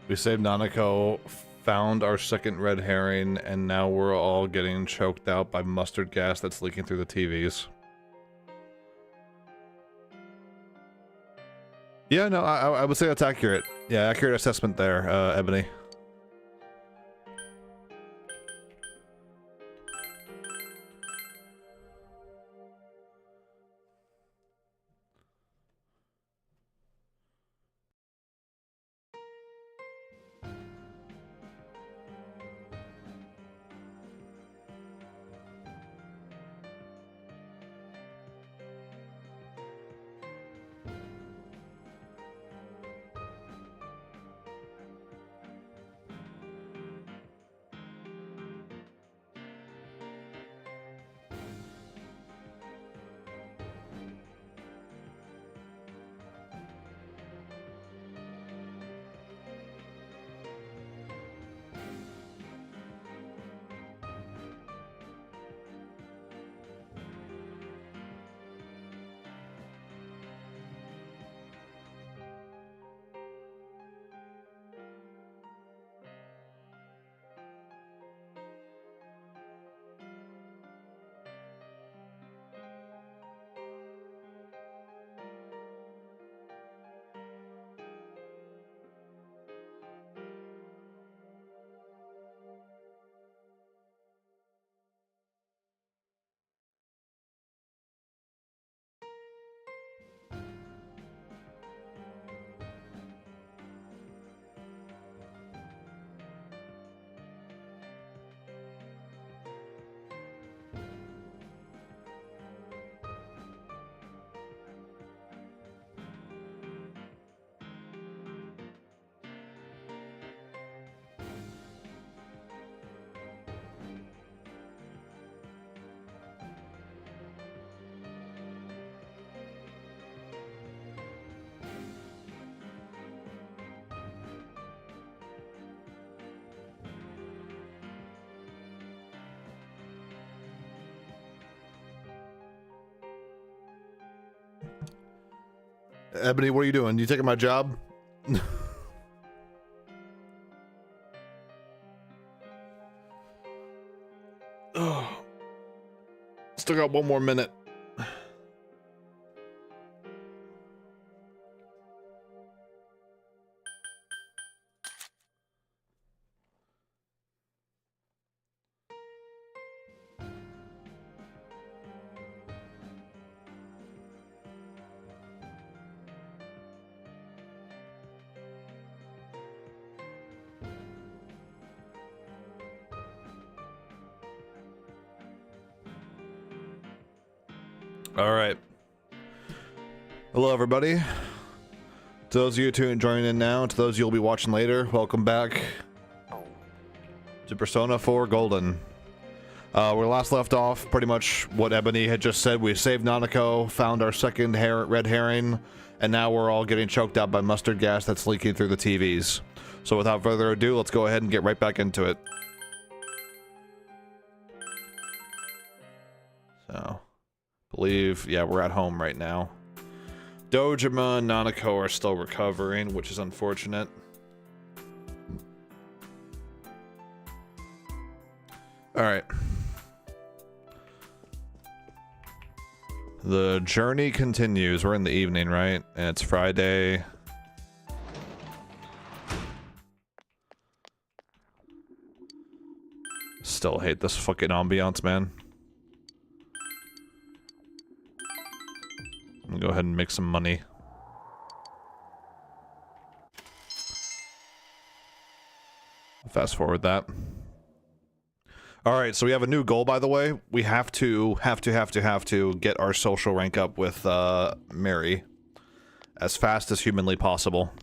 We saved Nanako, found our second red herring, and now we're all getting choked out by mustard gas that's leaking through the TVs. Yeah, no, I would say that's accurate. Yeah, accurate assessment there, Ebony. Ebony, what are you doing? You taking my job? Oh. Still got one more minute. All right. Hello, everybody. To those of you joining in now, to those you'll be watching later, welcome back to Persona 4 Golden. Where last left off, pretty much what Ebony had just said. We saved Nanako, found our second red herring, and now we're all getting choked out by mustard gas that's leaking through the TVs. So without further ado, let's go ahead and get right back into it. So, believe, yeah, we're at home right now. Dojima and Nanako are still recovering, which is unfortunate. Alright. The journey continues. We're in the evening, right? And it's Friday. Still hate this fucking ambiance, man. I'm gonna go ahead and make some money. Fast forward that. Alright, so we have a new goal, by the way. We have to get our social rank up with, Mary. As fast as humanly possible.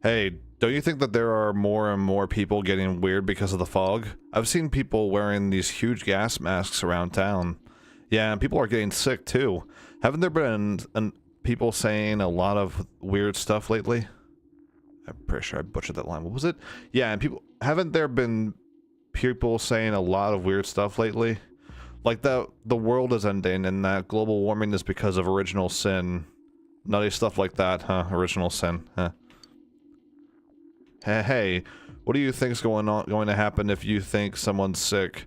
Hey, don't you think that there are more and more people getting weird because of the fog? I've seen people wearing these huge gas masks around town. Yeah, and people are getting sick, too. Haven't there been people saying a lot of weird stuff lately? I'm pretty sure I butchered that line. What was it? Yeah, and people, haven't there been people saying a lot of weird stuff lately? Like that the world is ending and that global warming is because of original sin. Nutty stuff like that, huh? Original sin, huh? Hey, what do you think's going to happen if you think someone's sick,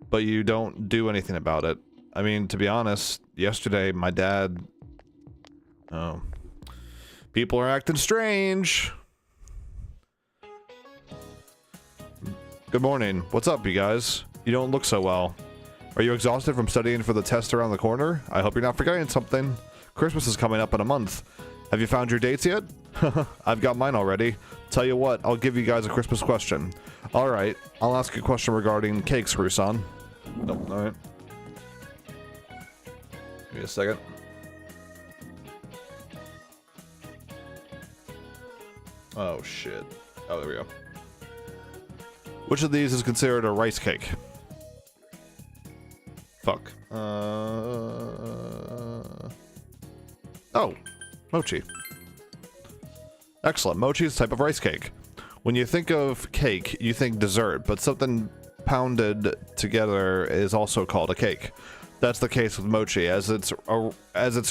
but you don't do anything about it? I mean, to be honest, yesterday my dad... Oh. People are acting strange. Good morning. What's up, you guys? You don't look so well. Are you exhausted from studying for the test around the corner? I hope you're not forgetting something. Christmas is coming up in a month. Have you found your dates yet? I've got mine already. Tell you what, I'll give you guys a Christmas question. Alright, I'll ask you a question regarding cakes, Rusan. Nope, alright. Give me a second. Oh shit. Oh, there we go. Which of these is considered a rice cake? Fuck. Oh, mochi. Excellent. Mochi is a type of rice cake. When you think of cake, you think dessert, but something pounded together is also called a cake. That's the case with mochi, as it's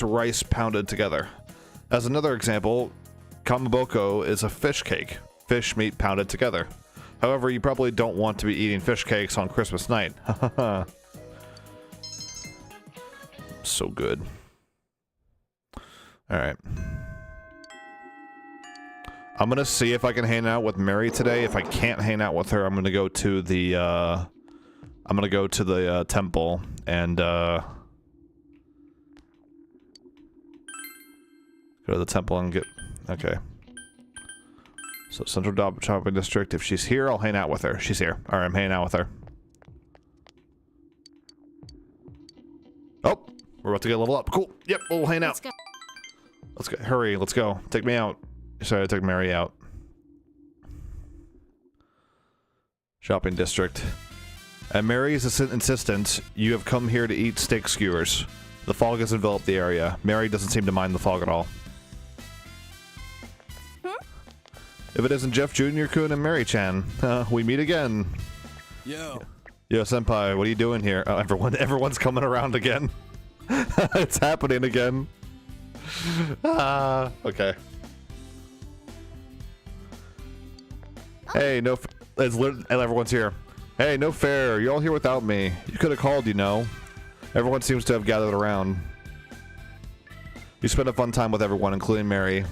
rice pounded together. As another example, kamaboko is a fish cake. Fish meat pounded together. However, you probably don't want to be eating fish cakes on Christmas night. So good. Alright. I'm gonna see if I can hang out with Mary today. If I can't hang out with her, I'm gonna go to the, temple and, go to the temple and get... Okay. So, Central Shopping District. If she's here, I'll hang out with her. She's here. Alright, I'm hanging out with her. Oh! We're about to get level up. Cool. Yep, we'll hang out. Let's go. Hurry, let's go. Take me out. Sorry, I took Mary out. Shopping district. At Mary's insistence, you have come here to eat steak skewers. The fog has enveloped the area. Mary doesn't seem to mind the fog at all. If it isn't Jeff Jr., Kun, and Mary-chan, we meet again. Yo, senpai, what are you doing here? Oh, everyone's coming around again. It's happening again. Okay. Hey, no, everyone's here. Hey, no fair. You're all here without me. You could have called, you know. Everyone seems to have gathered around. You spent a fun time with everyone, including Mary.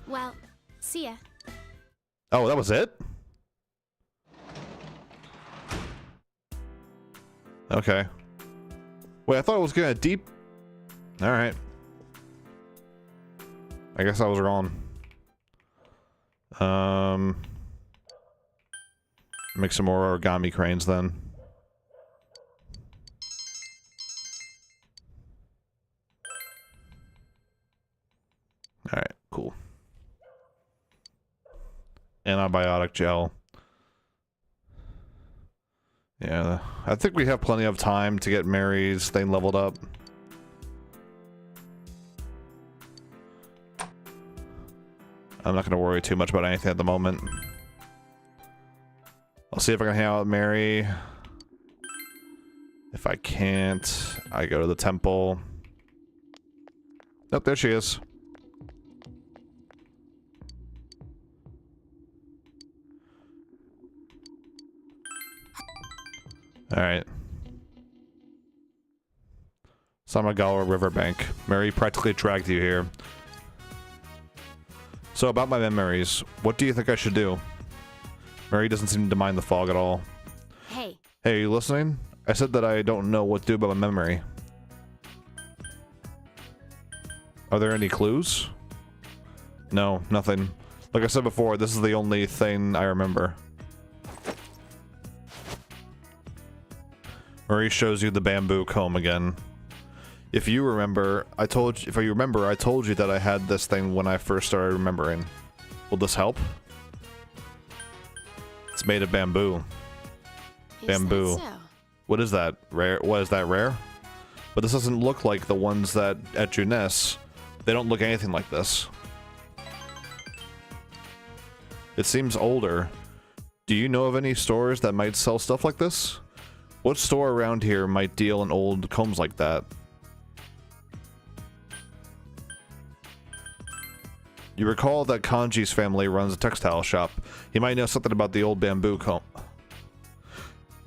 Well, see ya. Oh, that was it? Okay. Wait, I thought it was gonna deep... Alright. I guess I was wrong. Make some more origami cranes then. Alright, cool. Antibiotic gel. Yeah, I think we have plenty of time to get Mary's thing leveled up. I'm not going to worry too much about anything at the moment. I'll see if I can hang out with Mary. If I can't, I go to the temple. Nope, there she is. Alright. Samagawa Riverbank. Mary practically dragged you here. So about my memories, what do you think I should do? Mary doesn't seem to mind the fog at all. Hey. Hey, are you listening? I said that I don't know what to do about my memory. Are there any clues? No, nothing. Like I said before, this is the only thing I remember. Marie shows you the bamboo comb again. If you remember, I told you that I had this thing when I first started remembering. Will this help? It's made of bamboo. Bamboo. Is that so? What is that? Rare? What is that, rare? But this doesn't look like the ones that at Junes. They don't look anything like this. It seems older. Do you know of any stores that might sell stuff like this? What store around here might deal in old combs like that? You recall that Kanji's family runs a textile shop. He might know something about the old bamboo comb.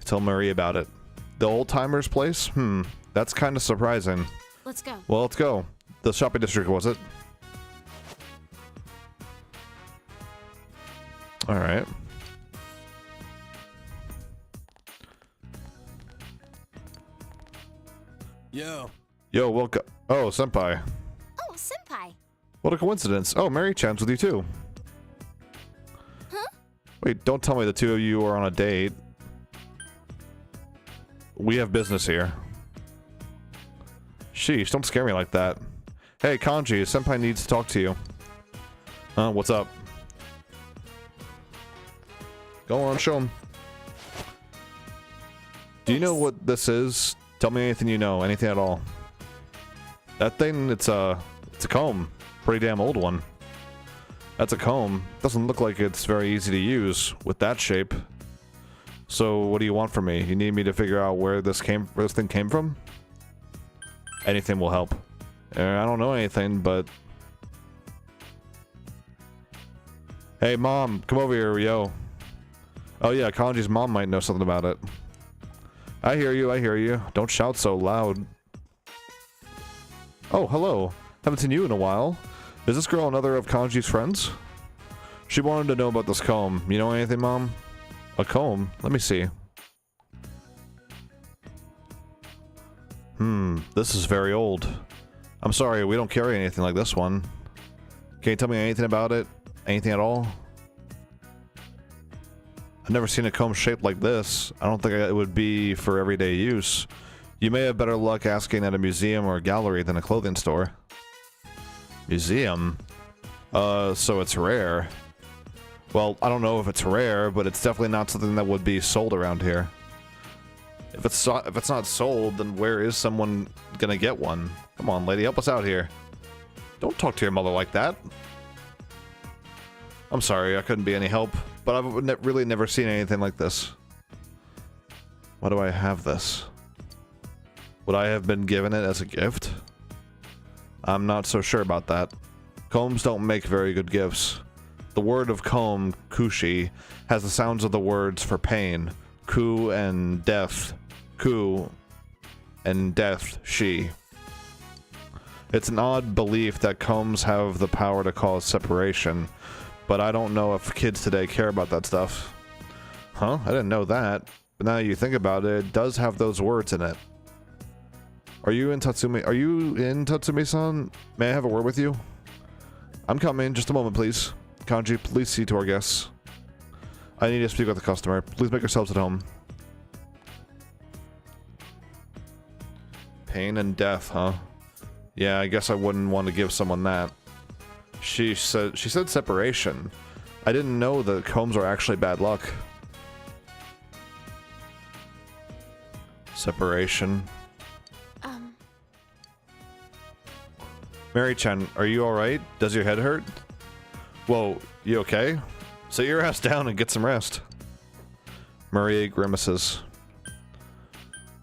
Tell Marie about it. The old-timers place? That's kind of surprising. Let's go. Well, let's go. The shopping district, was it? Alright. Yo, welcome. Oh, senpai. Oh, senpai. What a coincidence. Oh, Mary-chan's with you too. Huh? Wait, don't tell me the two of you are on a date. We have business here. Sheesh, don't scare me like that. Hey, Kanji, senpai needs to talk to you. What's up? Go on, show him. Do you know what this is? Tell me anything you know, anything at all. That thing, it's a comb. Pretty damn old one. That's a comb. Doesn't look like it's very easy to use with that shape. So what do you want from me? You need me to figure out where this thing came from? Anything will help. I don't know anything, but... Hey, Mom, come over here, yo. Oh yeah, Kanji's mom might know something about it. I hear you, I hear you. Don't shout so loud. Oh, hello. Haven't seen you in a while. Is this girl another of Kanji's friends? She wanted to know about this comb. You know anything, Mom? A comb? Let me see. This is very old. I'm sorry, we don't carry anything like this one. Can you tell me anything about it? Anything at all? I've never seen a comb shaped like this. I don't think it would be for everyday use. You may have better luck asking at a museum or a gallery than a clothing store. Museum? So it's rare. Well, I don't know if it's rare, but it's definitely not something that would be sold around here. If it's not sold, then where is someone gonna get one? Come on, lady, help us out here. Don't talk to your mother like that. I'm sorry, I couldn't be any help, but I've really never seen anything like this. Why do I have this? Would I have been given it as a gift? I'm not so sure about that. Combs don't make very good gifts. The word of comb, kushi, has the sounds of the words for pain, ku and death, ku and death, she. It's an odd belief that combs have the power to cause separation, but I don't know if kids today care about that stuff. Huh? I didn't know that. But now you think about it, it does have those words in it. Are you in Tatsumi? Are you in Tatsumi-san? May I have a word with you? I'm coming. Just a moment, please. Kanji, please see to our guests. I need to speak with the customer. Please make yourselves at home. Pain and death, huh? Yeah, I guess I wouldn't want to give someone that. She said separation. I didn't know that combs are actually bad luck. Separation. Mary-chan, are you alright? Does your head hurt? Whoa, you okay? Sit your ass down and get some rest. Marie grimaces.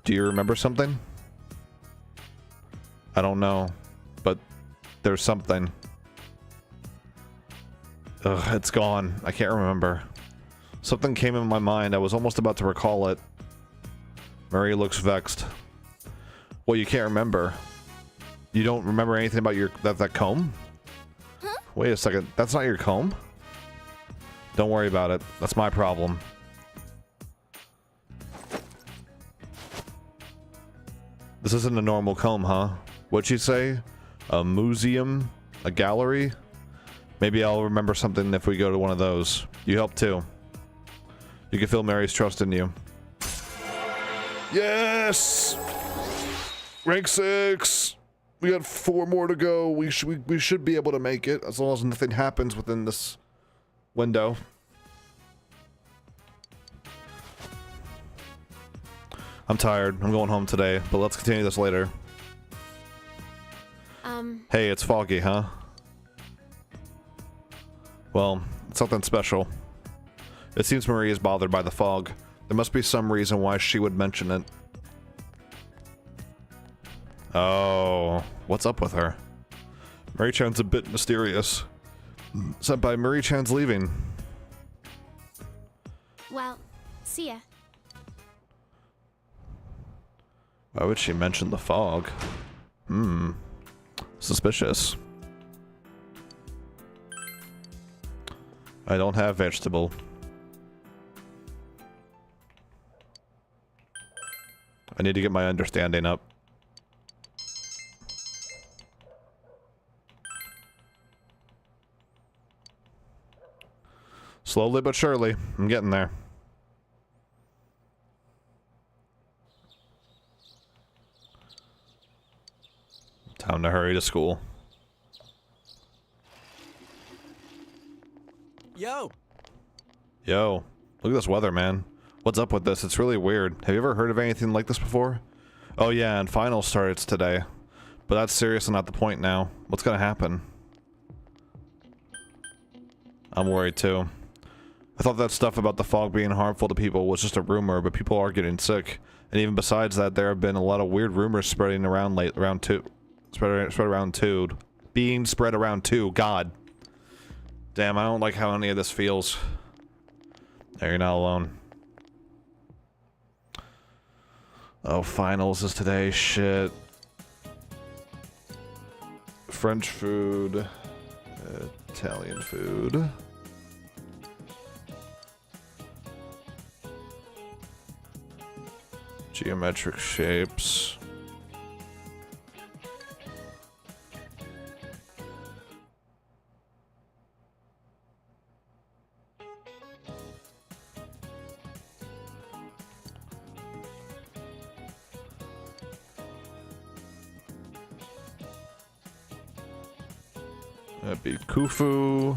Do you remember something? I don't know, but there's something. Ugh, it's gone. I can't remember. Something came in my mind. I was almost about to recall it. Marie looks vexed. Well, you can't remember. You don't remember anything about your that comb? Huh? Wait a second. That's not your comb? Don't worry about it. That's my problem. This isn't a normal comb, huh? What'd you say? A museum? A gallery? Maybe I'll remember something if we go to one of those. You help too. You can feel Mary's trust in you. Yes! Rank 6! We got 4 more to go. We should be able to make it, as long as nothing happens within this window. I'm tired. I'm going home today, but let's continue this later. Hey, it's foggy, huh? Well, it's something special. It seems Marie is bothered by the fog. There must be some reason why she would mention it. Oh, what's up with her? Marie-chan's a bit mysterious. Senpai, Marie-chan's leaving. Well, see ya. Why would she mention the fog? Suspicious. I don't have vegetable. I need to get my understanding up. Slowly but surely, I'm getting there. Time to hurry to school. Yo! Yo, look at this weather, man. What's up with this? It's really weird. Have you ever heard of anything like this before? Oh yeah, and finals starts today. But that's serious and not the point now. What's gonna happen? I'm worried too. I thought that stuff about the fog being harmful to people was just a rumor, but people are getting sick. And even besides that, there have been a lot of weird rumors spreading around being spread around too. God. Damn, I don't like how any of this feels. There, you're not alone. Oh, finals is today. Shit. French food. Italian food. Geometric shapes. That'd be Khufu.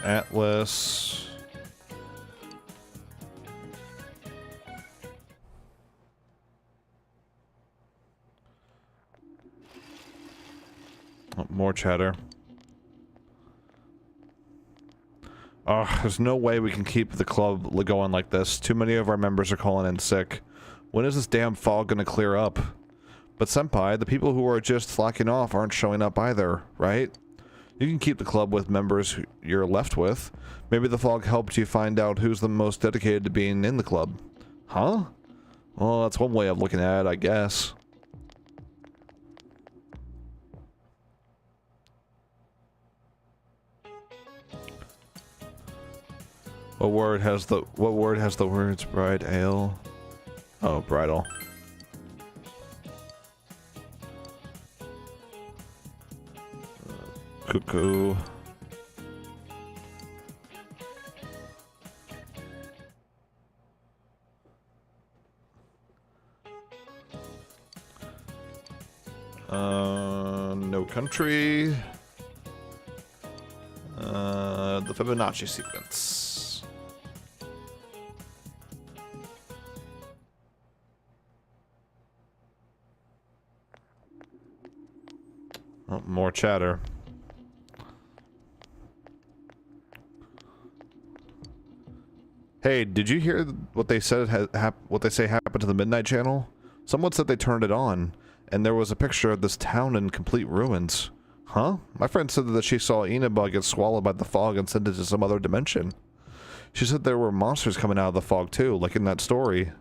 Atlas. Oh, more chatter. There's no way we can keep the club going like this. Too many of our members are calling in sick. When is this damn fog gonna clear up? But Senpai, the people who are just slacking off aren't showing up either, right? You can keep the club with members you're left with. Maybe the fog helped you find out who's the most dedicated to being in the club. Huh? Well, that's one way of looking at it, I guess. What word has the words bride ale? Oh, bridal. Cuckoo. No country. The Fibonacci sequence. Oh, more chatter. Hey, did you hear what they said? What they say happened to the Midnight Channel? Someone said they turned it on, and there was a picture of this town in complete ruins. Huh? My friend said that she saw Inaba get swallowed by the fog and sent it to some other dimension. She said there were monsters coming out of the fog too, like in that story.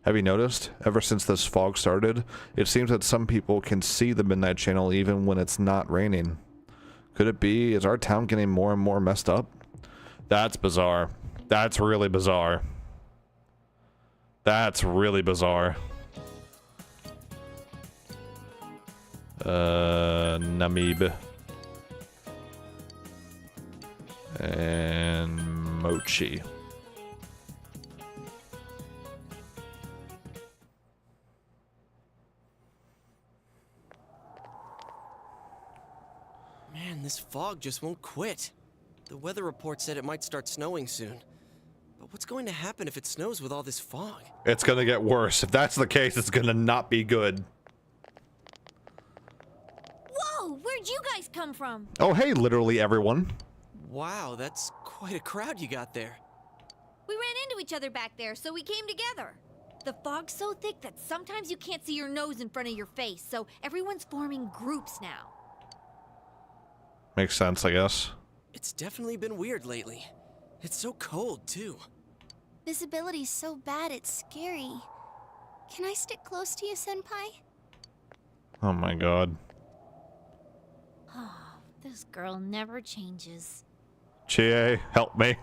Have you noticed? Ever since this fog started, it seems that some people can see the Midnight Channel even when it's not raining. Could it be? Is our town getting more and more messed up? That's bizarre. That's really bizarre. That's really bizarre. Namib. And Mochi. Man, this fog just won't quit. The weather report said it might start snowing soon. But But what's going to happen if it snows with all this fog? It's gonna get worse. If that's the case, it's gonna not be good. Whoa, where'd you guys come from? Oh, hey, literally everyone. Wow, that's quite a crowd you got there. We ran into each other back there, so we came together. The fog's so thick that sometimes you can't see your nose in front of your face, so everyone's forming groups now. Makes sense, I guess. It's definitely been weird lately. It's so cold, too. Visibility's so bad it's scary. Can I stick close to you, Senpai? Oh my god. Oh, this girl never changes. Chie, help me.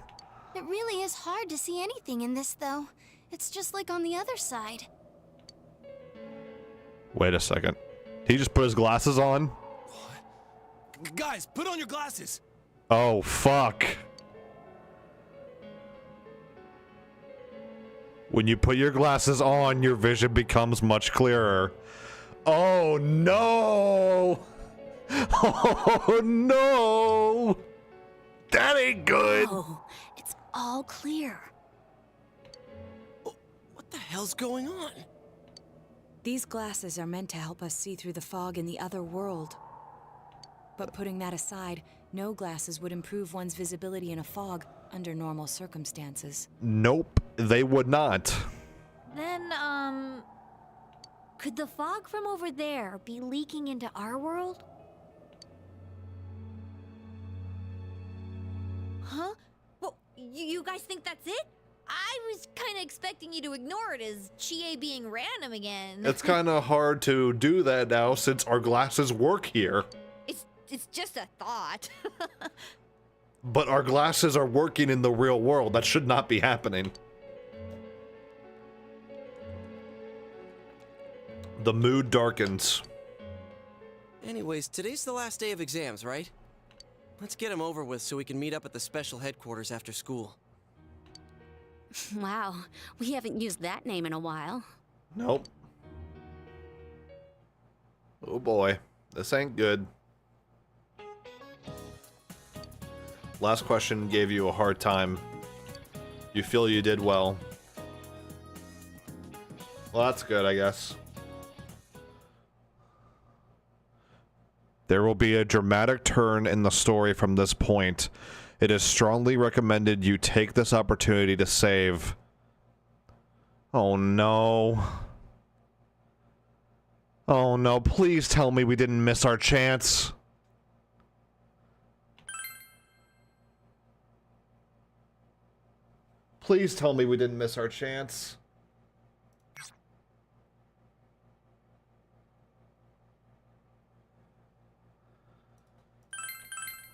It really is hard to see anything in this, though. It's just like on the other side. Wait a second. He just put his glasses on? Guys, put on your glasses! Oh, fuck. When you put your glasses on, your vision becomes much clearer. Oh, no! Oh, no! That ain't good! Oh, it's all clear. What the hell's going on? These glasses are meant to help us see through the fog in the other world. But putting that aside, no glasses would improve one's visibility in a fog under normal circumstances. Nope, they would not. Then, could the fog from over there be leaking into our world? Huh? Well, you guys think that's it? I was kind of expecting you to ignore it as Chie being random again. It's kind of hard to do that now since our glasses work here. It's just a thought. But our glasses are working in the real world. That should not be happening. The mood darkens. Anyways, today's the last day of exams, right? Let's get them over with so we can meet up at the special headquarters after school. Wow, we haven't used that name in a while. Nope. Oh boy, this ain't good. Last question gave you a hard time. You feel you did well. Well, that's good, I guess. There will be a dramatic turn in the story from this point. It is strongly recommended you take this opportunity to save. Oh no. Oh no, please tell me we didn't miss our chance. Please tell me we didn't miss our chance.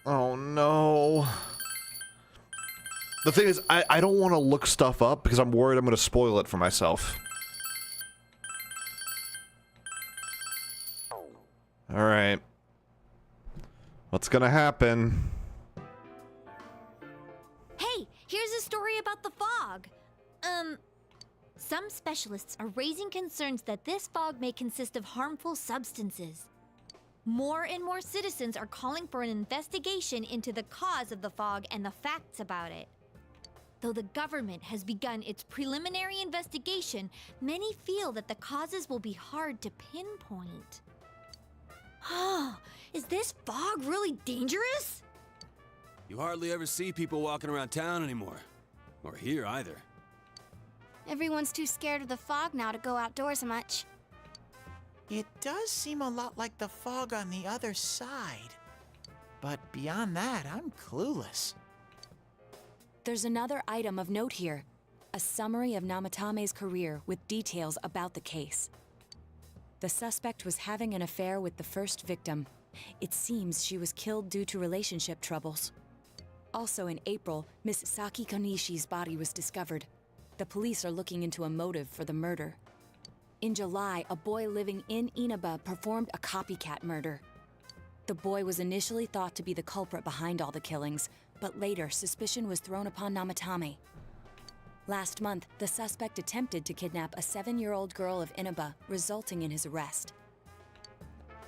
Oh no. The thing is, I don't want to look stuff up because I'm worried I'm going to spoil it for myself. Alright. What's going to happen? Hey, here's a story about the fog. Some specialists are raising concerns that this fog may consist of harmful substances. More and more citizens are calling for an investigation into the cause of the fog and the facts about it. Though the government has begun its preliminary investigation, many feel that the causes will be hard to pinpoint. Oh, is this fog really dangerous? You hardly ever see people walking around town anymore. Or here either. Everyone's too scared of the fog now to go outdoors much. It does seem a lot like the fog on the other side. But beyond that, I'm clueless. There's another item of note here. A summary of Namatame's career with details about the case. The suspect was having an affair with the first victim. It seems she was killed due to relationship troubles. Also in April, Miss Saki Konishi's body was discovered. The police are looking into a motive for the murder. In July, a boy living in Inaba performed a copycat murder. The boy was initially thought to be the culprit behind all the killings, but later suspicion was thrown upon Namatame. Last month, the suspect attempted to kidnap a 7-year-old girl of Inaba, resulting in his arrest.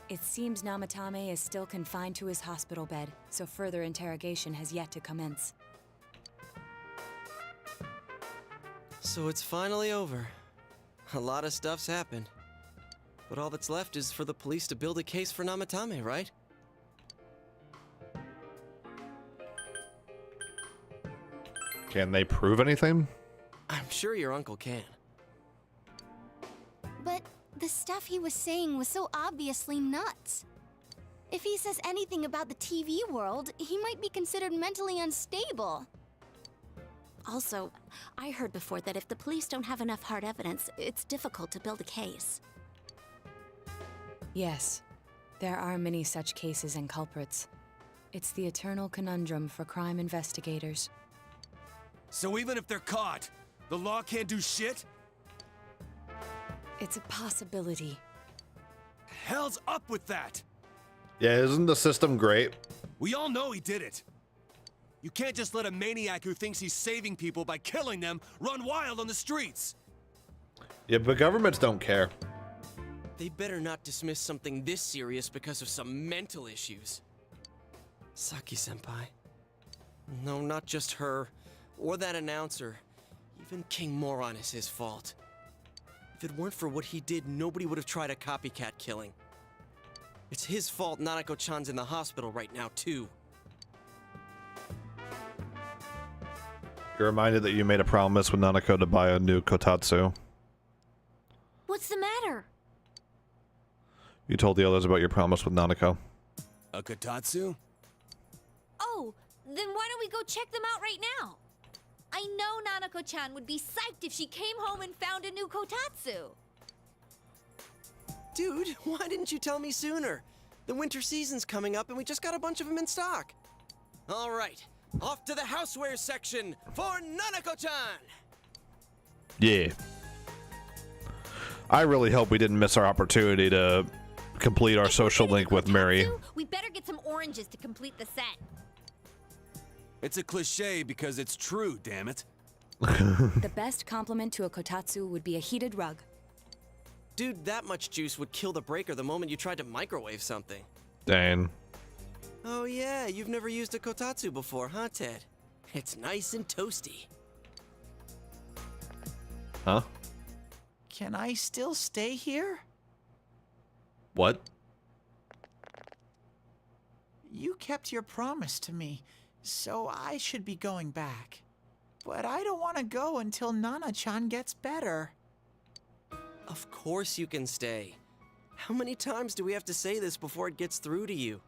It seems Namatame is still confined to his hospital bed, so further interrogation has yet to commence. So it's finally over. A lot of stuff's happened. But all that's left is for the police to build a case for Namatame, right? Can they prove anything? I'm sure your uncle can. But the stuff he was saying was so obviously nuts. If he says anything about the TV world, he might be considered mentally unstable. Also, I heard before that if the police don't have enough hard evidence, it's difficult to build a case. Yes, there are many such cases and culprits. It's the eternal conundrum for crime investigators. So even if they're caught, the law can't do shit? It's a possibility. Hell's up with that? Yeah, isn't the system great? We all know he did it. You can't just let a maniac who thinks he's saving people by killing them run wild on the streets. Yeah, but governments don't care. They better not dismiss something this serious because of some mental issues. Saki-senpai. No, not just her. Or that announcer. Even King Moron is his fault. If it weren't for what he did, nobody would have tried a copycat killing. It's his fault Nanako-chan's in the hospital right now, too. You're reminded that you made a promise with Nanako to buy a new kotatsu. What's the matter? You told the others about your promise with Nanako. A Kotatsu? Oh, then why don't we go check them out right now? I know Nanako-chan would be psyched if she came home and found a new kotatsu. Dude, why didn't you tell me sooner? The winter season's coming up and we just got a bunch of them in stock. All right, off to the housewares section for Nanako-chan! Yeah. I really hope we didn't miss our opportunity to complete our If we're social getting link a with Mary. kotatsu, we better get some oranges to complete the set. It's a cliche because it's true, damn it. The best compliment to a kotatsu would be a heated rug. Dude, that much juice would kill the breaker the moment you tried to microwave something. Dang. Oh yeah, you've never used a kotatsu before, huh, Ted? It's nice and toasty. Huh? Can I still stay here? What? You kept your promise to me, so I should be going back. But I don't want to go until Nana-chan gets better. Of course you can stay. How many times do we have to say this before it gets through to you?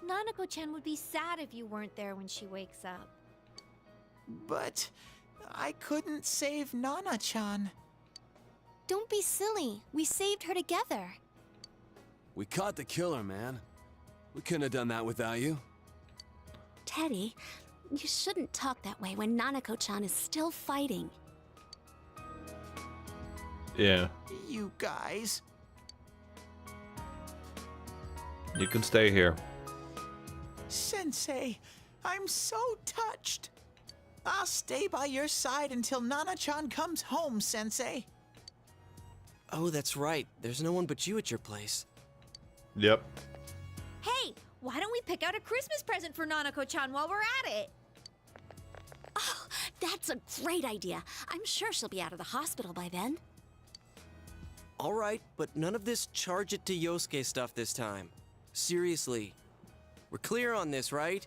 Nanako-chan would be sad if you weren't there when she wakes up. But I couldn't save Nana-chan. Don't be silly. We saved her together. We caught the killer, man. We couldn't have done that without you. Teddy, you shouldn't talk that way when Nanako-chan is still fighting. Yeah. You guys. You can stay here. Sensei, I'm so touched. I'll stay by your side until Nana-chan comes home, Sensei. Oh, that's right. There's no one but you at your place. Yep. Hey, why don't we pick out a Christmas present for Nanako-chan while we're at it? Oh, that's a great idea. I'm sure she'll be out of the hospital by then. All right, but none of this charge it to Yosuke stuff this time. Seriously. We're clear on this, right?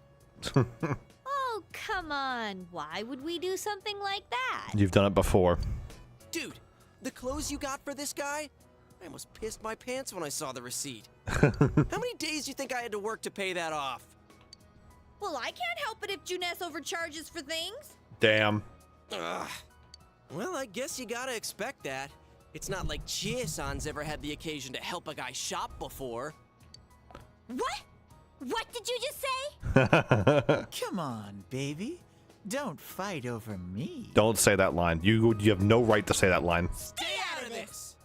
Oh, come on. Why would we do something like that? You've done it before. Dude, the clothes you got for this guy? I almost pissed my pants when I saw the receipt. How many days do you think I had to work to pay that off? Well, I can't help it if Juness overcharges for things. Damn. Ugh. Well, I guess you gotta expect that. It's not like Chie-san's ever had the occasion to help a guy shop before. What? What did you just say? Come on, baby. Don't fight over me. Don't say that line. You have no right to say that line. Stay out of this!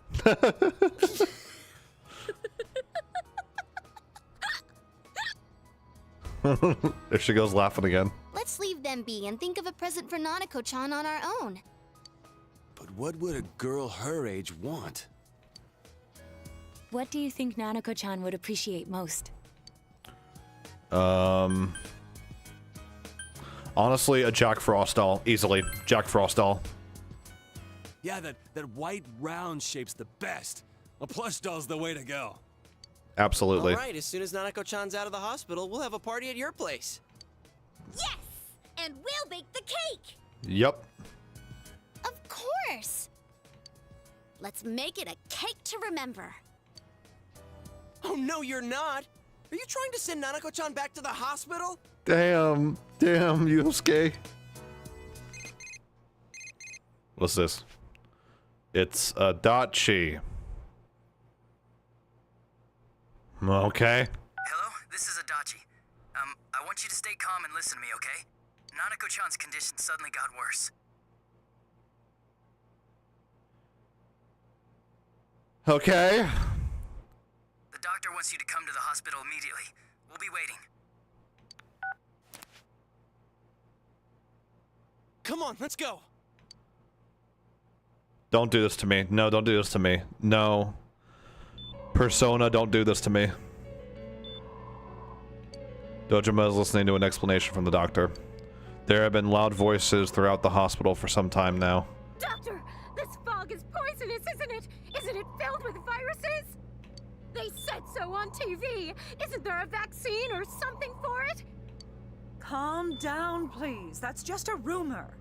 There she goes laughing again. Let's leave them be and think of a present for Nanako-chan on our own. But what would a girl her age want? What do you think Nanako-chan would appreciate most? Honestly, a Jack Frost doll. Easily. Jack Frost doll. Yeah, that white round shape's the best. A plush doll's the way to go. Absolutely. All right, as soon as Nanako-chan's out of the hospital, we'll have a party at your place. Yes! And we'll bake the cake! Yep. Of course! Let's make it a cake to remember. Oh, no, you're not. Are you trying to send Nanako-chan back to the hospital? Damn, Yusuke. What's this? It's a Dachi. Okay. Hello, this is Adachi. I want you to stay calm and listen to me, okay? Nanako-chan's condition suddenly got worse. Okay. The doctor wants you to come to the hospital immediately. We'll be waiting. Come on, let's go. Don't do this to me. No, don't do this to me. No. Persona, don't do this to me. Dojima is listening to an explanation from the doctor. There have been loud voices throughout the hospital for some time now. Doctor, this fog is poisonous, isn't it? Isn't it filled with viruses? They said so on TV. Isn't there a vaccine or something for it? Calm down, please. That's just a rumor.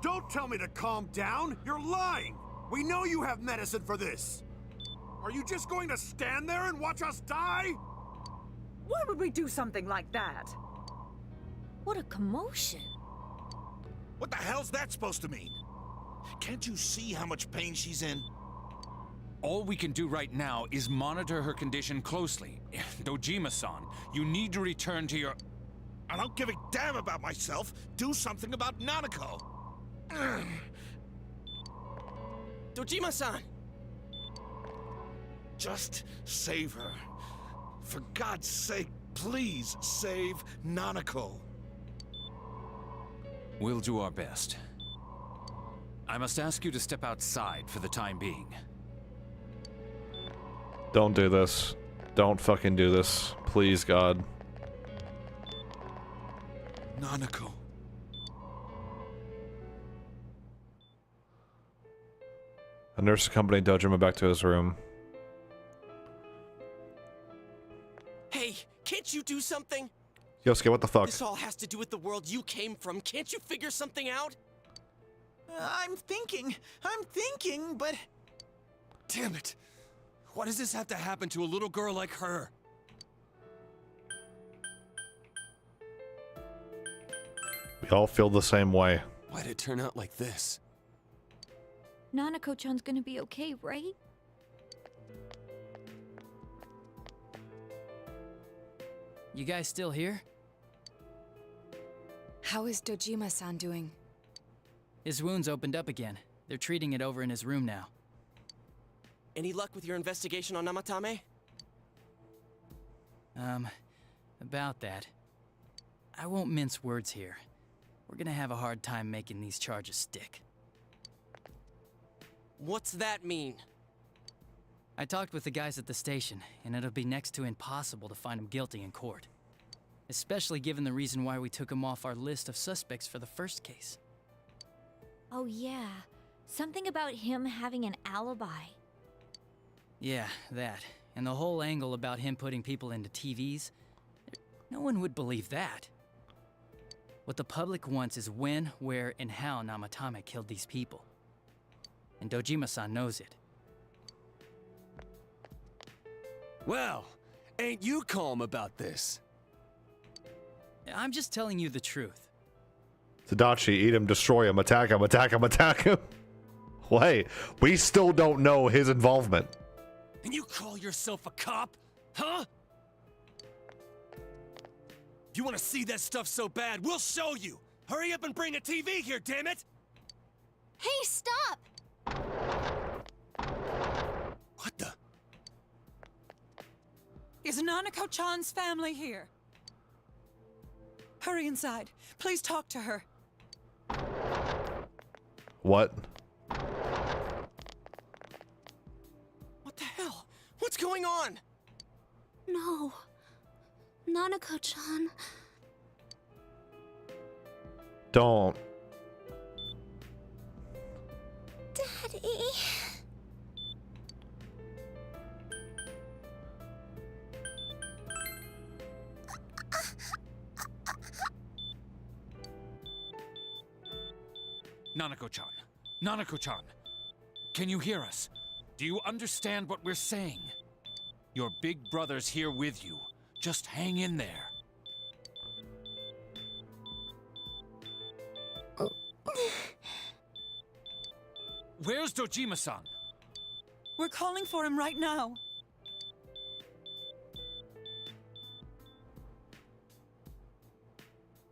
Don't tell me to calm down! You're lying! We know you have medicine for this! Are you just going to stand there and watch us die? Why would we do something like that? What a commotion. What the hell's that supposed to mean? Can't you see how much pain she's in? All we can do right now is monitor her condition closely. Dojima-san, you need to return to your... I don't give a damn about myself. Do something about Nanako. Dojima-san! Just save her. For God's sake, please save Nanako. We'll do our best. I must ask you to step outside for the time being. Don't do this. Don't fucking do this. Please, God. Nanako. A nurse accompanied Dojima back to his room. Hey, can't you do something? Yosuke, what the fuck? This all has to do with the world you came from. Can't you figure something out? I'm thinking, but... Damn it! Why does this have to happen to a little girl like her? We all feel the same way. Why'd it turn out like this? Nanako-chan's gonna be okay, right? You guys still here? How is Dojima-san doing? His wound's opened up again. They're treating it over in his room now. Any luck with your investigation on Namatame? About that. I won't mince words here. We're gonna have a hard time making these charges stick. What's that mean? I talked with the guys at the station, and it'll be next to impossible to find him guilty in court. Especially given the reason why we took him off our list of suspects for the first case. Oh yeah, something about him having an alibi. Yeah, that. And the whole angle about him putting people into TVs. No one would believe that. What the public wants is when, where, and how Namatame killed these people. And Dojima-san knows it. Well, ain't you calm about this? I'm just telling you the truth. Tadachi, eat him, destroy him, attack him, attack him, attack him. Wait, we still don't know his involvement. And you call yourself a cop? Huh? You want to see that stuff so bad, we'll show you! Hurry up and bring a TV here, damn it! Hey, stop! What the? Is Nanako-chan's family here? Hurry inside. Please talk to her. What? What the hell? What's going on? No. Nanako-chan. Don't. Dad! Nanako-chan. Nanako-chan. Can you hear us? Do you understand what we're saying? Your big brother's here with you. Just hang in there. Where's Dojima-san? We're calling for him right now.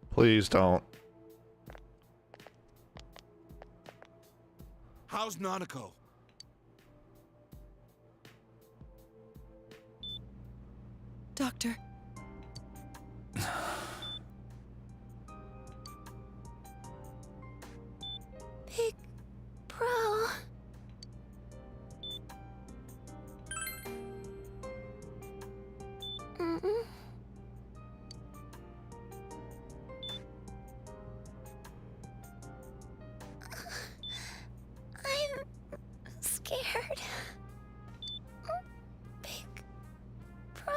Please don't. How's Nanako? Doctor. Big Bro. I'm scared. Big Bro.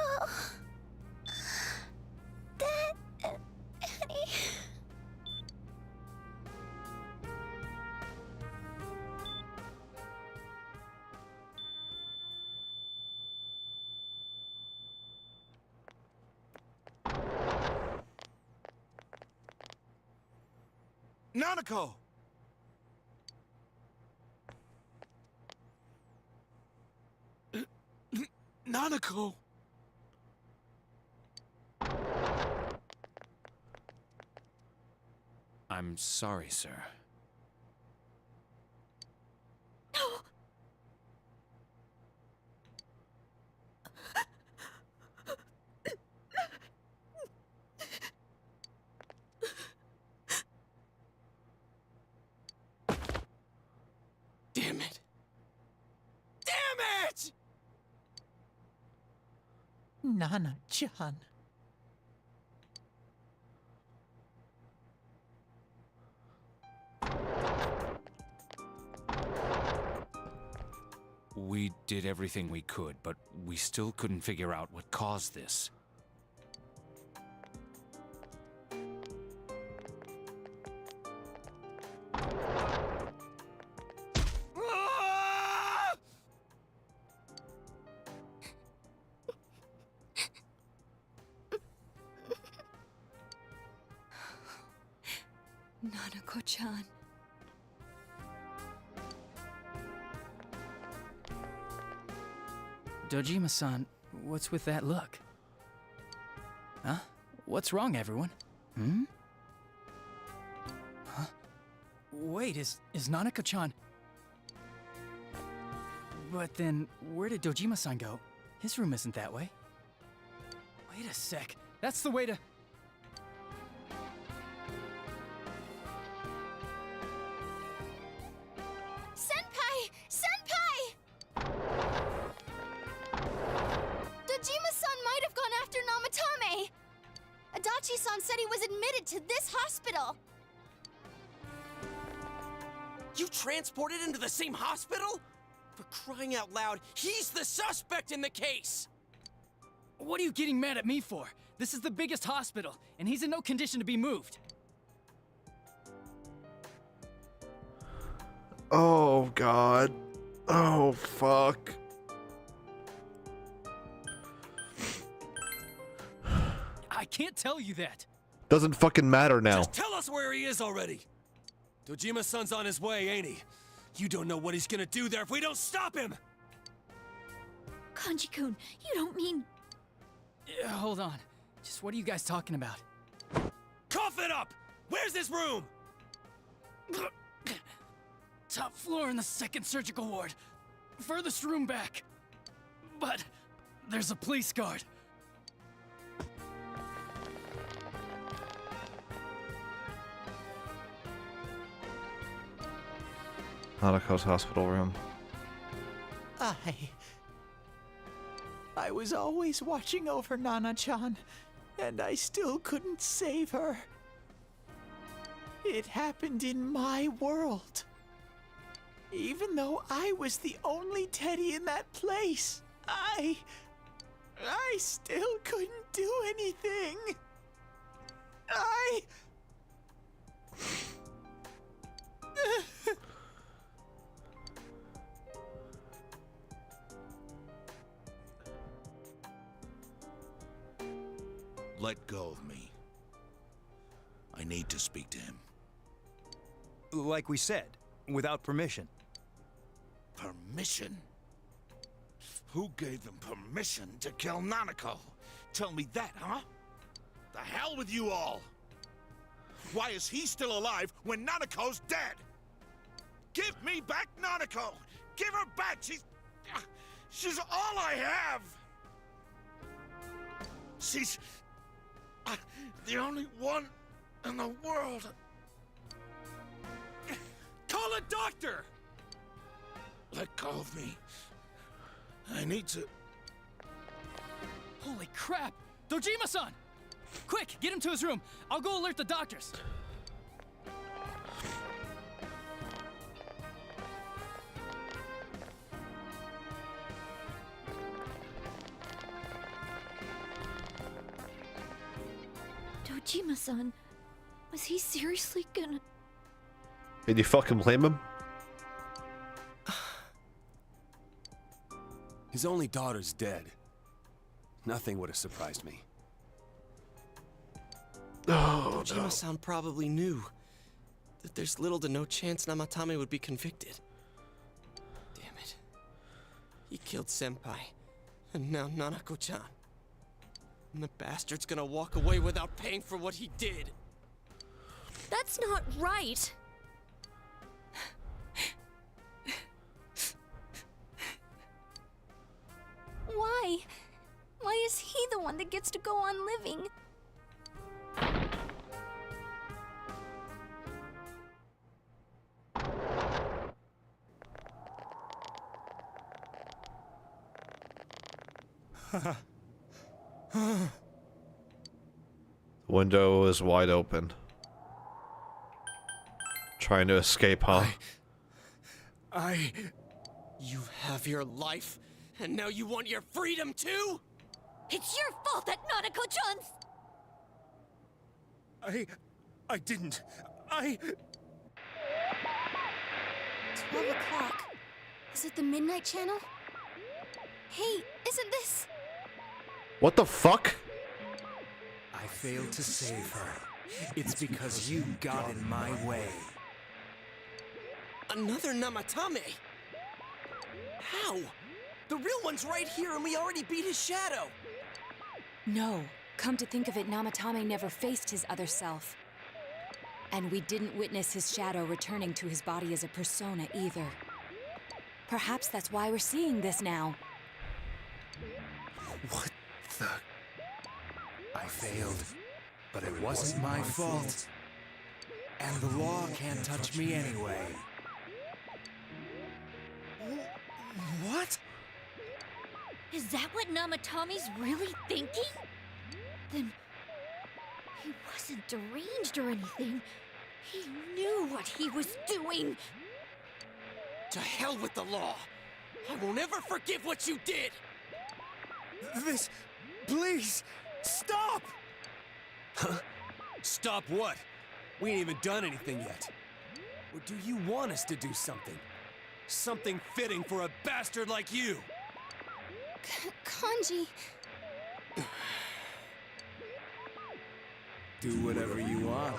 Dad and Annie. Nanako! Nanako! I'm sorry, sir. Damn it! Damn it! Nana-chan. We did everything we could, but we still couldn't figure out what caused this. Nanako-chan. Dojima-san, what's with that look? Huh? What's wrong, everyone? Hmm? Huh? Wait, is Nanako-chan... But then, where did Dojima-san go? His room isn't that way. Wait a sec. That's the way to... Senpai! Senpai! Dojima-san might have gone after Namatame! Adachi-san said he was admitted to this hospital! You transported him to the same hospital? For crying out loud, he's the suspect in the case! What are you getting mad at me for? This is the biggest hospital, and he's in no condition to be moved. Oh, God. Oh, fuck. I can't tell you that. Doesn't fucking matter now. Just tell us where he is already! Dojima-san's on his way, ain't he? You don't know what he's gonna do there if we don't stop him! Kanji-kun, you don't mean... Hold on. Just what are you guys talking about? Cough it up! Where's his room? Top floor in the second surgical ward. Furthest room back. But there's a police guard. Hanako's hospital room. I was always watching over Nana-chan, and I still couldn't save her. It happened in my world. Even though I was the only teddy in that place, I still couldn't do anything. Let go of me. I need to speak to him. Like we said, without permission. Permission? Who gave them permission to kill Nanako? Tell me that, huh? The hell with you all! Why is he still alive when Nanako's dead? Give me back Nanako! Give her back! She's all I have! She's the only one in the world. Call a doctor! Let go of me. I need to... Holy crap! Dojima-san! Quick, get him to his room. I'll go alert the doctors. Dojima-san, was he seriously gonna... Did you fucking blame him? His only daughter's dead. Nothing would have surprised me. Oh, Dojima-san probably knew that there's little to no chance Namatame would be convicted. Damn it. He killed Senpai, and now Nanako-chan. And the bastard's gonna walk away without paying for what he did. That's not right! Why? Why is he the one that gets to go on living? The window is wide open. Trying to escape, huh? You have your life, and now you want your freedom too? It's your fault that Nanako-chan's... I didn't. 12 o'clock. Is it the Midnight Channel? Hey, isn't this... What the fuck? I failed to save her. It's because you got in my way. Another Namatame? How? The real one's right here and we already beat his shadow! No. Come to think of it, Namatame never faced his other self. And we didn't witness his shadow returning to his body as a persona either. Perhaps that's why we're seeing this now. What the... I failed, but it wasn't my fault. And the law can't touch me anyway. What? Is that what Namatame's really thinking? Then... he wasn't deranged or anything. He knew what he was doing! To hell with the law! I won't ever forgive what you did! This... please! Stop! Huh? Stop what? We ain't even done anything yet. Or do you want us to do something? Something fitting for a bastard like you! Kanji... Do whatever you want.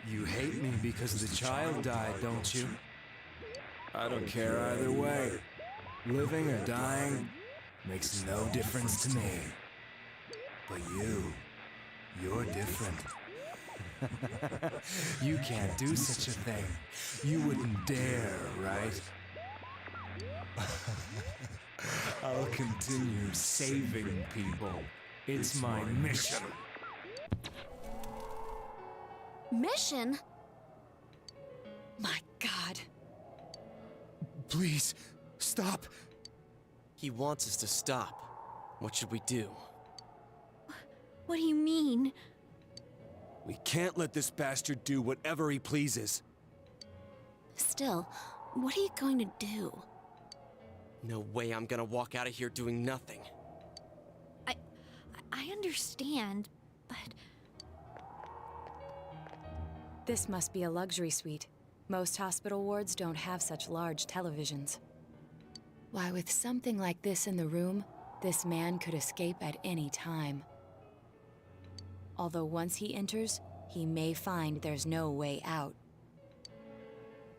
You hate me because the child died, don't you? I don't care either way. Living or dying makes no difference to me. But you're different. You can't do such a thing. You wouldn't dare, right? I'll continue saving people. It's my mission. Mission? My God. Please, stop. He wants us to stop. What should we do? What do you mean? We can't let this bastard do whatever he pleases. Still, What are you going to do? No way I'm gonna walk out of here doing nothing. I understand, but... This must be a luxury suite. Most hospital wards don't have such large televisions. Why, with something like this in the room, this man could escape at any time. Although once he enters, he may find there's no way out.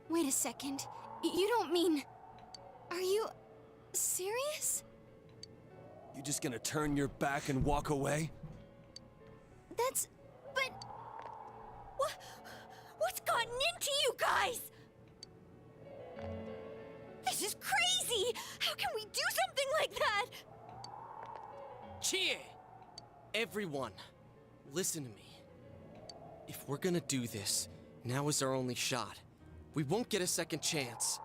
Wait a second. You don't mean... Are you... serious? You just gonna turn your back and walk away? But... What's gotten into you guys? This is crazy! How can we do something like that? Chie! Everyone, listen to me. If we're gonna do this, now is our only shot. We won't get a second chance.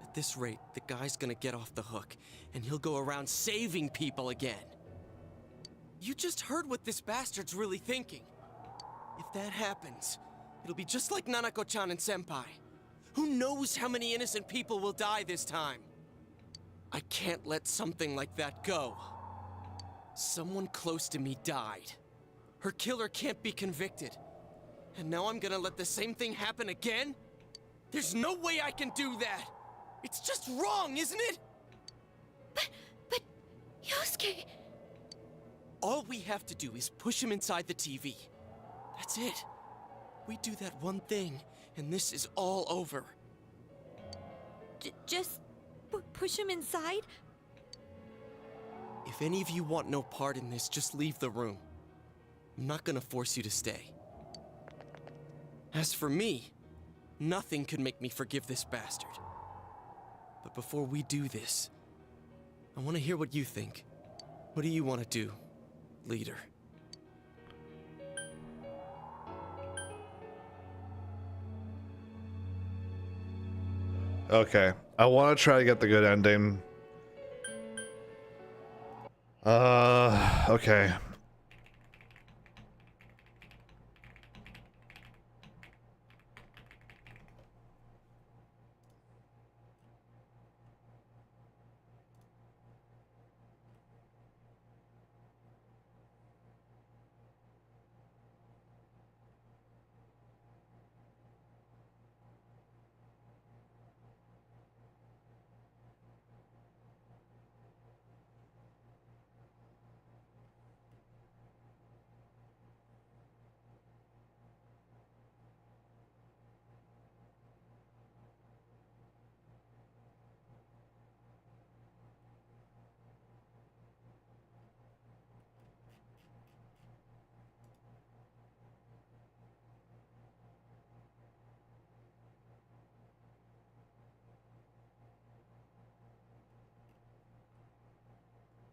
At this rate, the guy's gonna get off the hook, and he'll go around saving people again. You just heard what this bastard's really thinking. If that happens, it'll be just like Nanako-chan and Senpai. Who knows how many innocent people will die this time? I can't let something like that go. Someone close to me died. Her killer can't be convicted. And now I'm gonna let the same thing happen again? There's no way I can do that! It's just wrong, isn't it? But... Yosuke... All we have to do is push him inside the TV. That's it. We do that one thing, and this is all over. Just... push him inside? If any of you want no part in this, just leave the room. I'm not gonna force you to stay. As for me, nothing could make me forgive this bastard. But before we do this, I want to hear what you think. What do you want to do, leader? Okay. I want to try to get the good ending. Okay.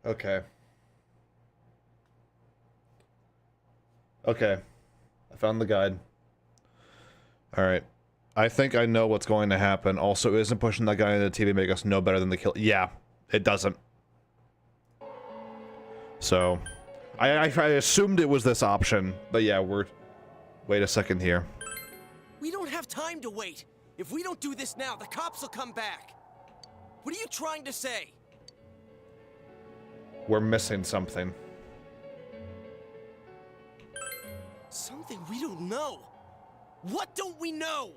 Okay. Okay. I found the guide. Alright. I think I know what's going to happen. Also, isn't pushing that guy into the TV make us no better than the kill? Yeah, it doesn't. So, I assumed it was this option. But yeah, we're... Wait a second here. We don't have time to wait. If we don't do this now, the cops will come back. What are you trying to say? We're missing something. Something we don't know. What don't we know?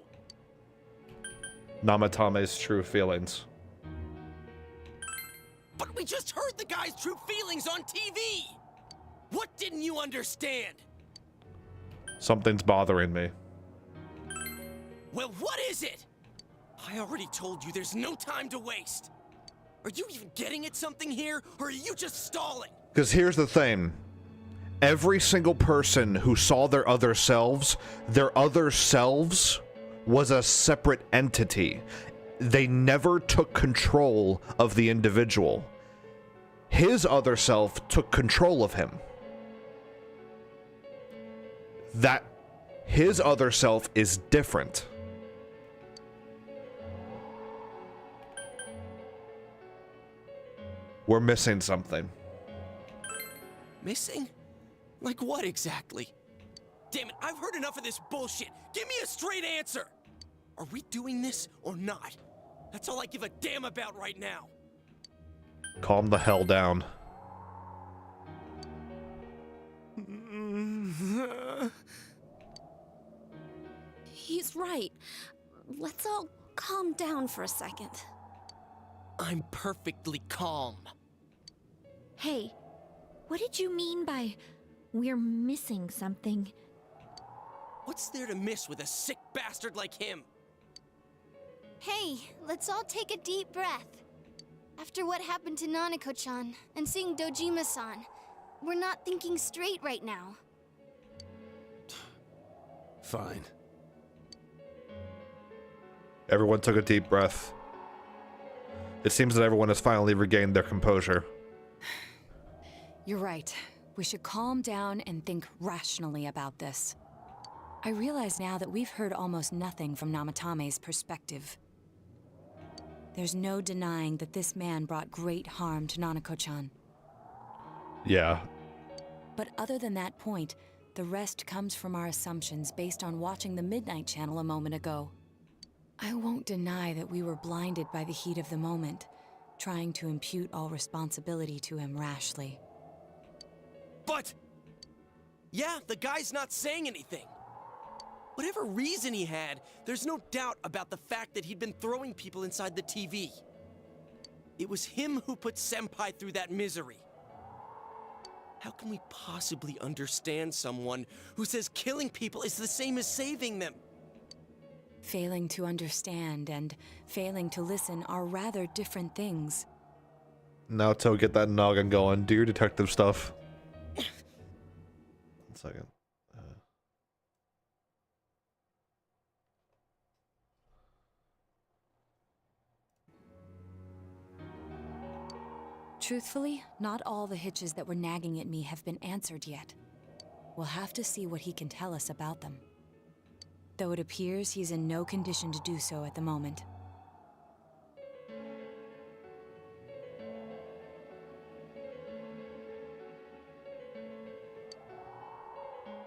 Namatame's true feelings. But we just heard the guy's true feelings on TV! What didn't you understand? Something's bothering me. Well, what is it? I already told you there's no time to waste. Are you even getting at something here, or are you just stalling? Because here's the thing. Every single person who saw their other selves was a separate entity. They never took control of the individual. His other self took control of him. That his other self is different. We're missing something. Missing? Like what exactly? Damn it, I've heard enough of this bullshit. Give me a straight answer. Are we doing this or not? That's all I give a damn about right now. Calm the hell down. He's right. Let's all calm down for a second. I'm perfectly calm. Hey, what did you mean by we're missing something? What's there to miss with a sick bastard like him? Hey, let's all take a deep breath. After what happened to Nanako-chan and seeing Dojima-san, we're not thinking straight right now. Fine. Everyone took a deep breath. It seems that everyone has finally regained their composure. You're right. We should calm down and think rationally about this. I realize now that we've heard almost nothing from Namatame's perspective. There's no denying that this man brought great harm to Nanako-chan. Yeah. But other than that point, the rest comes from our assumptions based on watching the Midnight Channel a moment ago. I won't deny that we were blinded by the heat of the moment, trying to impute all responsibility to him rashly. But... yeah, the guy's not saying anything. Whatever reason he had, there's no doubt about the fact that he'd been throwing people inside the TV. It was him who put Senpai through that misery. How can we possibly understand someone who says killing people is the same as saving them? Failing to understand and failing to listen are rather different things. Naoto, get that noggin going. Do your detective stuff. 1 second. Truthfully, not all the hitches that were nagging at me have been answered yet. We'll have to see what he can tell us about them. Though it appears he's in no condition to do so at the moment.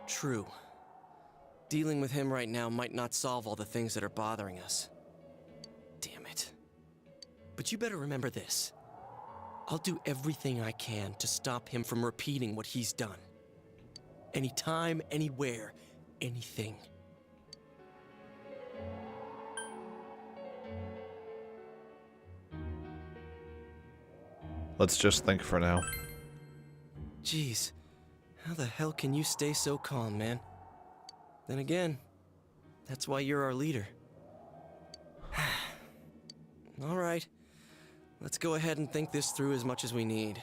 True. Dealing with him right now might not solve all the things that are bothering us. Damn it. But you better remember this. I'll do everything I can to stop him from repeating what he's done. Anytime, anywhere, anything. Let's just think for now. Jeez, how the hell can you stay so calm, man? Then again, that's why you're our leader. All right. Let's go ahead and think this through as much as we need.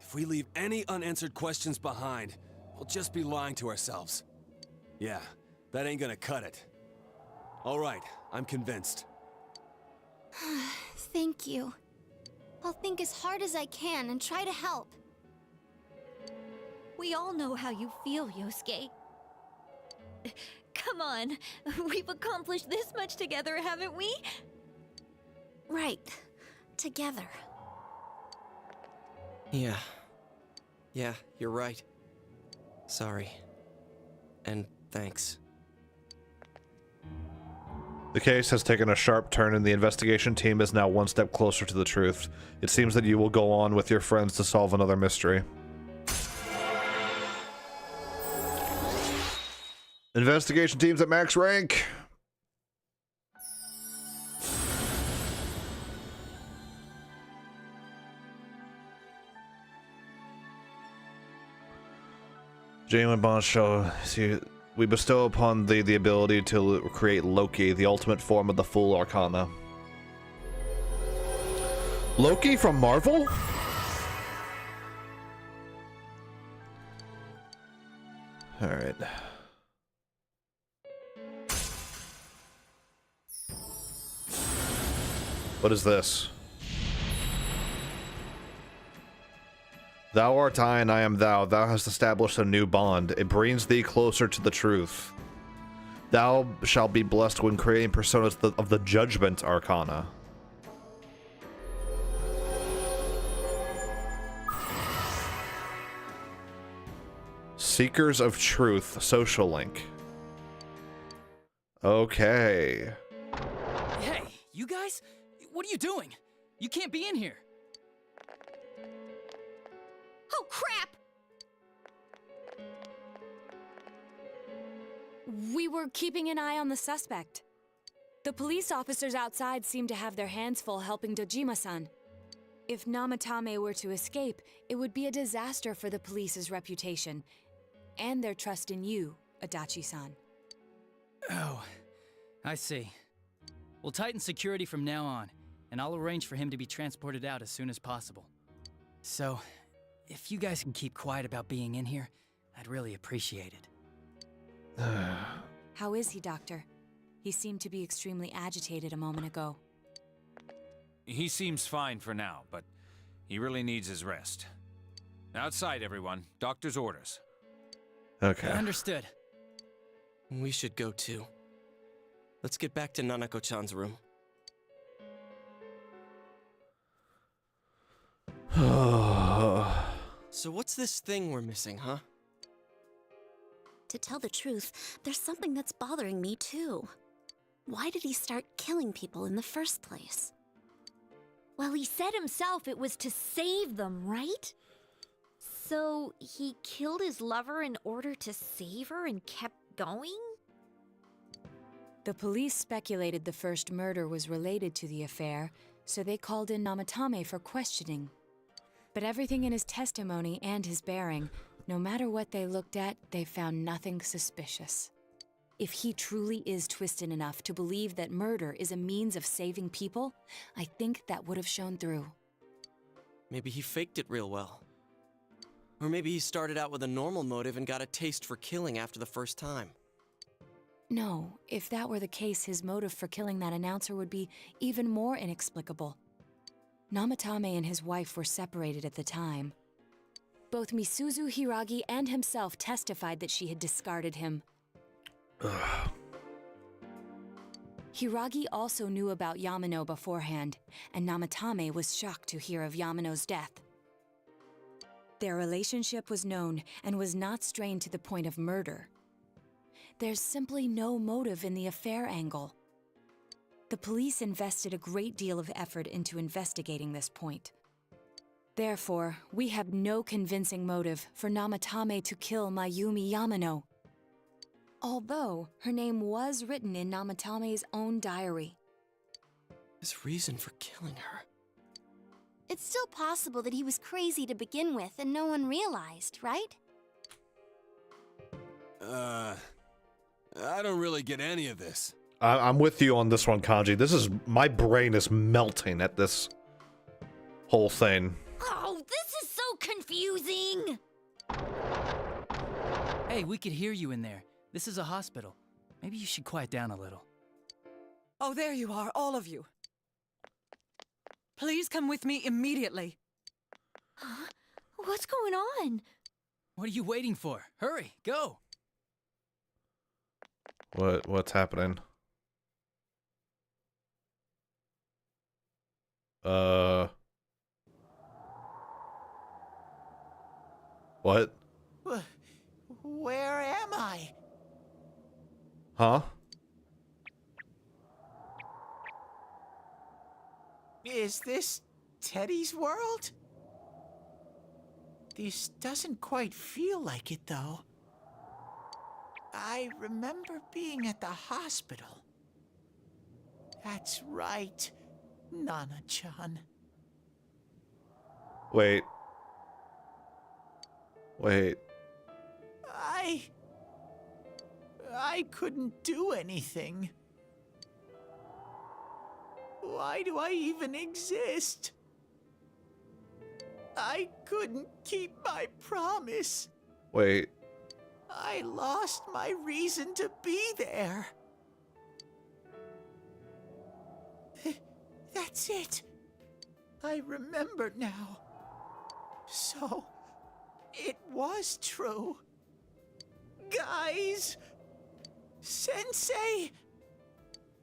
If we leave any unanswered questions behind, we'll just be lying to ourselves. Yeah, that ain't gonna cut it. All right, I'm convinced. Thank you. I'll think as hard as I can and try to help. We all know how you feel, Yosuke. Come on, we've accomplished this much together, haven't we? Right. Together. Yeah. Yeah, you're right. Sorry. And thanks. The case has taken a sharp turn and the investigation team is now one step closer to the truth. It seems that you will go on with your friends to solve another mystery. Investigation team's at max rank. Genuine bonds show. See, we bestow upon thee the ability to create Loki, the ultimate form of the full arcana. Loki from Marvel? Alright. What is this? Thou art I and I am thou. Thou hast established a new bond. It brings thee closer to the truth. Thou shalt be blessed when creating personas of the Judgment Arcana. Seekers of Truth, social link. Okay. Hey, you guys? What are you doing? You can't be in here. Oh, crap! We were keeping an eye on the suspect. The police officers outside seem to have their hands full helping Dojima-san. If Namatame were to escape, it would be a disaster for the police's reputation and their trust in you, Adachi-san. Oh, I see. We'll tighten security from now on, and I'll arrange for him to be transported out as soon as possible. So, if you guys can keep quiet about being in here, I'd really appreciate it. How is he, Doctor? He seemed to be extremely agitated a moment ago. He seems fine for now, but he really needs his rest. Outside, everyone. Doctor's orders. Okay. Understood. We should go too. Let's get back to Nanako-chan's room. So what's this thing we're missing, huh? To tell the truth, there's something that's bothering me too. Why did he start killing people in the first place? Well, he said himself it was to save them, right? So he killed his lover in order to save her and kept going? The police speculated the first murder was related to the affair, so they called in Namatame for questioning. But everything in his testimony and his bearing, no matter what they looked at, they found nothing suspicious. If he truly is twisted enough to believe that murder is a means of saving people, I think that would have shown through. Maybe he faked it real well. Or maybe he started out with a normal motive and got a taste for killing after the first time. No, if that were the case, his motive for killing that announcer would be even more inexplicable. Namatame and his wife were separated at the time. Both Misuzu Hiragi and himself testified that she had discarded him. Hiragi also knew about Yamano beforehand, and Namatame was shocked to hear of Yamano's death. Their relationship was known and was not strained to the point of murder. There's simply no motive in the affair angle. The police invested a great deal of effort into investigating this point. Therefore, we have no convincing motive for Namatame to kill Mayumi Yamano. Although, her name was written in Namatame's own diary. His reason for killing her. It's still possible that he was crazy to begin with and no one realized, right? I don't really get any of this. I'm with you on this one, Kanji. My brain is melting at this whole thing. Oh, this is so confusing! Hey, we could hear you in there. This is a hospital. Maybe you should quiet down a little. Oh, there you are, all of you. Please come with me immediately. Huh? What's going on? What are you waiting for? Hurry, go! What's happening? What? Where am I? Huh? Is this Teddy's world? This doesn't quite feel like it, though. I remember being at the hospital. That's right, Nana-chan. Wait. I couldn't do anything. Why do I even exist? I couldn't keep my promise. Wait. I lost my reason to be there. That's it. I remember now. So, it was true. Guys! Sensei!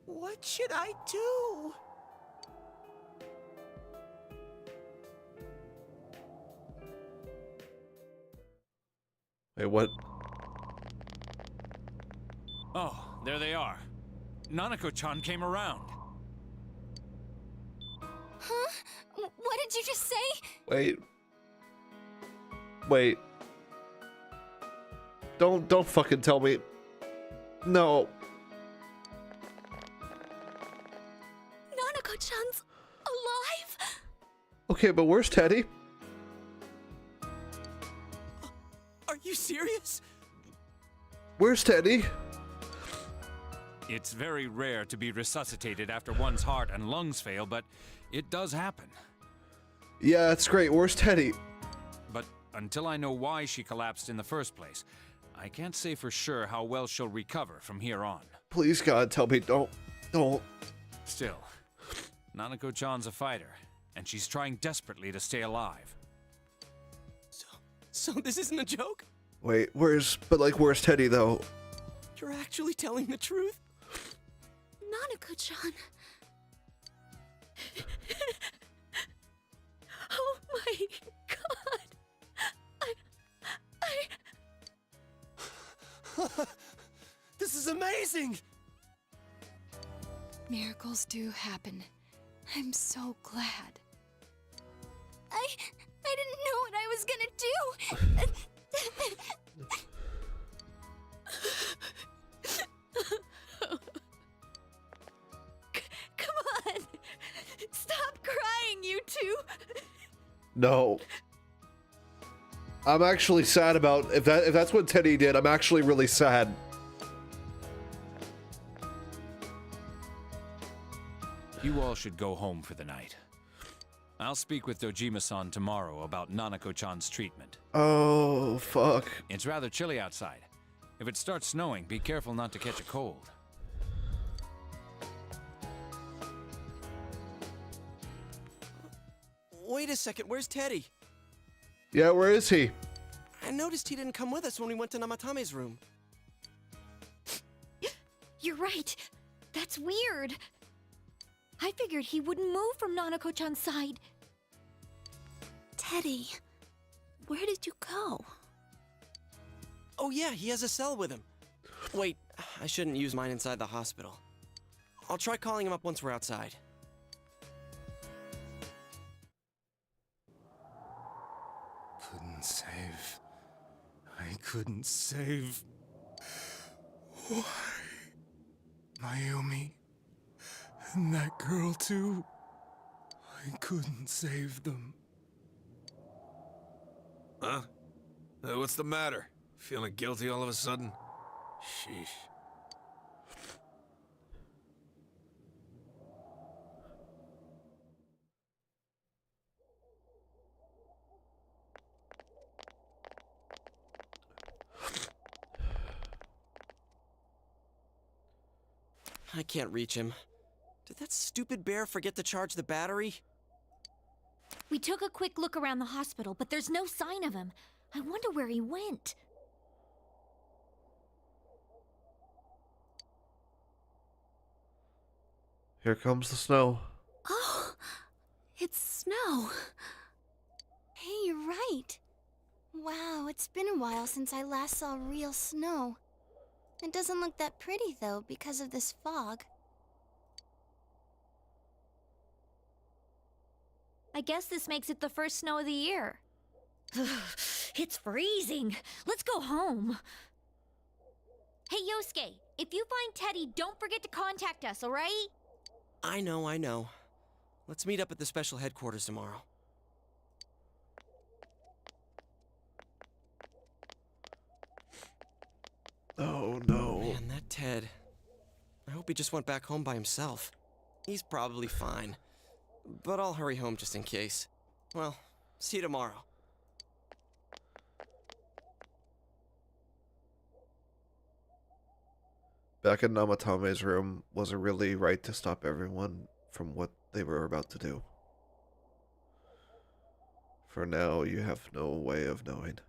What should I do? Wait, what? Oh, there they are. Nanako-chan came around. Huh? What did you just say? Wait. Wait. Don't fucking tell me. No. Nanako-chan's alive? Okay, but where's Teddy? Are you serious? Where's Teddy? It's very rare to be resuscitated after one's heart and lungs fail, but it does happen. Yeah, that's great. Where's Teddy? But until I know why she collapsed in the first place, I can't say for sure how well she'll recover from here on. Please, God, tell me. Don't. Still, Nanako-chan's a fighter, and she's trying desperately to stay alive. So this isn't a joke? Wait, where's Teddy, though? You're actually telling the truth? Nanako-chan. Oh my god. This is amazing! Miracles do happen. I'm so glad. I didn't know what I was gonna do. Come on! Stop crying, you two! No. I'm actually sad about if that's what Teddy did. I'm actually really sad. You all should go home for the night. I'll speak with Dojima-san tomorrow about Nanako-chan's treatment. Oh, fuck. It's rather chilly outside. If it starts snowing, be careful not to catch a cold. Wait a second, where's Teddy? Yeah, where is he? I noticed he didn't come with us when we went to Namatame's room. You're right. That's weird. I figured he wouldn't move from Nanako-chan's side. Teddy, where did you go? Oh yeah, he has a cell with him. Wait, I shouldn't use mine inside the hospital. I'll try calling him up once we're outside. Couldn't save. I couldn't save. Why? Mayumi. And that girl too. I couldn't save them. Huh? What's the matter? Feeling guilty all of a sudden? Sheesh. I can't reach him. Did that stupid bear forget to charge the battery? We took a quick look around the hospital, but there's no sign of him. I wonder where he went. Here comes the snow. Oh, it's snow. Hey, you're right. Wow, it's been a while since I last saw real snow. It doesn't look that pretty, though, because of this fog. I guess this makes it the first snow of the year. It's freezing. Let's go home. Hey, Yosuke, if you find Teddy, don't forget to contact us, all right? I know. Let's meet up at the special headquarters tomorrow. Oh, no. Man, that Ted. I hope he just went back home by himself. He's probably fine. But I'll hurry home just in case. Well, see you tomorrow. Back in Namatame's room, was it really right to stop everyone from what they were about to do? For now, you have no way of knowing.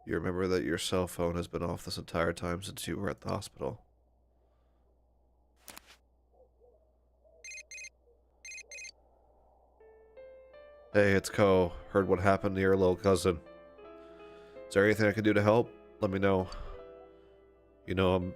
You remember that your cell phone has been off this entire time since you were at the hospital. Hey, it's Ko. Heard what happened to your little cousin. Is there anything I can do to help? Let me know. You know, I'm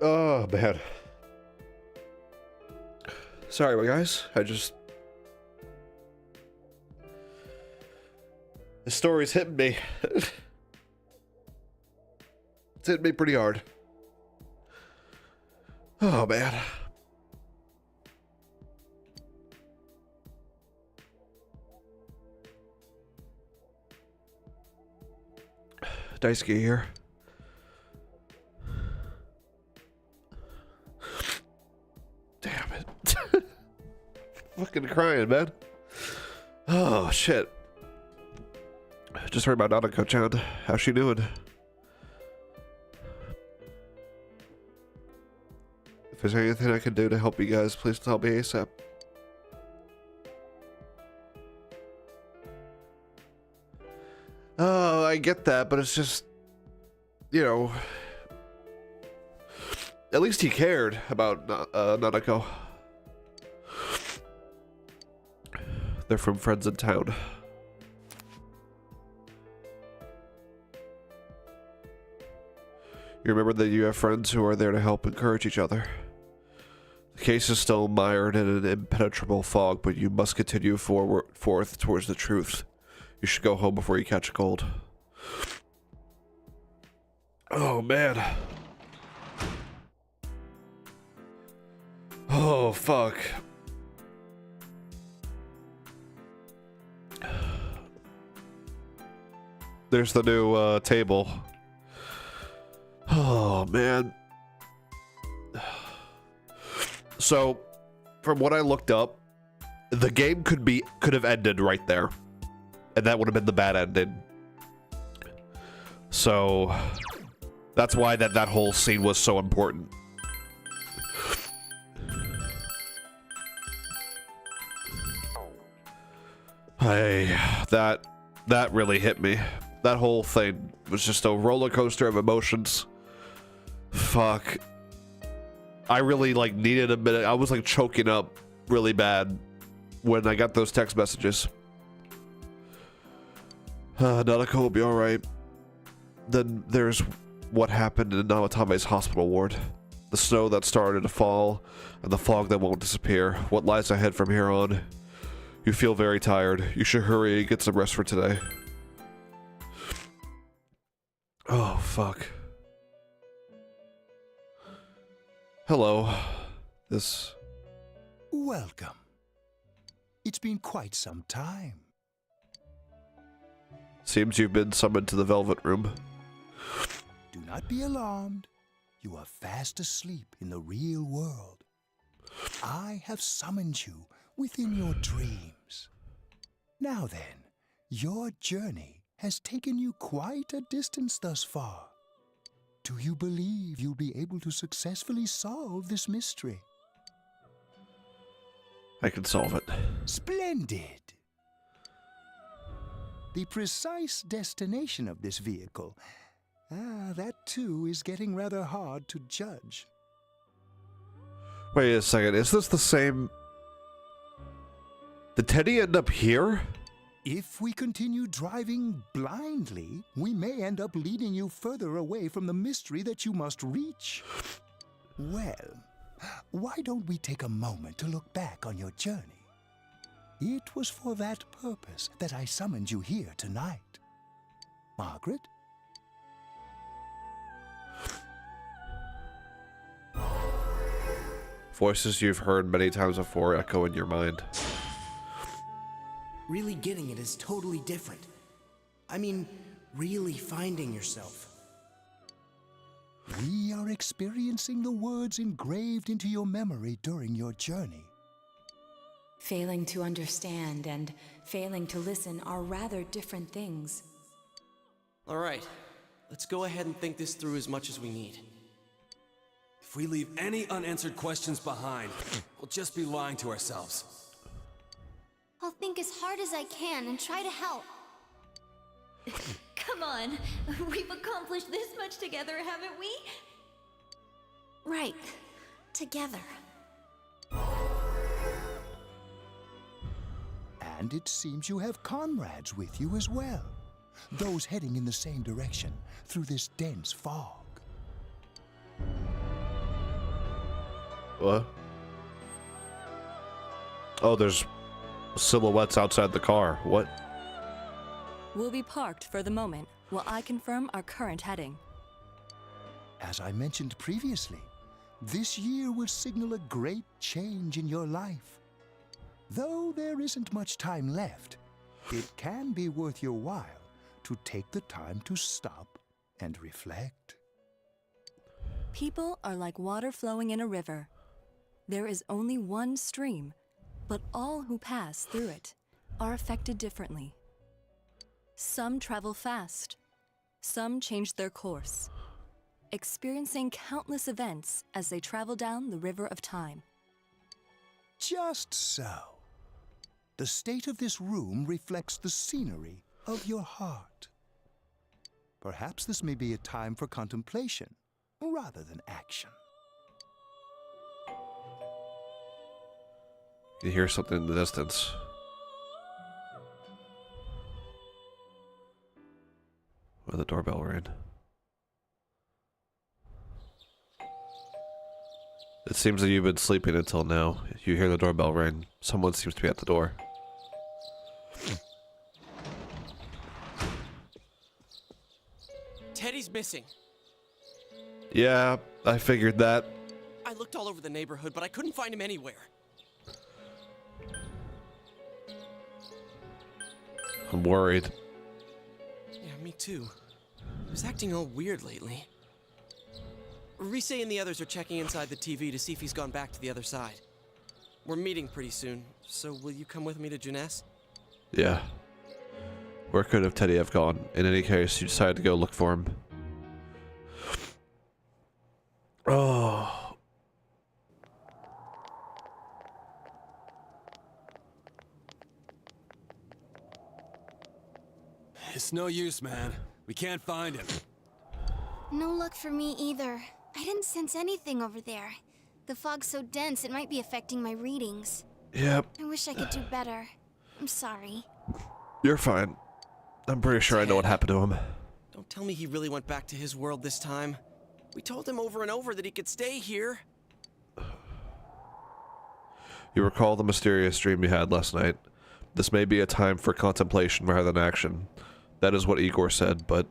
Oh, man. Sorry, guys. The story's hitting me. It's hitting me pretty hard. Oh, man. Daisuke here. Damn it. Fucking crying, man. Oh, shit. Just heard about Nanako-chan. How's she doing? If there's anything I can do to help you guys, please tell me ASAP. Oh, I get that, but it's just, you know, at least he cared about Nanako. They're from friends in town. You remember that you have friends who are there to help encourage each other. The case is still mired in an impenetrable fog, but you must continue forth towards the truth. You should go home before you catch a cold. Oh, man. Oh, fuck. There's the new table. Oh, man. So, from what I looked up, the game could have ended right there. And that would have been the bad ending. So, that's why that whole scene was so important. That really hit me. That whole thing was just a roller coaster of emotions. Fuck. I really, like, needed a minute. I was, like, choking up really bad when I got those text messages. Nanako will be alright. Then there's what happened in Namatame's hospital ward. The snow that started to fall, and the fog that won't disappear. What lies ahead from here on. You feel very tired. You should hurry and get some rest for today. Oh, fuck. Hello. Welcome. It's been quite some time. Seems you've been summoned to the Velvet Room. Do not be alarmed. You are fast asleep in the real world. I have summoned you within your dreams. Now then, your journey has taken you quite a distance thus far. Do you believe you'll be able to successfully solve this mystery? I can solve it. Splendid! The precise destination of this vehicle, that too is getting rather hard to judge. Wait a second, is this the same... Did Teddy end up here? If we continue driving blindly, we may end up leading you further away from the mystery that you must reach. Well, why don't we take a moment to look back on your journey? It was for that purpose that I summoned you here tonight. Margaret? Voices you've heard many times before echo in your mind. Really getting it is totally different. I mean, really finding yourself. We are experiencing the words engraved into your memory during your journey. Failing to understand and failing to listen are rather different things. All right, let's go ahead and think this through as much as we need. If we leave any unanswered questions behind, we'll just be lying to ourselves. I'll think as hard as I can and try to help. Come on, we've accomplished this much together, haven't we? Right, together. And it seems you have comrades with you as well. Those heading in the same direction through this dense fog. What? Oh, there's silhouettes outside the car. What? We'll be parked for the moment while I confirm our current heading. As I mentioned previously, this year will signal a great change in your life. Though there isn't much time left, it can be worth your while to take the time to stop and reflect. People are like water flowing in a river. There is only one stream, but all who pass through it are affected differently. Some travel fast, some change their course, experiencing countless events as they travel down the river of time. Just so. The state of this room reflects the scenery of your heart. Perhaps this may be a time for contemplation rather than action. You hear something in the distance. Well, the doorbell rang. It seems that you've been sleeping until now. You hear the doorbell ring. Someone seems to be at the door. Teddy's missing. Yeah, I figured that. I looked all over the neighborhood, but I couldn't find him anywhere. I'm worried. Yeah, me too. He was acting all weird lately. Rise and the others are checking inside the TV to see if he's gone back to the other side. We're meeting pretty soon, so will you come with me to Jeunesse? Yeah. Where could have Teddy have gone? In any case, you decided to go look for him. Oh. It's no use, man. We can't find him. No luck for me either. I didn't sense anything over there. The fog's so dense it might be affecting my readings. Yep. I wish I could do better. I'm sorry. You're fine. I'm pretty sure I know what happened to him. Don't tell me he really went back to his world this time. We told him over and over that he could stay here. You recall the mysterious dream you had last night. This may be a time for contemplation rather than action. That is what Igor said, but...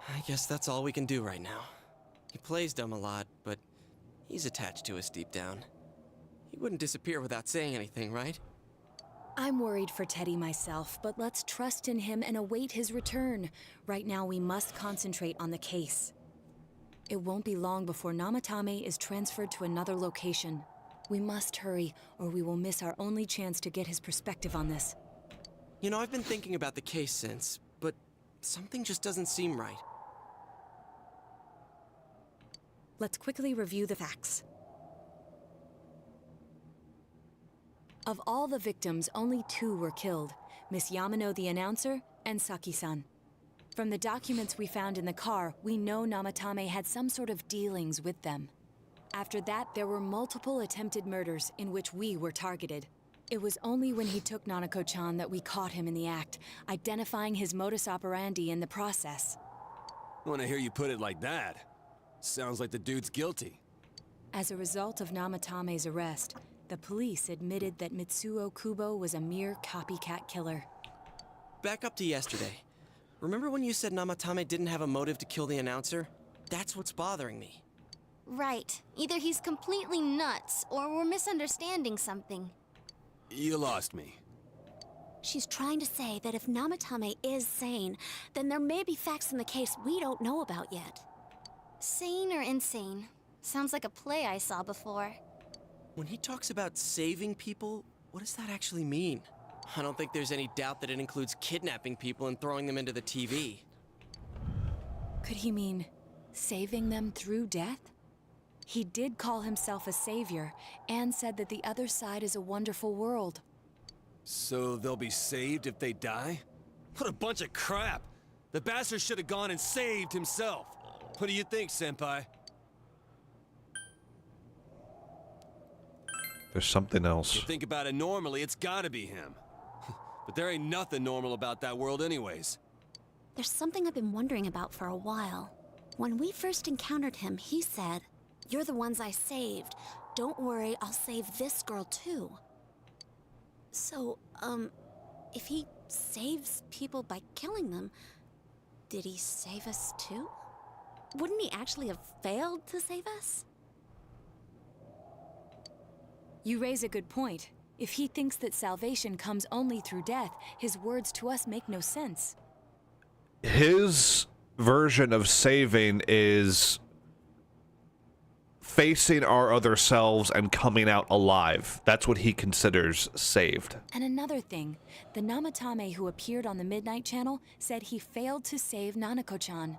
I guess that's all we can do right now. He plays dumb a lot, but he's attached to us deep down. He wouldn't disappear without saying anything, right? I'm worried for Teddy myself, but let's trust in him and await his return. Right now, we must concentrate on the case. It won't be long before Namatame is transferred to another location. We must hurry, or we will miss our only chance to get his perspective on this. You know, I've been thinking about the case since, but something just doesn't seem right. Let's quickly review the facts. Of all the victims, only 2 were killed, Miss Yamano the announcer and Saki-san. From the documents we found in the car, we know Namatame had some sort of dealings with them. After that, there were multiple attempted murders in which we were targeted. It was only when he took Nanako-chan that we caught him in the act, identifying his modus operandi in the process. When I hear you put it like that, sounds like the dude's guilty. As a result of Namatame's arrest, the police admitted that Mitsuo Kubo was a mere copycat killer. Back up to yesterday. Remember when you said Namatame didn't have a motive to kill the announcer? That's what's bothering me. Right. Either he's completely nuts, or we're misunderstanding something. You lost me. She's trying to say that if Namatame is sane, then there may be facts in the case we don't know about yet. Sane or insane? Sounds like a play I saw before. When he talks about saving people, what does that actually mean? I don't think there's any doubt that it includes kidnapping people and throwing them into the TV. Could he mean saving them through death? He did call himself a savior and said that the other side is a wonderful world. So they'll be saved if they die? What a bunch of crap! The bastard should have gone and saved himself. What do you think, Senpai? There's something else. You think about it normally, it's gotta be him. But there ain't nothing normal about that world anyways. There's something I've been wondering about for a while. When we first encountered him, he said, "You're the ones I saved. Don't worry, I'll save this girl too." So, if he saves people by killing them, did he save us too? Wouldn't he actually have failed to save us? You raise a good point. If he thinks that salvation comes only through death, his words to us make no sense. His version of saving is facing our other selves and coming out alive. That's what he considers saved. And another thing, the Namatame who appeared on the Midnight Channel said he failed to save Nanako-chan.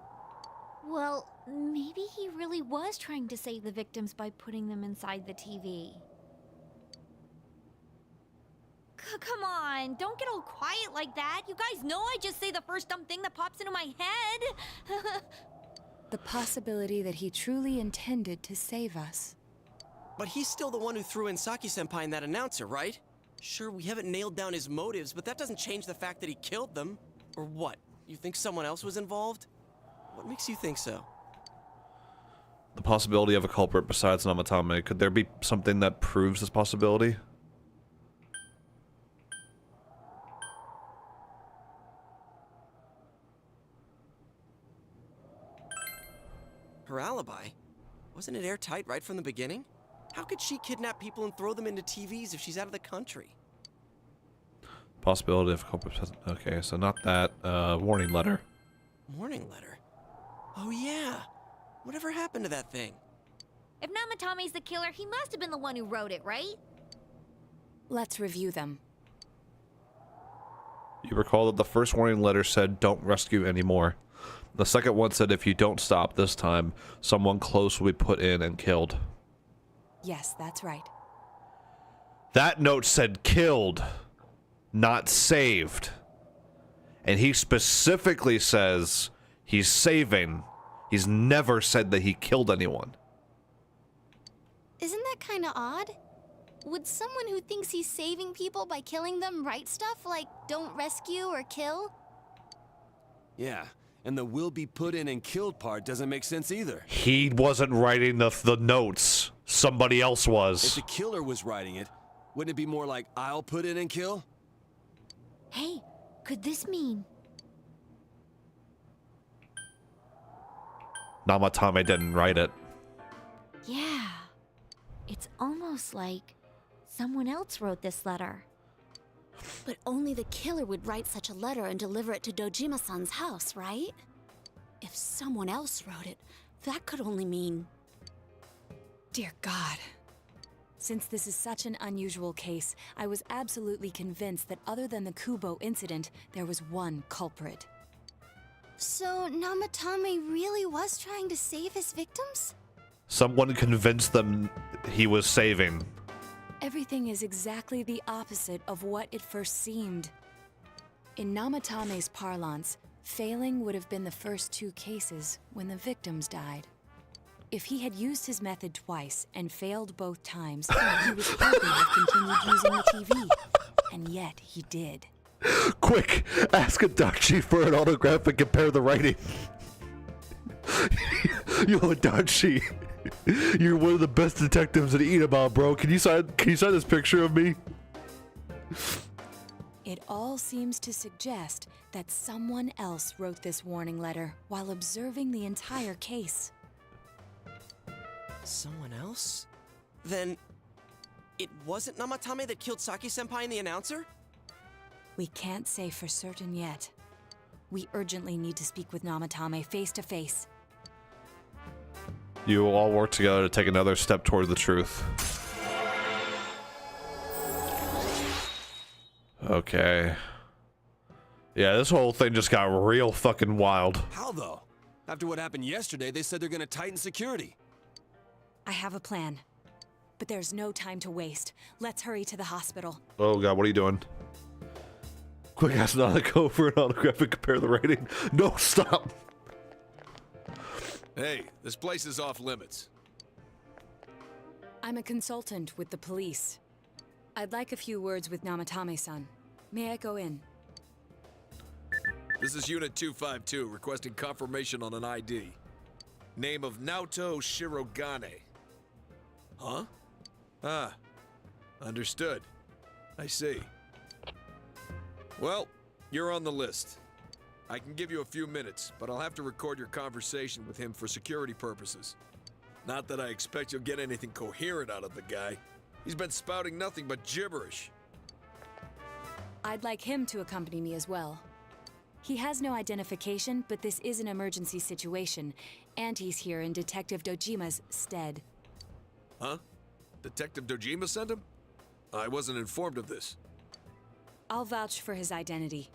Well, maybe he really was trying to save the victims by putting them inside the TV. Come on, don't get all quiet like that. You guys know I just say the first dumb thing that pops into my head. The possibility that he truly intended to save us. But he's still the one who threw in Saki-senpai and that announcer, right? Sure, we haven't nailed down his motives, but that doesn't change the fact that he killed them. Or what? You think someone else was involved? What makes you think so? The possibility of a culprit besides Namatame. Could there be something that proves this possibility? Her alibi? Wasn't it airtight right from the beginning? How could she kidnap people and throw them into TVs if she's out of the country? Possibility of culprit. Okay, so not that. Warning letter. Warning letter? Oh yeah. Whatever happened to that thing? If Namatame's the killer, he must have been the one who wrote it, right? Let's review them. You recall that the first warning letter said, "Don't rescue anymore." The second one said, "If you don't stop this time, someone close will be put in and killed." Yes, that's right. That note said killed, not saved. And he specifically says he's saving. He's never said that he killed anyone. Isn't that kind of odd? Would someone who thinks he's saving people by killing them write stuff like "don't rescue" or "kill"? Yeah, and the "will be put in and killed" part doesn't make sense either. He wasn't writing the notes. Somebody else If was. the killer was writing it, wouldn't it be more like "I'll put in and kill"? Hey, could this mean... Namatame didn't write it. Yeah. It's almost like someone else wrote this letter. But only the killer would write such a letter and deliver it to Dojima-san's house, right? If someone else wrote it, that could only mean... Dear God. Since this is such an unusual case, I was absolutely convinced that other than the Kubo incident, there was one culprit. So Namatame really was trying to save his victims? Someone convinced them he was saving. Everything is exactly the opposite of what it first seemed. In Namatame's parlance, failing would have been the first two cases when the victims died. If he had used his method twice and failed both times, he would hardly have continued using the TV. And yet he did. Quick, ask Adachi for an autograph and compare the writing. Yo, Adachi, you're one of the best detectives in Inaba, bro. Can you sign this picture of me? It all seems to suggest that someone else wrote this warning letter while observing the entire case. Someone else? Then... it wasn't Namatame that killed Saki-senpai and the announcer? We can't say for certain yet. We urgently need to speak with Namatame face to face. You will all work together to take another step toward the truth. Okay. Yeah, this whole thing just got real fucking wild. How though? After what happened yesterday, they said they're gonna tighten security. I have a plan. But there's no time to waste. Let's hurry to the hospital. Oh god, what are you doing? Quick, ask Nanako for an autograph and compare the rating. No, stop. Hey, this place is off limits. I'm a consultant with the police. I'd like a few words with Namatame-san. May I go in? This is Unit 252, requesting confirmation on an ID. Name of Naoto Shirogane. Huh? Ah. Understood. I see. Well, you're on the list. I can give you a few minutes, but I'll have to record your conversation with him for security purposes. Not that I expect you'll get anything coherent out of the guy. He's been spouting nothing but gibberish. I'd like him to accompany me as well. He has no identification, but this is an emergency situation, and he's here in Detective Dojima's stead. Huh? Detective Dojima sent him? I wasn't informed of this. I'll vouch for his identity.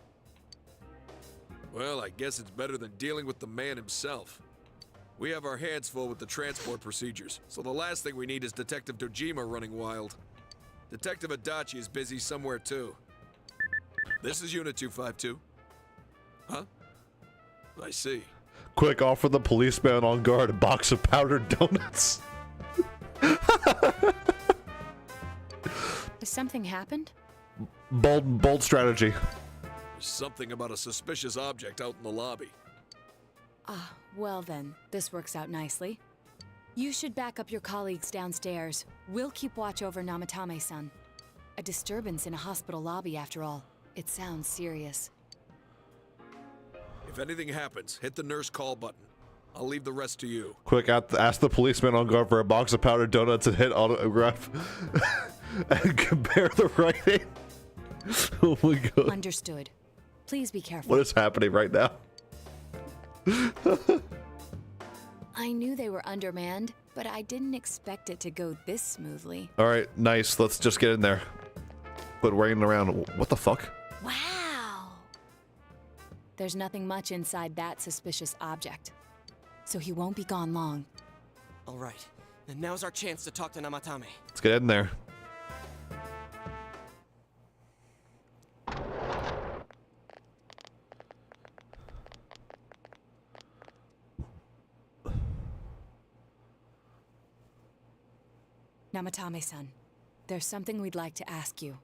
Well, I guess it's better than dealing with the man himself. We have our hands full with the transport procedures, so the last thing we need is Detective Dojima running wild. Detective Adachi is busy somewhere too. This is Unit 252. Huh? I see. Quick, offer the policeman on guard a box of powdered donuts. Has something happened? Bold strategy. There's something about a suspicious object out in the lobby. Ah, well then, this works out nicely. You should back up your colleagues downstairs. We'll keep watch over Namatame-san. A disturbance in a hospital lobby, after all. It sounds serious. If anything happens, hit the nurse call button. I'll leave the rest to you. Quick, ask the policeman on guard for a box of powdered donuts and hit autograph and compare the writing. Oh my god. Understood. Please be careful. What is happening right now? I knew they were undermanned, but I didn't expect it to go this smoothly. All right, nice. Let's just get in there. Quit raining around. What the fuck? Wow! There's nothing much inside that suspicious object, so he won't be gone long. All right, then now's our chance to talk to Namatame. Let's get in there. Namatame-san, there's something we'd like to ask you.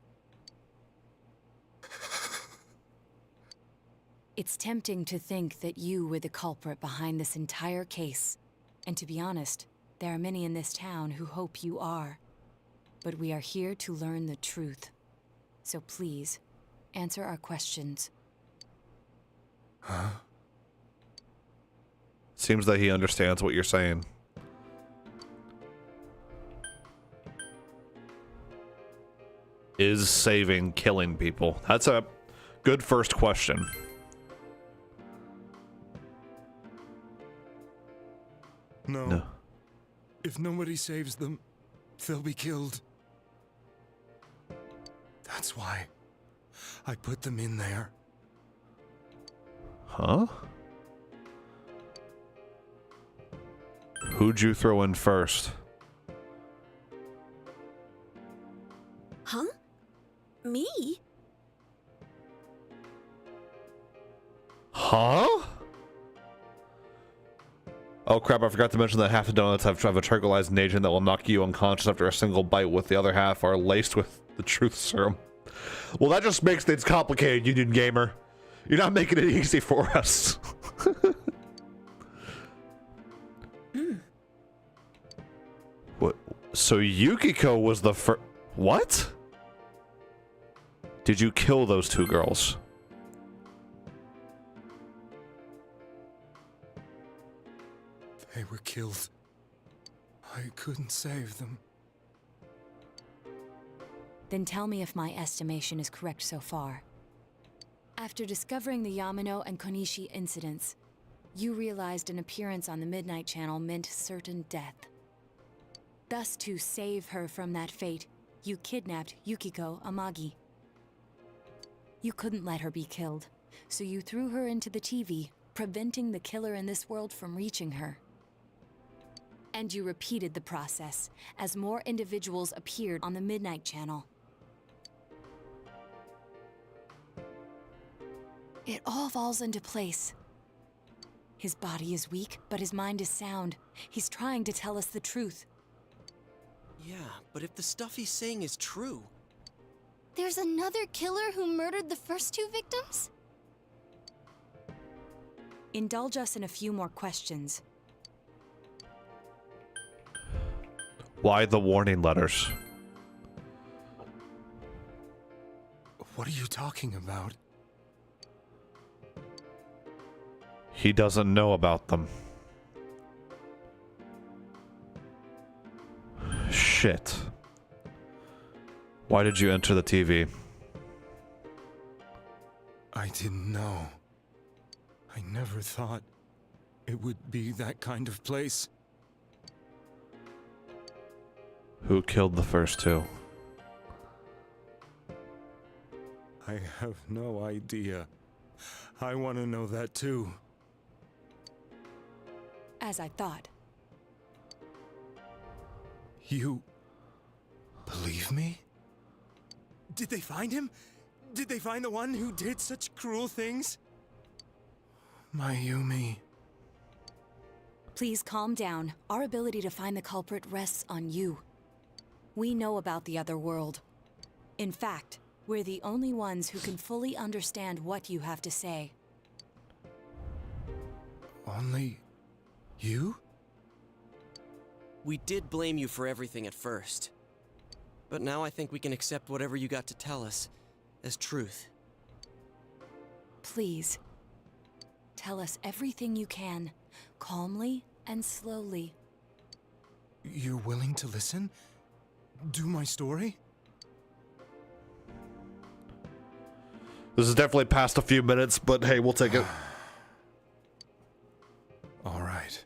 It's tempting to think that you were the culprit behind this entire case. And to be honest, there are many in this town who hope you are. But we are here to learn the truth. So please, answer our questions. Huh? Seems that he understands what you're saying. Is saving killing people? That's a good first question. No. If nobody saves them, they'll be killed. That's why I put them in there. Huh? Who'd you throw in first? Huh? Me? Huh? Oh crap, I forgot to mention that half the donuts have a tranquilizing agent that will knock you unconscious after a single bite, with the other half are laced with the truth serum. Well, that just makes things complicated, Union Gamer. You're not making it easy for us. What? So Yukiko was the first... What? Did you kill those two girls? They were killed. I couldn't save them. Then tell me if my estimation is correct so far. After discovering the Yamano and Konishi incidents, you realized an appearance on the Midnight Channel meant certain death. Thus, to save her from that fate, you kidnapped Yukiko Amagi. You couldn't let her be killed, so you threw her into the TV, preventing the killer in this world from reaching her. And you repeated the process, as more individuals appeared on the Midnight Channel. It all falls into place. His body is weak, but his mind is sound. He's trying to tell us the truth. Yeah, but if the stuff he's saying is true, There's another killer who murdered the first 2 victims? Indulge us in a few more questions. Why the warning letters? What are you talking about? He doesn't know about them. Shit. Why did you enter the TV? I didn't know. I never thought it would be that kind of place. Who killed the first 2? I have no idea. I want to know that too. As I thought. You believe me? Did they find him? Did they find the one who did such cruel things? Mayumi. Please calm down. Our ability to find the culprit rests on you. We know about the other world. In fact, we're the only ones who can fully understand what you have to say. Only you? We did blame you for everything at first. But now I think we can accept whatever you got to tell us as truth. Please, tell us everything you can, calmly and slowly. You're willing to listen? Do my story? This is definitely past a few minutes, but hey, we'll take it. All right.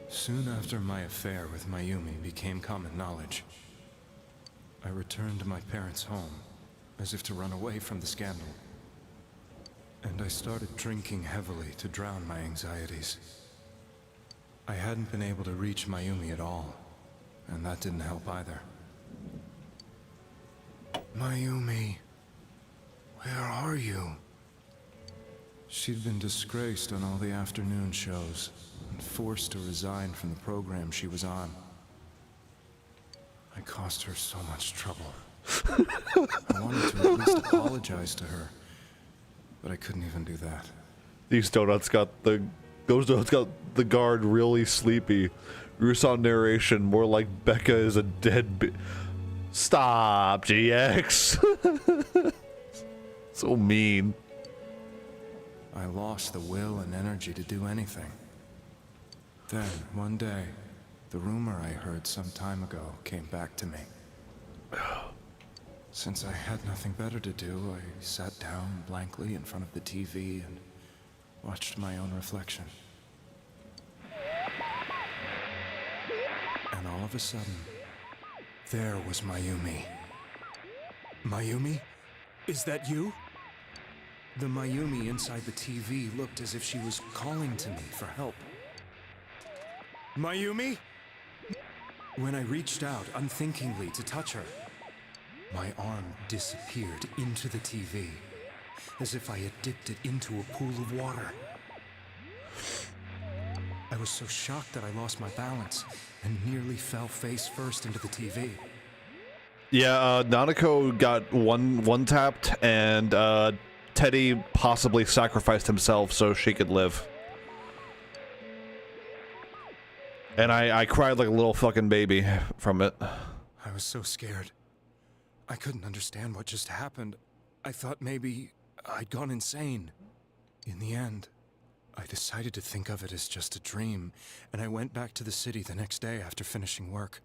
Soon after my affair with Mayumi became common knowledge, I returned to my parents' home, as if to run away from the scandal. And I started drinking heavily to drown my anxieties. I hadn't been able to reach Mayumi at all, and that didn't help either. Mayumi, where are you? She'd been disgraced on all the afternoon shows, and forced to resign from the program she was on. I caused her so much trouble. I wanted to at least apologize to her, but I couldn't even do that. Those donuts got the guard really sleepy. Rusan narration, more like Becca is a dead Stop, GX. So mean. I lost the will and energy to do anything. Then, one day, the rumor I heard some time ago came back to me. Since I had nothing better to do, I sat down blankly in front of the TV and watched my own reflection. And all of a sudden, there was Mayumi. Mayumi? Is that you? The Mayumi inside the TV looked as if she was calling to me for help. Mayumi? When I reached out unthinkingly to touch her, my arm disappeared into the TV, as if I had dipped it into a pool of water. I was so shocked that I lost my balance and nearly fell face first into the TV. Yeah, Nanako got one tapped, and Teddy possibly sacrificed himself so she could live. And I cried like a little fucking baby from it. I was so scared. I couldn't understand what just happened. I thought maybe I'd gone insane. In the end, I decided to think of it as just a dream, and I went back to the city the next day after finishing work.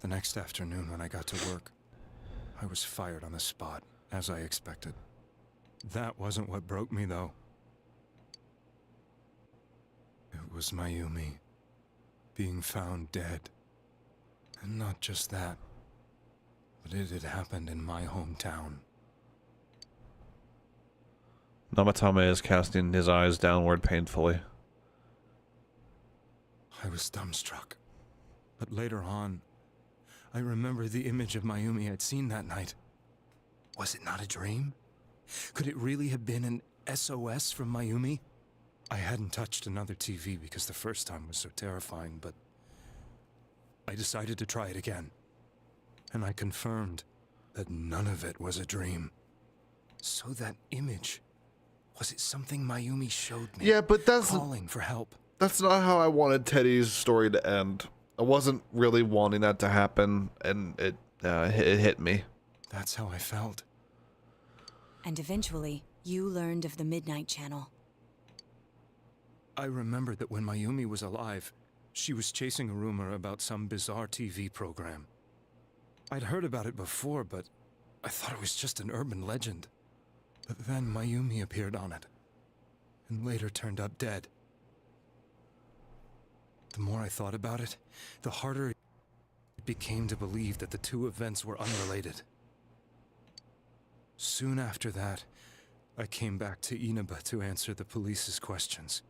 The next afternoon when I got to work, I was fired on the spot, as I expected. That wasn't what broke me, though. It was Mayumi being found dead. And not just that, but it had happened in my hometown. Namatame is casting his eyes downward painfully. I was dumbstruck. But later on, I remember the image of Mayumi I'd seen that night. Was it not a dream? Could it really have been an SOS from Mayumi? I hadn't touched another TV because the first time was so terrifying, but I decided to try it again. And I confirmed that none of it was a dream. So that image, was it something Mayumi showed me? Yeah, but that's calling for help. That's not how I wanted Teddy's story to end. I wasn't really wanting that to happen, and it hit me. That's how I felt. And eventually, you learned of the Midnight Channel. I remembered that when Mayumi was alive, she was chasing a rumor about some bizarre TV program. I'd heard about it before, but I thought it was just an urban legend. But then Mayumi appeared on it, and later turned up dead. The more I thought about it, the harder it became to believe that the two events were unrelated. Soon after that, I came back to Inaba to answer the police's questions.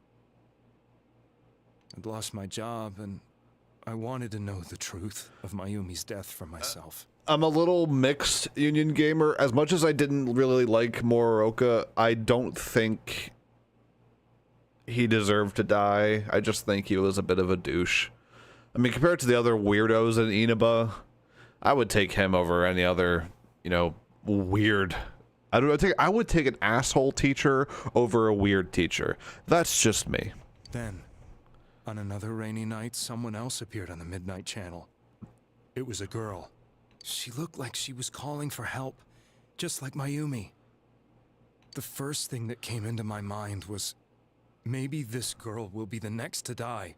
I'd lost my job, and I wanted to know the truth of Mayumi's death for myself. I'm a little mixed, Union Gamer. As much as I didn't really like Moroka, I don't think he deserved to die. I just think he was a bit of a douche. I mean, compared to the other weirdos in Inaba, I would take him over any other, you know, weird. I would take an asshole teacher over a weird teacher. That's just me. Then, on another rainy night, someone else appeared on the Midnight Channel. It was a girl. She looked like she was calling for help, just like Mayumi. The first thing that came into my mind was, maybe this girl will be the next to die.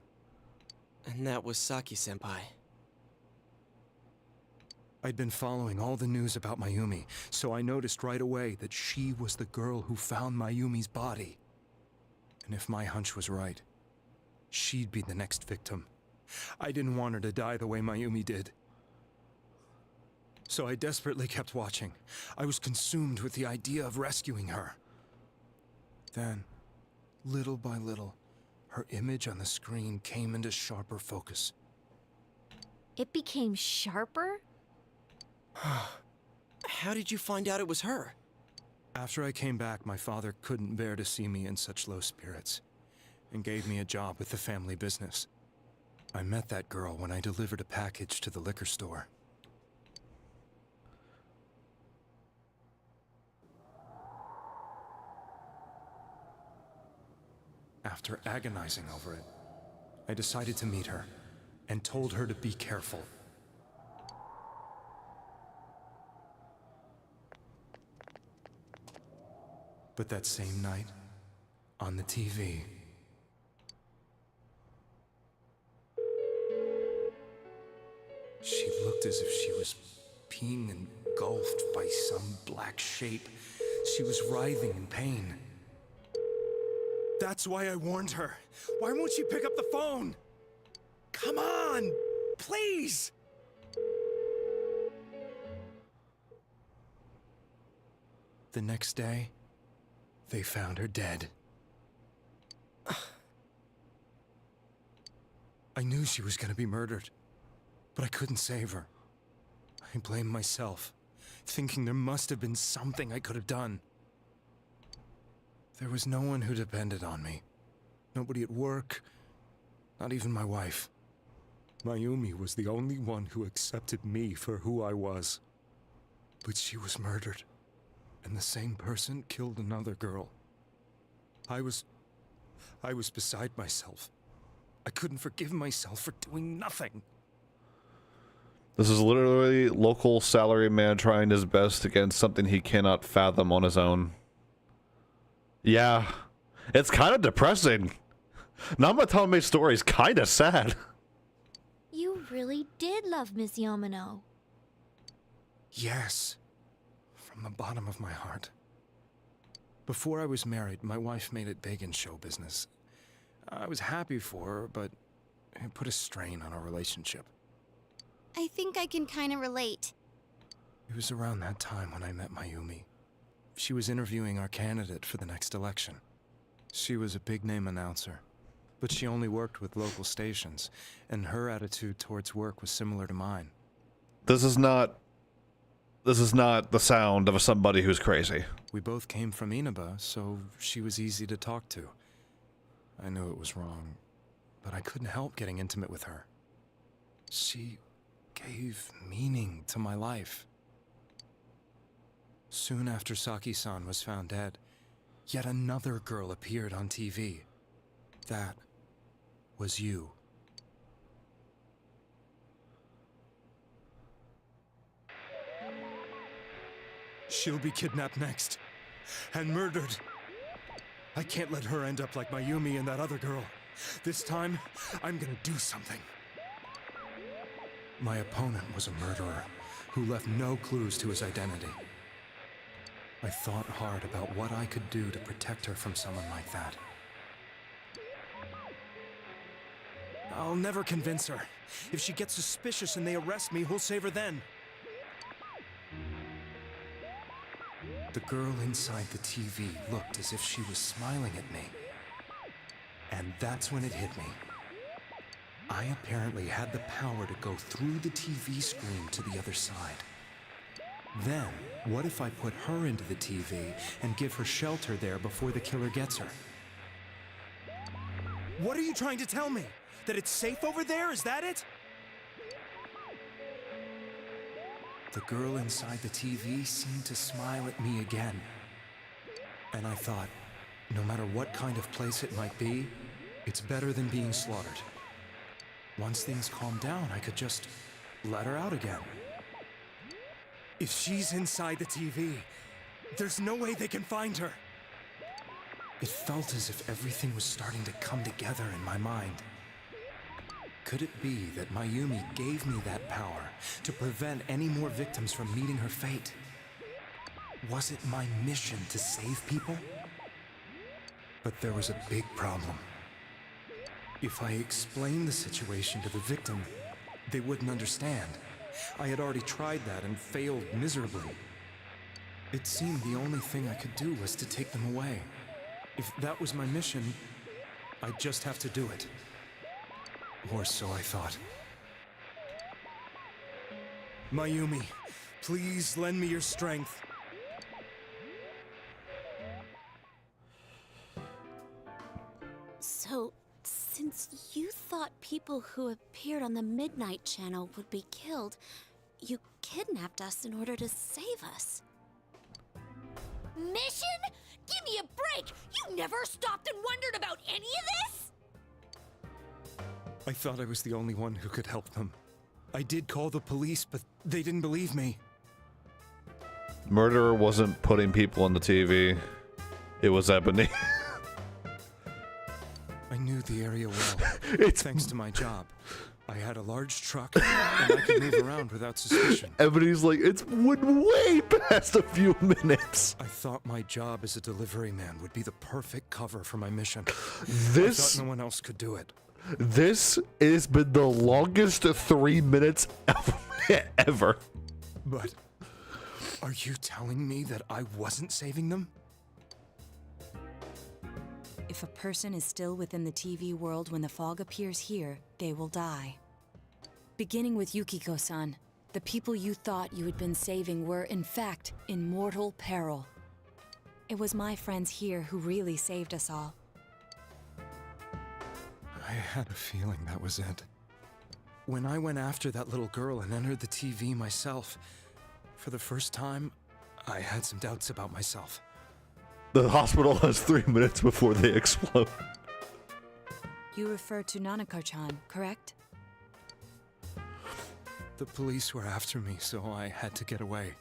And that was Saki-senpai. I'd been following all the news about Mayumi, so I noticed right away that she was the girl who found Mayumi's body. And if my hunch was right, she'd be the next victim. I didn't want her to die the way Mayumi did. So I desperately kept watching. I was consumed with the idea of rescuing her. Then, little by little, her image on the screen came into sharper focus. It became sharper? How did you find out it was her? After I came back, my father couldn't bear to see me in such low spirits, and gave me a job with the family business. I met that girl when I delivered a package to the liquor store. After agonizing over it, I decided to meet her, and told her to be careful. But that same night, on the TV, she looked as if she was being engulfed by some black shape. She was writhing in pain. That's why I warned her. Why won't she pick up the phone? Come on, please! The next day, they found her dead. I knew she was gonna be murdered, but I couldn't save her. I blamed myself, thinking there must have been something I could have done. There was no one who depended on me. Nobody at work, not even my wife. Mayumi was the only one who accepted me for who I was. But she was murdered, and the same person killed another girl. I was beside myself. I couldn't forgive myself for doing nothing. This is literally local salaryman trying his best against something he cannot fathom on his own. Yeah, it's kind of depressing. Namatame's story is kind of sad. You really did love Miss Yamano. Yes, from the bottom of my heart. Before I was married, my wife made it big in show business. I was happy for her, but it put a strain on our relationship. I think I can kind of relate. It was around that time when I met Mayumi. She was interviewing our candidate for the next election. She was a big-name announcer, but she only worked with local stations, and her attitude towards work was similar to mine. This is not the sound of somebody who's crazy. We both came from Inaba, so she was easy to talk to. I knew it was wrong, but I couldn't help getting intimate with her. She gave meaning to my life. Soon after Saki-san was found dead, yet another girl appeared on TV. That was you. She'll be kidnapped next, and murdered. I can't let her end up like Mayumi and that other girl. This time, I'm gonna do something. My opponent was a murderer who left no clues to his identity. I thought hard about what I could do to protect her from someone like that. I'll never convince her. If she gets suspicious and they arrest me, who'll save her then? The girl inside the TV looked as if she was smiling at me. And that's when it hit me. I apparently had the power to go through the TV screen to the other side. Then, what if I put her into the TV and give her shelter there before the killer gets her? What are you trying to tell me? That it's safe over there? Is that it? The girl inside the TV seemed to smile at me again. And I thought, no matter what kind of place it might be, it's better than being slaughtered. Once things calmed down, I could just let her out again. If she's inside the TV, there's no way they can find her. It felt as if everything was starting to come together in my mind. Could it be that Mayumi gave me that power to prevent any more victims from meeting her fate? Was it my mission to save people? But there was a big problem. If I explained the situation to the victim, they wouldn't understand. I had already tried that and failed miserably. It seemed the only thing I could do was to take them away. If that was my mission, I'd just have to do it. Or so I thought. Mayumi, please lend me your strength. So, since you thought people who appeared on the Midnight Channel would be killed, you kidnapped us in order to save us. Mission? Give me a break! You never stopped and wondered about any of this? I thought I was the only one who could help them. I did call the police, but they didn't believe me. Murderer wasn't putting people on the TV. It was Ebony. I knew the area well, thanks to my job. I had a large truck, and I could move around without suspicion. Ebony's like, it's went way past a few minutes. I thought my job as a delivery man would be the perfect cover for my mission. I This thought no one else could do it. This has been the longest 3 minutes ever. But are you telling me that I wasn't saving them? If a person is still within the TV world when the fog appears here, they will die. Beginning with Yukiko-san, the people you thought you had been saving were, in fact, in mortal peril. It was my friends here who really saved us all. I had a feeling that was it. When I went after that little girl and entered the TV myself, for the first time, I had some doubts about myself. The hospital has 3 minutes before they explode. You refer to Nanako-chan, correct? The police were after me, so I had to get away.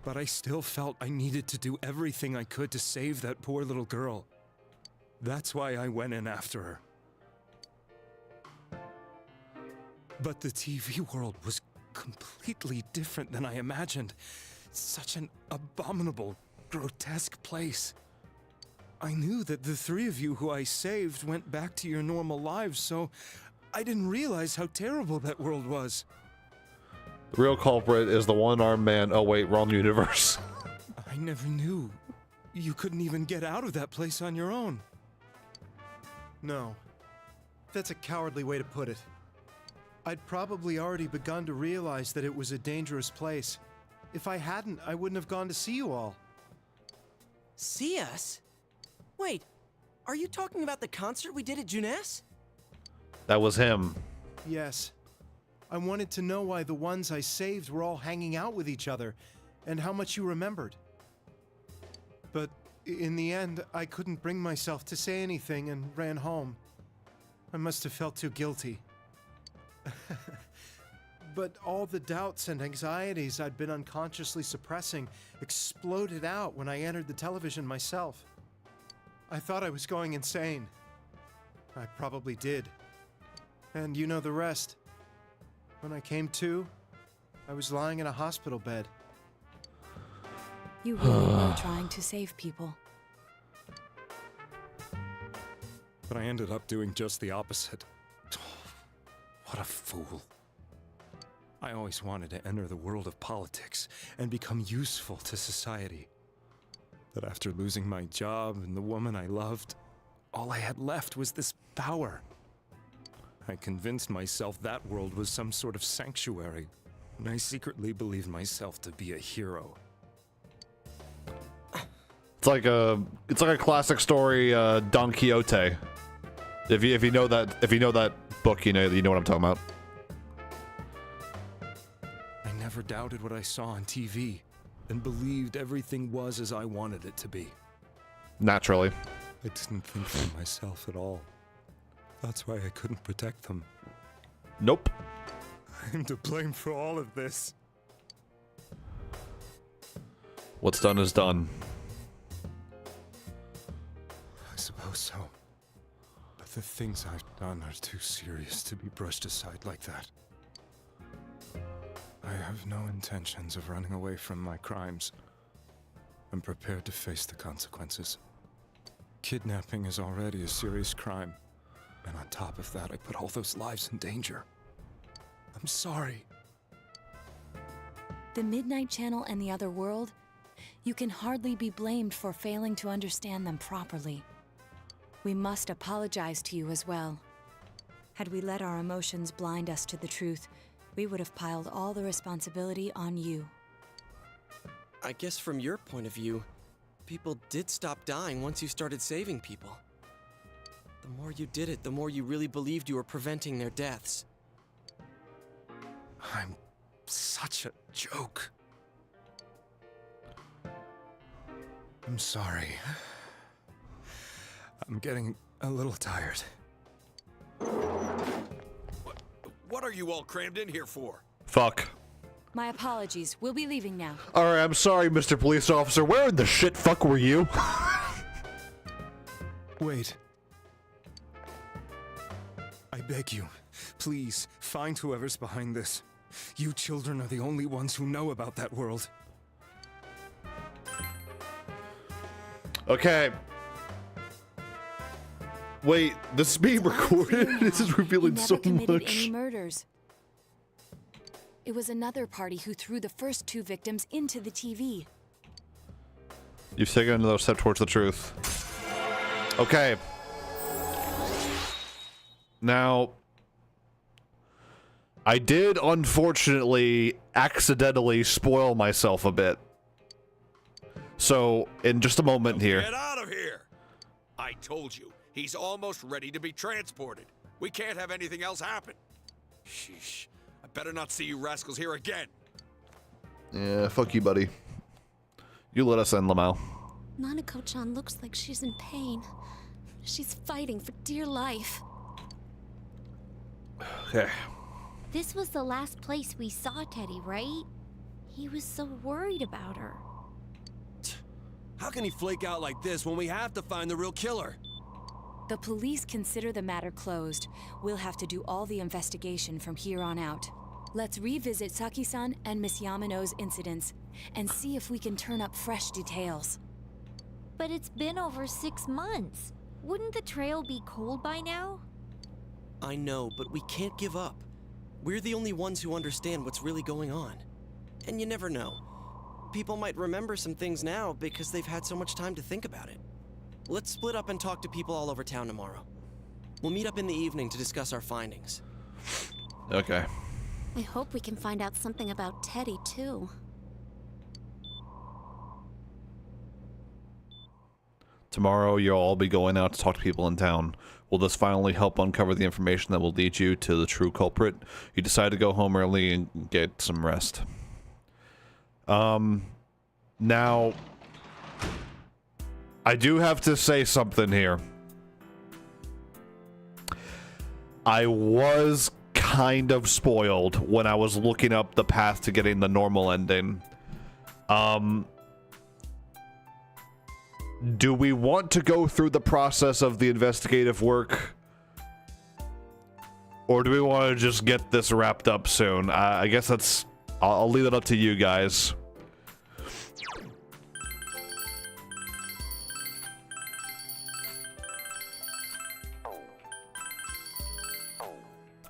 But I still felt I needed to do everything I could to save that poor little girl. That's why I went in after her. But the TV world was completely different than I imagined. Such an abominable, grotesque place. I knew that the three of you who I saved went back to your normal lives, so I didn't realize how terrible that world was. The real culprit is the one-armed man. Oh wait, wrong universe. I never knew. You couldn't even get out of that place on your own. No. That's a cowardly way to put it. I'd probably already begun to realize that it was a dangerous place. If I hadn't, I wouldn't have gone to see you all. See us? Wait, Are you talking about the concert we did at Juness? That was him. Yes. I wanted to know why the ones I saved were all hanging out with each other, and how much you remembered. But in the end, I couldn't bring myself to say anything and ran home. I must have felt too guilty. But all the doubts and anxieties I'd been unconsciously suppressing exploded out when I entered the television myself. I thought I was going insane. I probably did. And you know the rest. When I came to, I was lying in a hospital bed. You really were trying to save people. But I ended up doing just the opposite. What a fool. I always wanted to enter the world of politics and become useful to society. But after losing my job and the woman I loved, all I had left was this power. I convinced myself that world was some sort of sanctuary, and I secretly believed myself to be a hero. It's like a classic story, Don Quixote. If you know that book, you know what I'm talking about. I never doubted what I saw on TV, and believed everything was as I wanted it to be. Naturally. I didn't think for myself at all. That's why I couldn't protect them. Nope. I'm to blame for all of this. What's done is done. I suppose so. But the things I've done are too serious to be brushed aside like that. I have no intentions of running away from my crimes. I'm prepared to face the consequences. Kidnapping is already a serious crime. And on top of that, I put all those lives in danger. I'm sorry. The Midnight Channel and the other world? You can hardly be blamed for failing to understand them properly. We must apologize to you as well. Had we let our emotions blind us to the truth, we would have piled all the responsibility on you. I guess from your point of view, people did stop dying once you started saving people. The more you did it, the more you really believed you were preventing their deaths. I'm such a joke. I'm sorry. I'm getting a little tired. What are you all crammed in here for? Fuck. My apologies. We'll be leaving now. Alright, I'm sorry, Mr. Police Officer. Where in the shit fuck were you? Wait. I beg you, please, find whoever's behind this. You children are the only ones who know about that world. Okay. Wait, this is being recorded? This is revealing so committed much. any murders. It was another party who threw the first two victims into the TV. You've taken another step towards the truth. Okay. Now, I did unfortunately accidentally spoil myself a bit. So, in just a moment here. Get out of here! I told you, he's almost ready to be transported. We can't have anything else happen. Sheesh. I better not see you rascals here again. Yeah, fuck you, buddy. You let us in, Lamau. Nanako-chan looks like she's in pain. She's fighting for dear life. Okay. This was the last place we saw Teddy, right? He was so worried about her. How can he flake out like this when we have to find the real killer? The police consider the matter closed. We'll have to do all the investigation from here on out. Let's revisit Saki-san and Miss Yamano's incidents and see if we can turn up fresh details. But it's been over 6 months. Wouldn't the trail be cold by now? I know, but we can't give up. We're the only ones who understand what's really going on. And you never know. People might remember some things now because they've had so much time to think about it. Let's split up and talk to people all over town tomorrow. We'll meet up in the evening to discuss our findings. Okay. I hope we can find out something about Teddy, too. Tomorrow, you'll all be going out to talk to people in town. Will this finally help uncover the information that will lead you to the true culprit? You decide to go home early and get some rest. Now, I do have to say something here. I was kind of spoiled when I was looking up the path to getting the normal ending. Do we want to go through the process of the investigative work? Or do we want to just get this wrapped up soon? I guess that's... I'll leave it up to you guys.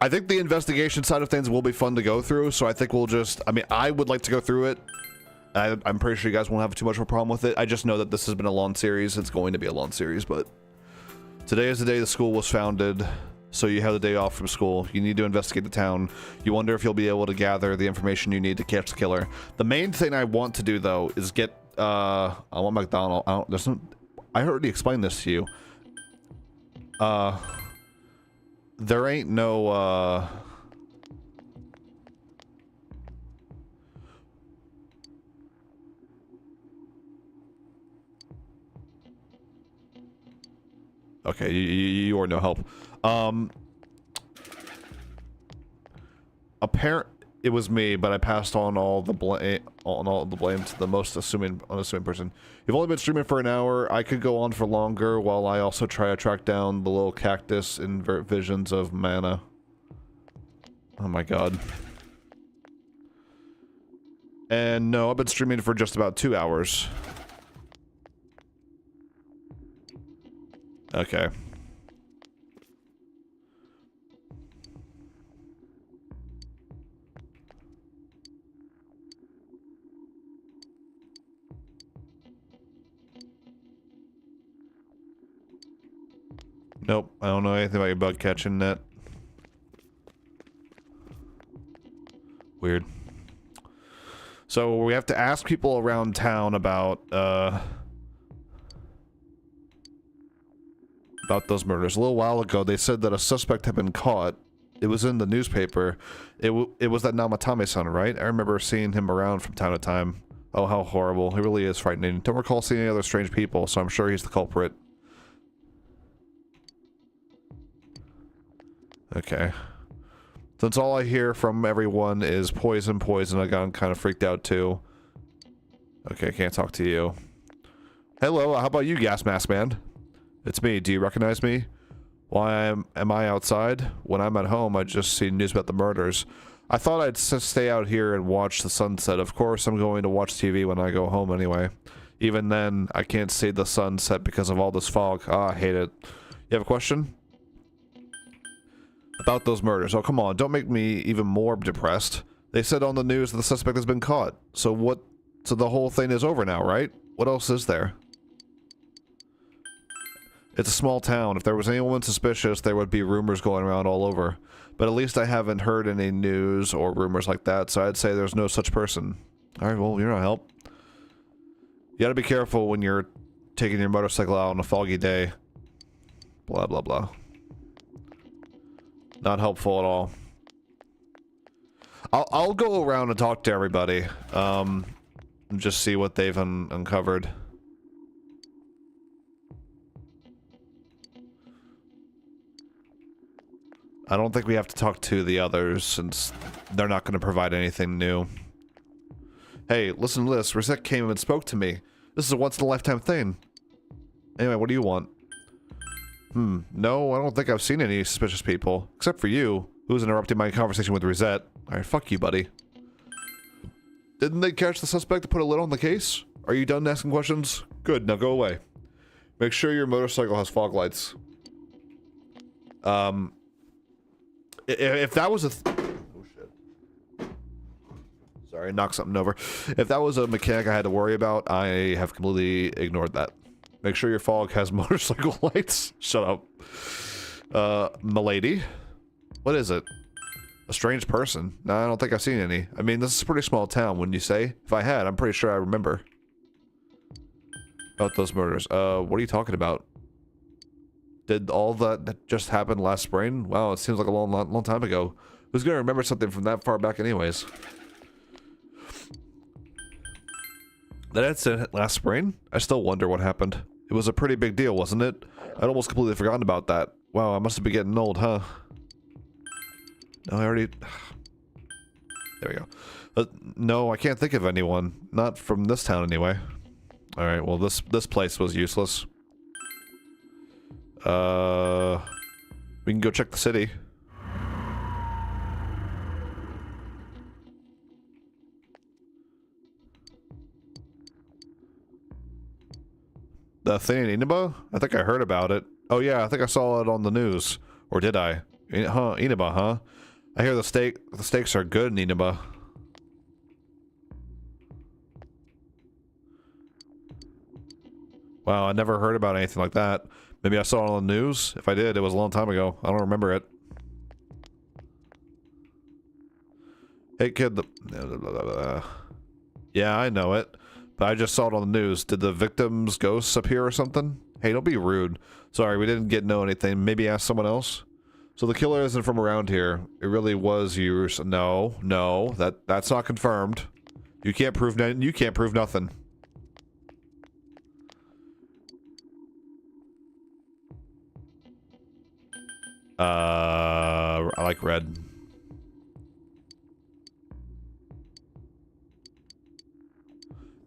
I think the investigation side of things will be fun to go through, so I think we'll just... I mean, I would like to go through it. I'm pretty sure you guys won't have too much of a problem with it. I just know that this has been a long series. It's going to be a long series, but... Today is the day the school was founded, so you have the day off from school. You need to investigate the town. You wonder if you'll be able to gather the information you need to catch the killer. The main thing I want to do, though, is get... I want McDonald. I already explained this to you. There ain't no, Okay, you are no help. Apparent it was me, but I passed on all the blame to the most unassuming person. You've only been streaming for an hour. I could go on for longer while I also try to track down the little cactus in visions of mana. Oh my god. And no, I've been streaming for just about 2 hours. Okay. Nope, I don't know anything about your bug catching net. Weird. So we have to ask people around town about those murders. A little while ago, they said that a suspect had been caught. It was in the newspaper. It was that Namatame-san, right? I remember seeing him around from time to time. Oh, how horrible. He really is frightening. Don't recall seeing any other strange people, so I'm sure he's the culprit. Okay. Since all I hear from everyone is poison, poison, I got kind of freaked out too. Okay, can't talk to you. Hello, how about you, Gas Mask Man? It's me. Do you recognize me? Why am I outside? When I'm at home, I just see news about the murders. I thought I'd stay out here and watch the sunset. Of course, I'm going to watch TV when I go home anyway. Even then, I can't see the sunset because of all this fog. Ah, I hate it. You have a question? About those murders. Oh, come on. Don't make me even more depressed. They said on the news that the suspect has been caught. So what? So the whole thing is over now, right? What else is there? It's a small town. If there was anyone suspicious, there would be rumors going around all over. But at least I haven't heard any news or rumors like that, so I'd say there's no such person. Alright, well, you're no help. You gotta be careful when you're taking your motorcycle out on a foggy day. Blah, blah, blah. Not helpful at all. I'll go around and talk to everybody. And just see what they've uncovered. I don't think we have to talk to the others since they're not going to provide anything new. Hey, listen to this. Rosette came and spoke to me. This is a once-in-a-lifetime thing. Anyway, what do you want? No, I don't think I've seen any suspicious people. Except for you, who's interrupting my conversation with Rosette. Alright, fuck you, buddy. Didn't they catch the suspect to put a lid on the case? Are you done asking questions? Good, now go away. Make sure your motorcycle has fog lights. If that was a... oh, shit. Sorry, I knocked something over. If that was a mechanic I had to worry about, I have completely ignored that. Make sure your fog has motorcycle lights. Shut up. Milady? What is it? A strange person? No, I don't think I've seen any. I mean, this is a pretty small town, wouldn't you say? If I had, I'm pretty sure I remember. About those murders. What are you talking about? Did all that just happen last spring? Wow, it seems like a long time ago. Who's gonna remember something from that far back anyways? That incident last spring? I still wonder what happened. It was a pretty big deal, wasn't it? I'd almost completely forgotten about that. Wow, I must have been getting old, huh? No, I already... There we go. No, I can't think of anyone. Not from this town, anyway. Alright, well, this place was useless. We can go check the city. The thing in Inaba? I think I heard about it. Oh yeah, I think I saw it on the news. Or did I? Huh, Inaba, huh? I hear the steaks are good in Inaba. Wow, I never heard about anything like that. Maybe I saw it on the news? If I did, it was a long time ago. I don't remember it. Hey kid, yeah, I know it. But I just saw it on the news. Did the victim's ghosts appear or something? Hey, don't be rude. Sorry, we didn't know anything. Maybe ask someone else? So the killer isn't from around here. It really was yours. No, that's not confirmed. You can't prove nothing. I like red.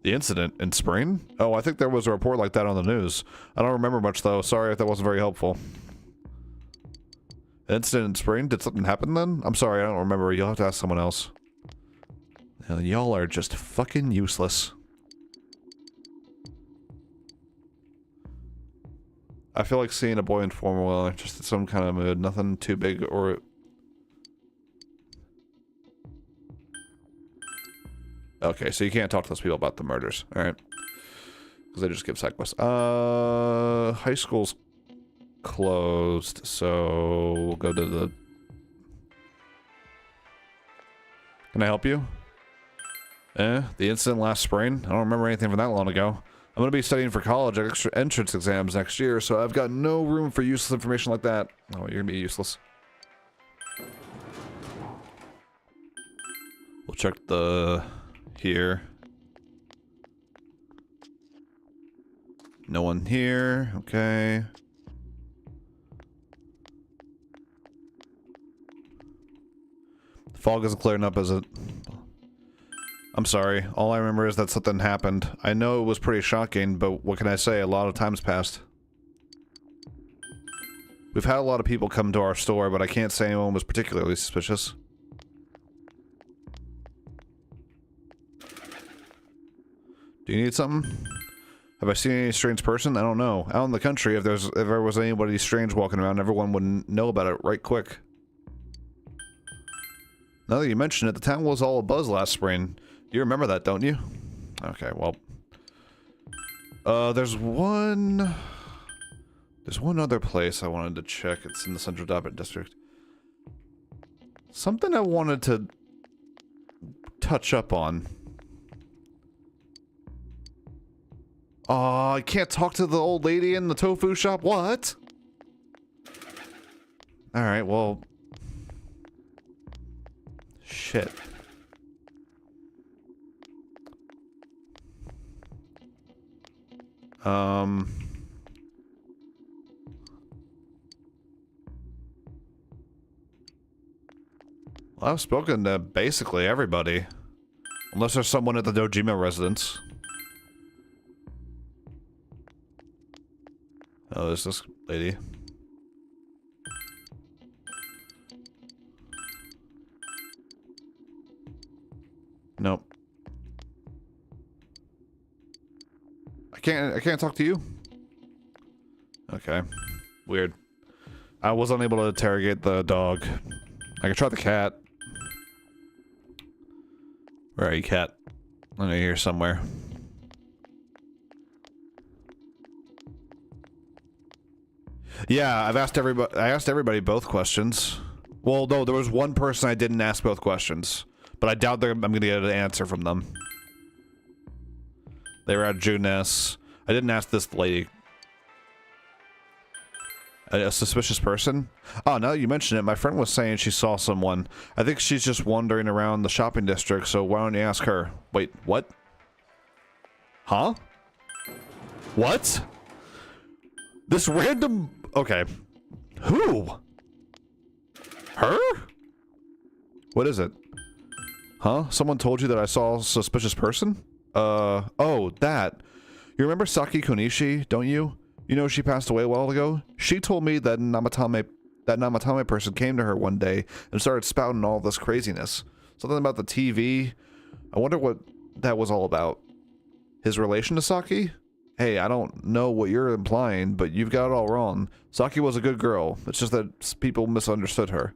The incident in spring? Oh, I think there was a report like that on the news. I don't remember much though. Sorry if that wasn't very helpful. Incident in spring? Did something happen then? I'm sorry, I don't remember. You'll have to ask someone else. Y'all are just fucking useless. I feel like seeing a boy in formal wear, just in some kind of mood. Nothing too big or... Okay, so you can't talk to those people about the murders. Alright. Because they just give side quests. High school's closed, so we'll go to the... Can I help you? The incident last spring? I don't remember anything from that long ago. I'm gonna be studying for college entrance exams next year, so I've got no room for useless information like that. Oh, you're gonna be useless. We'll check the... here. No one here. Okay. The fog isn't clearing up, is it? I'm sorry. All I remember is that something happened. I know it was pretty shocking, but what can I say? A lot of time's passed. We've had a lot of people come to our store, but I can't say anyone was particularly suspicious. Do you need something? Have I seen any strange person? I don't know. Out in the country, if there was anybody strange walking around, everyone would know about it right quick. Now that you mention it, the town was all abuzz last spring. You remember that, don't you? Okay, well. There's one other place I wanted to check. It's in the Central Dabbit District. Something I wanted to touch up on. I can't talk to the old lady in the tofu shop? What? Alright, well... Shit. Well, I've spoken to basically everybody. Unless there's someone at the Dojima residence. Oh, there's this lady. Nope. I can't talk to you? Okay. Weird. I was unable to interrogate the dog. I can try the cat. Where are you, cat? I know you're here somewhere. Yeah, I asked everybody both questions. Well, no, there was one person I didn't ask both questions. But I doubt I'm gonna get an answer from them. They were at Junes. I didn't ask this lady. A suspicious person? Oh, now that you mention it, my friend was saying she saw someone. I think she's just wandering around the shopping district, so why don't you ask her? Wait, what? Huh? What? This random... Okay. Who? Her? What is it? Huh? Someone told you that I saw a suspicious person? Oh, that. You remember Saki Konishi, don't you? You know she passed away a while ago? She told me that Namatame person came to her one day and started spouting all this craziness. Something about the TV. I wonder what that was all about. His relation to Saki? Hey, I don't know what you're implying, but you've got it all wrong. Saki was a good girl. It's just that people misunderstood her.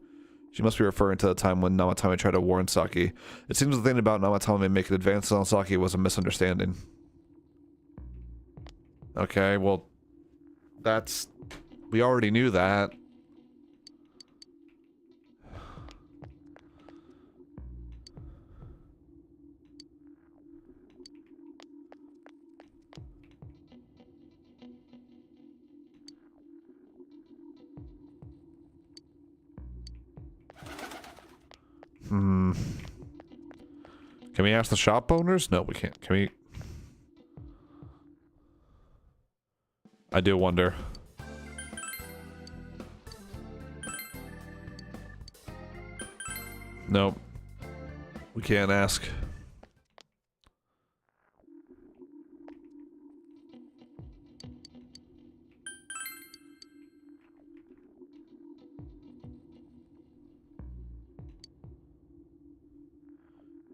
She must be referring to the time when Namatame tried to warn Saki. It seems the thing about Namatame making advances on Saki was a misunderstanding. Okay, well... That's... We already knew that. Can we ask the shop owners? No, we can't. Can we... I do wonder. Nope. We can't ask.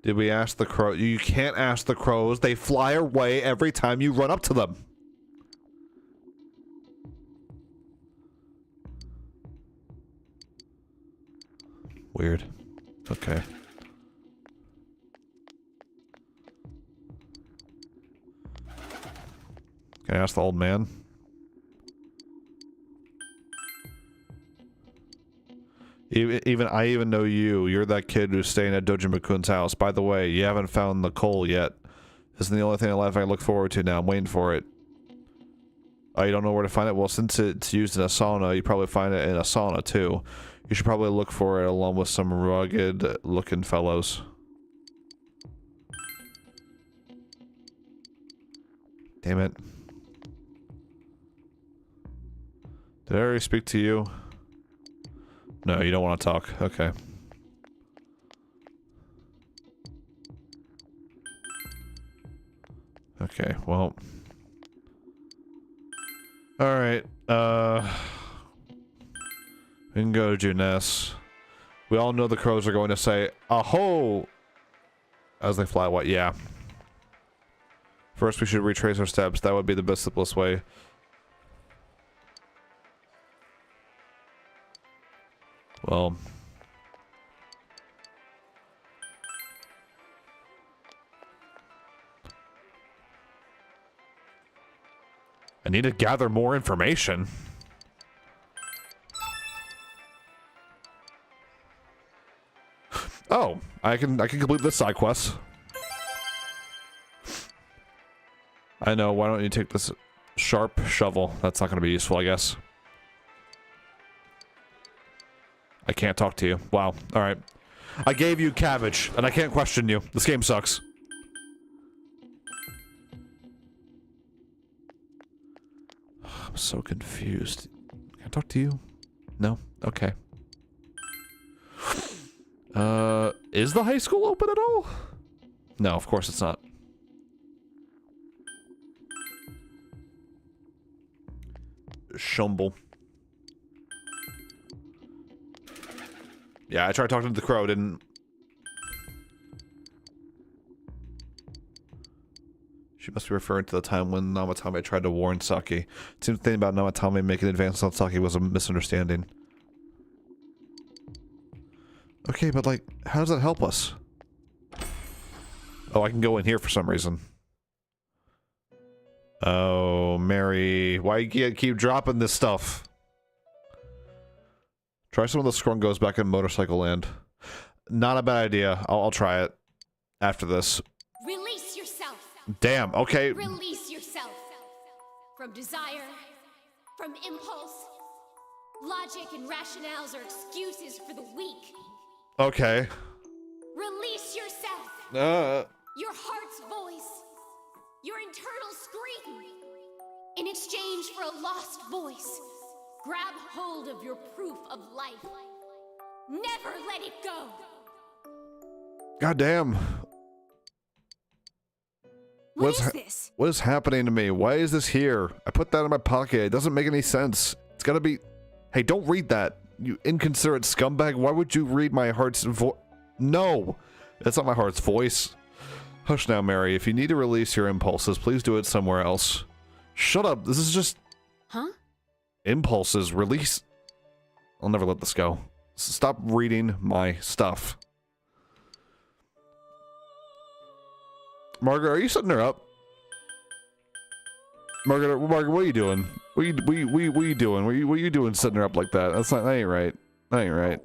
Did we ask the crow? You can't ask the crows. They fly away every time you run up to them. Weird. Okay. Can I ask the old man? I even know you. You're that kid who's staying at Dojima-kun's house. By the way, you haven't found the coal yet. This is the only thing in life I look forward to now. I'm waiting for it. Oh, you don't know where to find it? Well, since it's used in a sauna, you probably find it in a sauna too. You should probably look for it along with some rugged-looking fellows. Damn it. Did I already speak to you? No, you don't want to talk. Okay. Okay, well. Alright, we can go to Juness. We all know the crows are going to say, "Aho!" as they fly away. Yeah. First, we should retrace our steps. That would be the simplest way. Well. I need to gather more information. Oh, I can complete this side quest. I know, why don't you take this sharp shovel? That's not going to be useful, I guess. I can't talk to you. Wow. Alright. I gave you cabbage, and I can't question you. This game sucks. I'm so confused. Can I talk to you? No? Okay. Is the high school open at all? No, of course it's not. Shumble. Yeah, I tried talking to the crow, didn't... She must be referring to the time when Namatame tried to warn Saki. It seems the thing about Namatame making advances on Saki was a misunderstanding. Okay, but like, how does that help us? Oh, I can go in here for some reason. Oh, Mary, why you keep dropping this stuff? Try some of the scrungos back in Motorcycle Land. Not a bad idea. I'll try it after this. Release yourself. Damn, okay. Release yourself. from desire, from impulse. Logic and rationales are excuses for the weak. Okay. Release yourself. Your heart's voice. Your internal scream. In exchange for a lost voice, grab hold of your proof of life. Never let it go. God damn. What is this? What is happening to me? Why is this here? I put that in my pocket. It doesn't make any sense. It's gotta be... Hey, don't read that. You inconsiderate scumbag. Why would you read my heart's voice? No! That's not my heart's voice. Hush now, Mary. If you need to release your impulses, please do it somewhere else. Shut up. This is just... Huh? Impulses. Release... I'll never let this go. Stop reading my stuff. Margaret, are you setting her up? Margaret, what are you doing? What are you doing? What are you doing setting her up like that? That ain't right. That ain't right.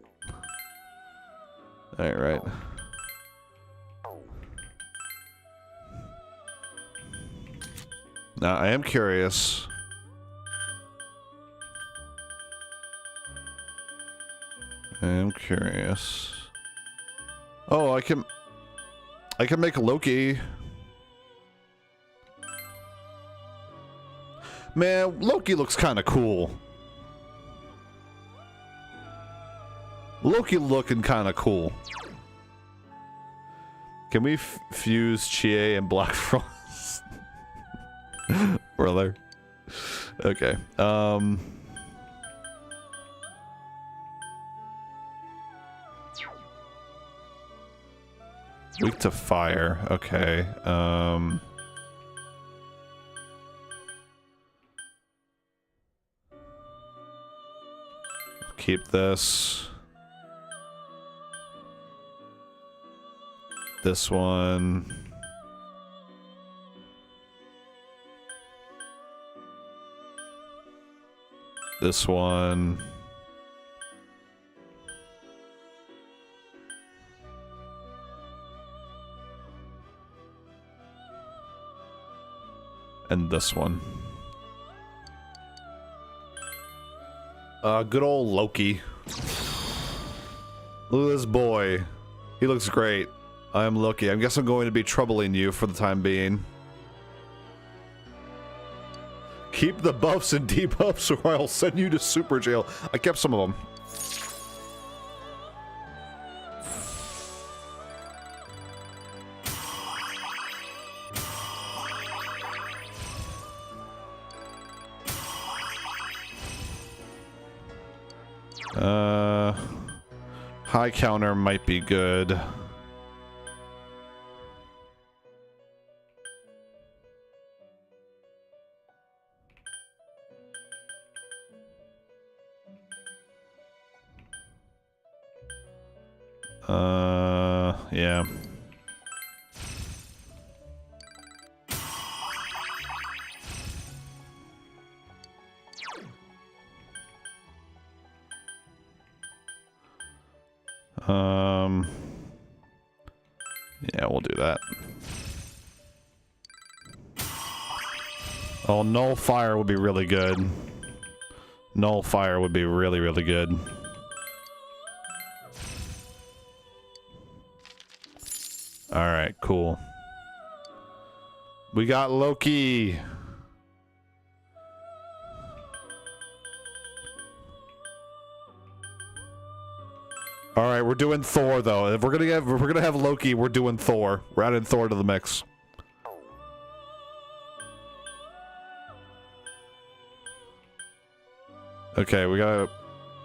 That ain't right. Now, I am curious. Oh, I can make Loki. Man, Loki looks kind of cool. Loki looking kind of cool. Can we fuse Chie and Black Frost? Brother. Okay. Weak to fire. Okay. Keep this. This one. This one. And this one. Good old Loki. Look at this boy. He looks great. I am Loki. I guess I'm going to be troubling you for the time being. Keep the buffs and debuffs or I'll send you to super jail. I kept some of them. High counter might be good. Yeah. Yeah, we'll do that. Oh, null fire would be really good. Null fire would be really, really good. Alright, cool. We got Loki. All right, we're doing Thor though. If we're gonna have Loki, we're doing Thor. We're adding Thor to the mix. Okay, we gotta.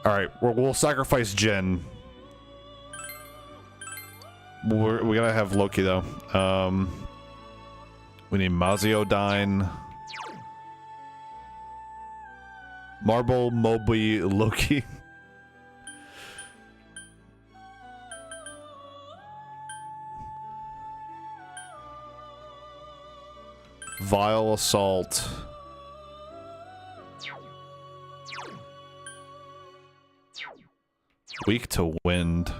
All right, we'll sacrifice Jin. We gotta have Loki though. We need Maziodyne, Marble, Moby, Loki. Vile Assault. Weak to Wind.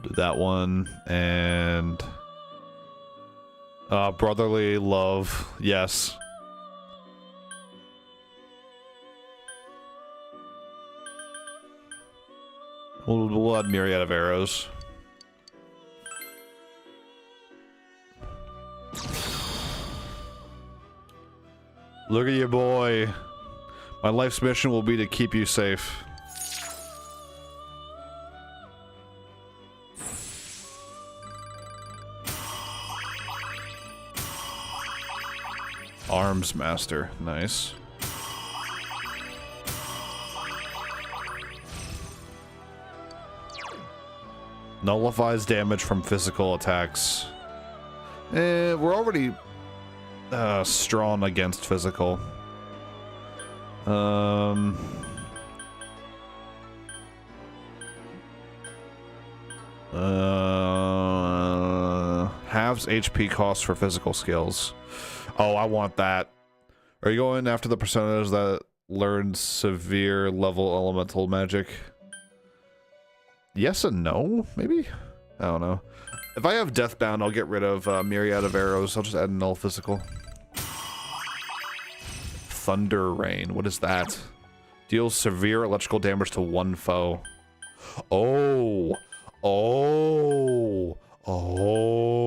Do that one. And Brotherly Love. Yes. We'll add myriad of arrows. Look at you, boy. My life's mission will be to keep you safe. Arms master, nice. Nullifies damage from physical attacks. We're already strong against physical. Halves HP cost for physical skills. Oh, I want that. Are you going after the personas that learn severe level elemental magic? Yes and no, maybe? I don't know. If I have Deathbound, I'll get rid of Myriad of Arrows. I'll just add null physical. Thunder Rain, what is that? Deals severe electrical damage to one foe. Oh! Oh! Oh!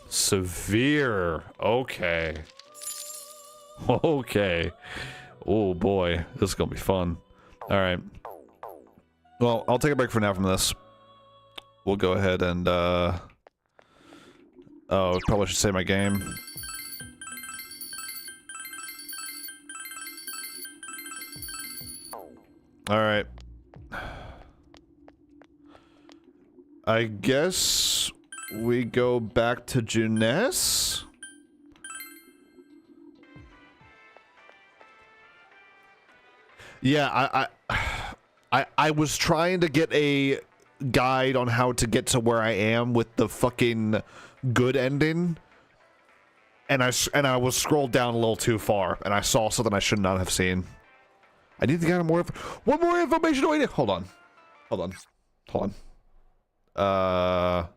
Severe. Okay. Okay. Oh boy, this is gonna be fun. Alright. Well, I'll take a break for now from this. We'll go ahead and, oh, probably should save my game. Alright. I guess we go back to Junes? Yeah, I was trying to get a guide on how to get to where I am with the fucking good ending, and I was scrolled down a little too far, and I saw something I should not have seen. I need to get more. What more information do I need? Hold on, hold on, hold on.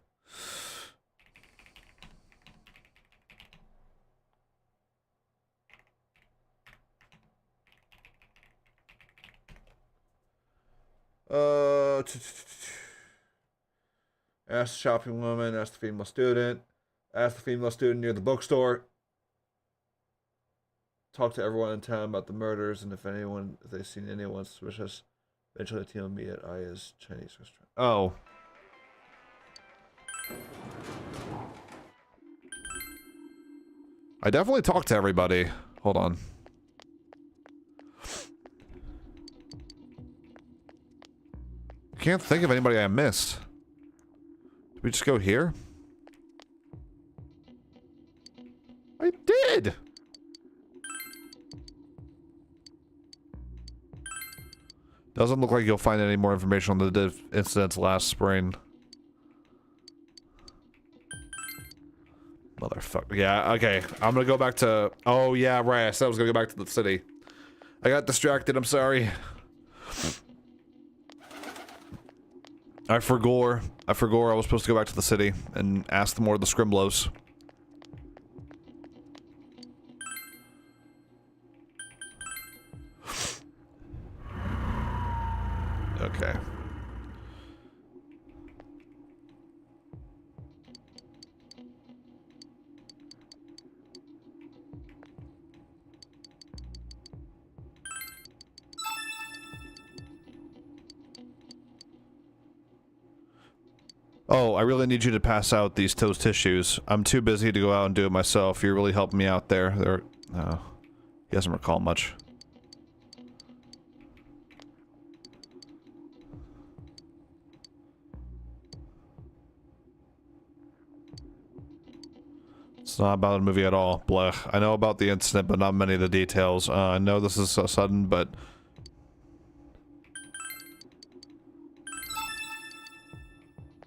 Ask the shopping woman, ask the female student, ask the female student near the bookstore. Talk to everyone in town about the murders, and if they've seen anyone suspicious, eventually tell me at Aya's Chinese restaurant. Oh. I definitely talked to everybody. Hold on. I can't think of anybody I missed. Did we just go here? I did! Doesn't look like you'll find any more information on the incidents last spring. Motherfucker. Yeah, okay. I'm gonna go back to... Oh, yeah, right. I said I was gonna go back to the city. I got distracted. I'm sorry. I forgot I was supposed to go back to the city and ask them more of the Scrimblows. Okay. Oh, I really need you to pass out these toast tissues. I'm too busy to go out and do it myself. You're really helping me out there. He doesn't recall much. It's not about the movie at all. Blech. I know about the incident, but not many of the details. I know this is so sudden, but...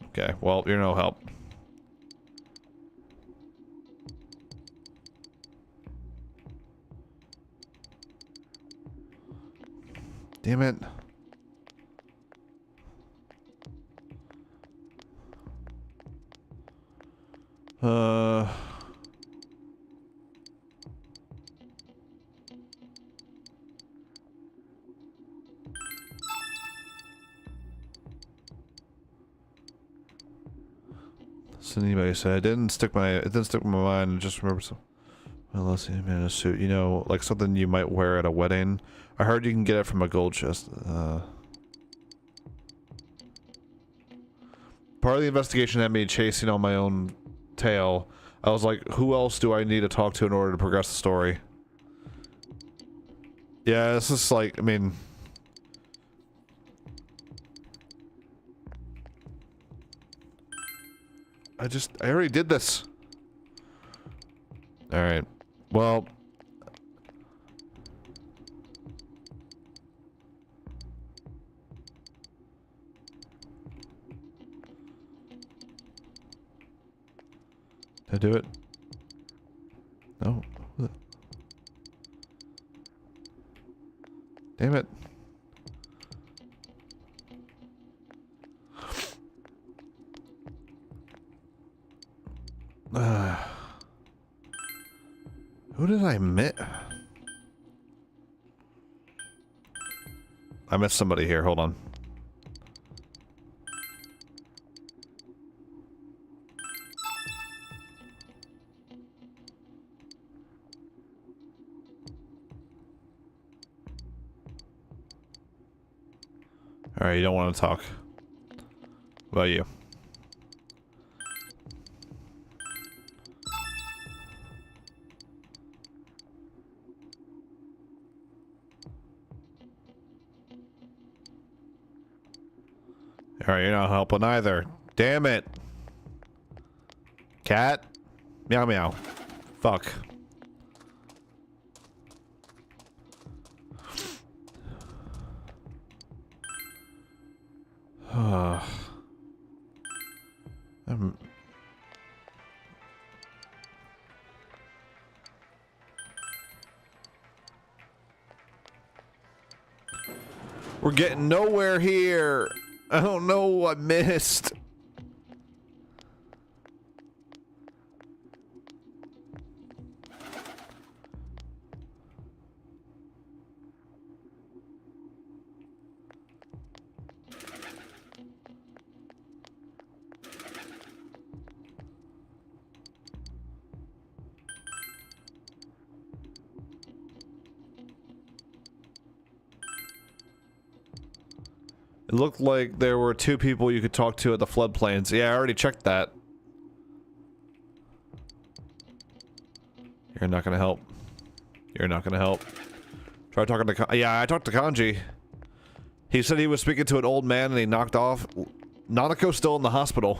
Okay, well, you're no help. Damn it. So anybody said it didn't stick my mind. I just remember some. Well, let's see, man, in a suit. You know, like something you might wear at a wedding. I heard you can get it from a gold chest. Part of the investigation had me chasing on my own tail. I was like, who else do I need to talk to in order to progress the story? Yeah, this is like, I mean... I already did this. Alright. Well... Did I do it? No. Damn it. Who did I miss? I missed somebody here. Hold on. Alright, you don't want to talk. What about you? Alright, you're not helping either. Damn it. Cat? Meow meow. Fuck. We're getting nowhere here. I don't know what I missed. It looked like there were 2 people you could talk to at the floodplains. Yeah, I already checked that. You're not gonna help. You're not gonna help. Try talking to yeah, I talked to Kanji. He said he was speaking to an old man and he knocked off. Nanako's still in the hospital.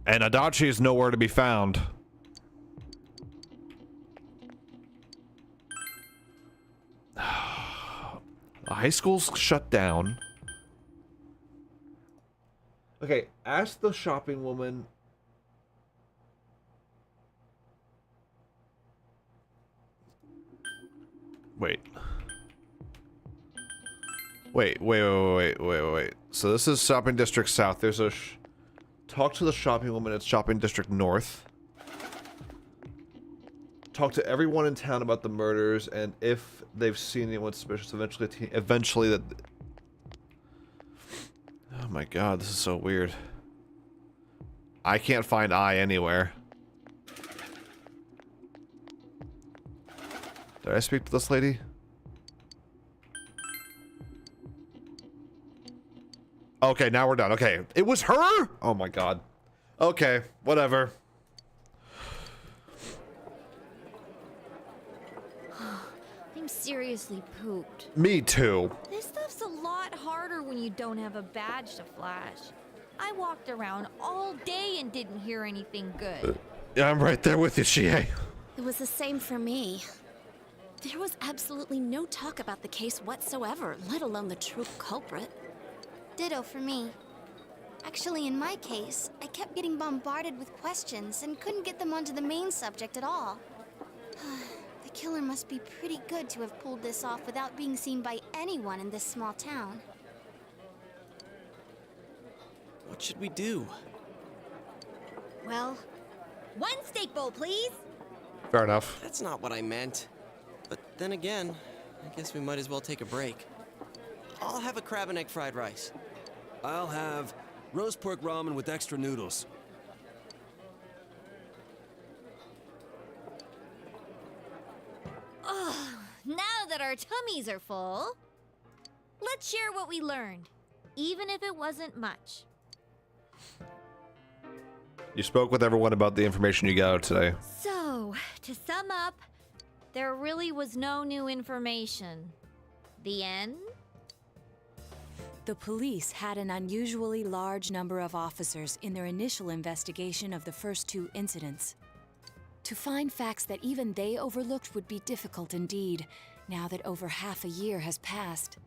And Adachi is nowhere to be found. The high school's shut down. Okay, ask the shopping woman. Wait. Wait. So this is Shopping District South. There's a... Talk to the shopping woman at Shopping District North. Talk to everyone in town about the murders and if they've seen anyone suspicious. Eventually that... Oh my god, this is so weird. I can't find I anywhere. Did I speak to this lady? Okay, now we're done. Okay. It was her? Oh my god. Okay, whatever. I'm seriously pooped. Me too. This stuff's a lot harder when you don't have a badge to flash. I walked around all day and didn't hear anything good. Yeah, I'm right there with you, Chie. It was the same for me. There was absolutely no talk about the case whatsoever, let alone the true culprit. Ditto for me. Actually, in my case, I kept getting bombarded with questions and couldn't get them onto the main subject at all. The killer must be pretty good to have pulled this off without being seen by anyone in this small town. What should we do? Well, one steak bowl, please. Fair enough. That's not what I meant. But then again, I guess we might as well take a break. I'll have a crab and egg fried rice. I'll have roast pork ramen with extra noodles. Oh, now that our tummies are full, let's share what we learned, even if it wasn't much. You spoke with everyone about the information you got out today. So, to sum up, there really was no new information. The end? The police had an unusually large number of officers in their initial investigation of the first 2 incidents. To find facts that even they overlooked would be difficult indeed, now that over half a year has passed.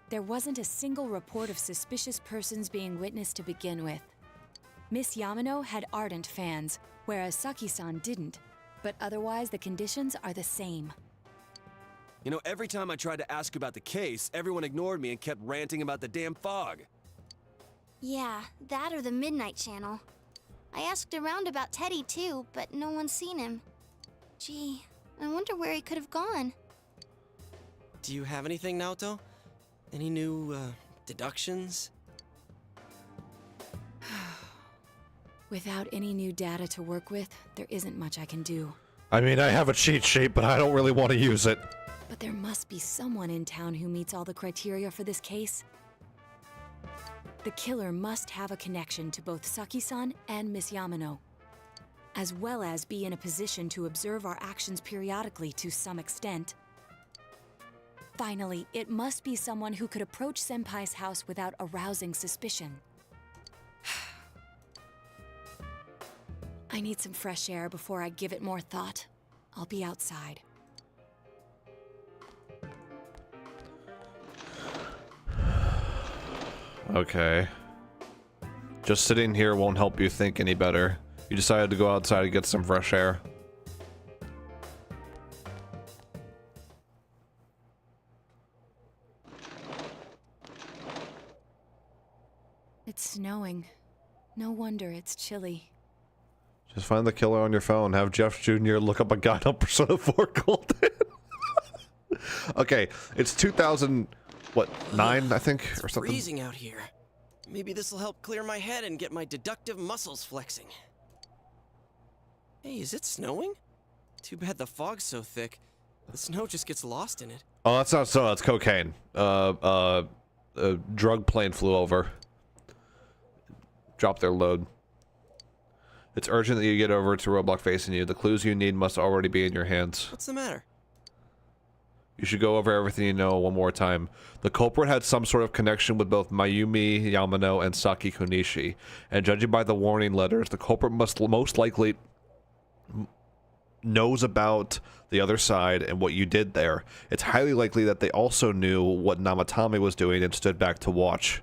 There wasn't a single report of suspicious persons being witnessed to begin with. Miss Yamano had ardent fans, whereas Saki-san didn't, but otherwise the conditions are the same. You know, every time I tried to ask about the case, everyone ignored me and kept ranting about the damn fog. Yeah, that or the Midnight Channel. I asked around about Teddy too, but no one's seen him. Gee, I wonder where he could have gone. Do you have anything, Naoto? Any new, deductions? Without any new data to work with, there isn't much I can do. I mean, I have a cheat sheet, but I don't really want to use it. But there must be someone in town who meets all the criteria for this case. The killer must have a connection to both Saki-san and Miss Yamano, as well as be in a position to observe our actions periodically to some extent. Finally, it must be someone who could approach Senpai's house without arousing suspicion. I need some fresh air before I give it more thought. I'll be outside. Okay. Just sitting here won't help you think any better. You decided to go outside to get some fresh air. It's snowing. No wonder it's chilly. Just find the killer on your phone. Have Jeff Jr. look up a guy on Persona 4 Golden. Okay, it's 2000... What, 9, I think, or something? It's freezing out here. Maybe this will help clear my head and get my deductive muscles flexing. Hey, is it snowing? Too bad the fog's so thick. The snow just gets lost in it. Oh, that's not so. That's cocaine. A drug plane flew over. Dropped their load. It's urgent that you get over to roadblock facing you. The clues you need must already be in your hands. What's the matter? You should go over everything you know one more time. The culprit had some sort of connection with both Mayumi Yamano and Saki Kunishi, and judging by the warning letters, the culprit must most likely knows about the other side and what you did there. It's highly likely that they also knew what Namatame was doing and stood back to watch.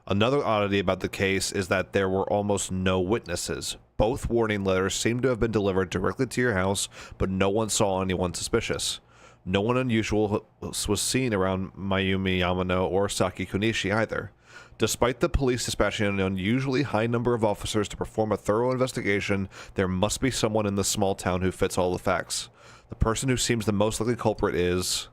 Another oddity about the case is that there were almost no witnesses. Both warning letters seem to have been delivered directly to your house, but no one saw anyone suspicious. No one unusual was seen around Mayumi Yamano or Saki Kunishi either. Despite the police dispatching an unusually high number of officers to perform a thorough investigation, there must be someone in the small town who fits all the facts. The person who seems the most likely culprit is...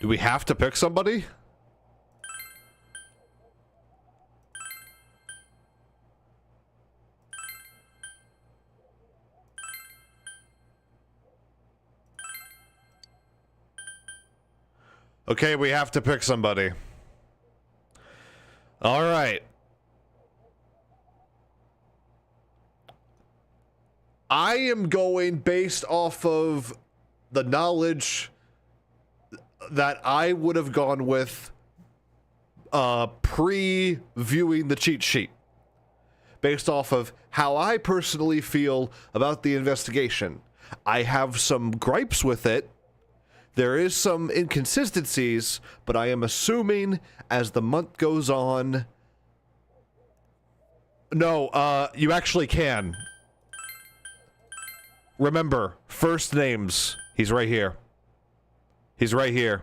Do we have to pick somebody? Okay, we have to pick somebody. All right. I am going based off of the knowledge that I would have gone with pre-viewing the cheat sheet. Based off of how I personally feel about the investigation. I have some gripes with it. There is some inconsistencies, but I am assuming as the month goes on... No, you actually can. Remember, first names. He's right here. He's right here.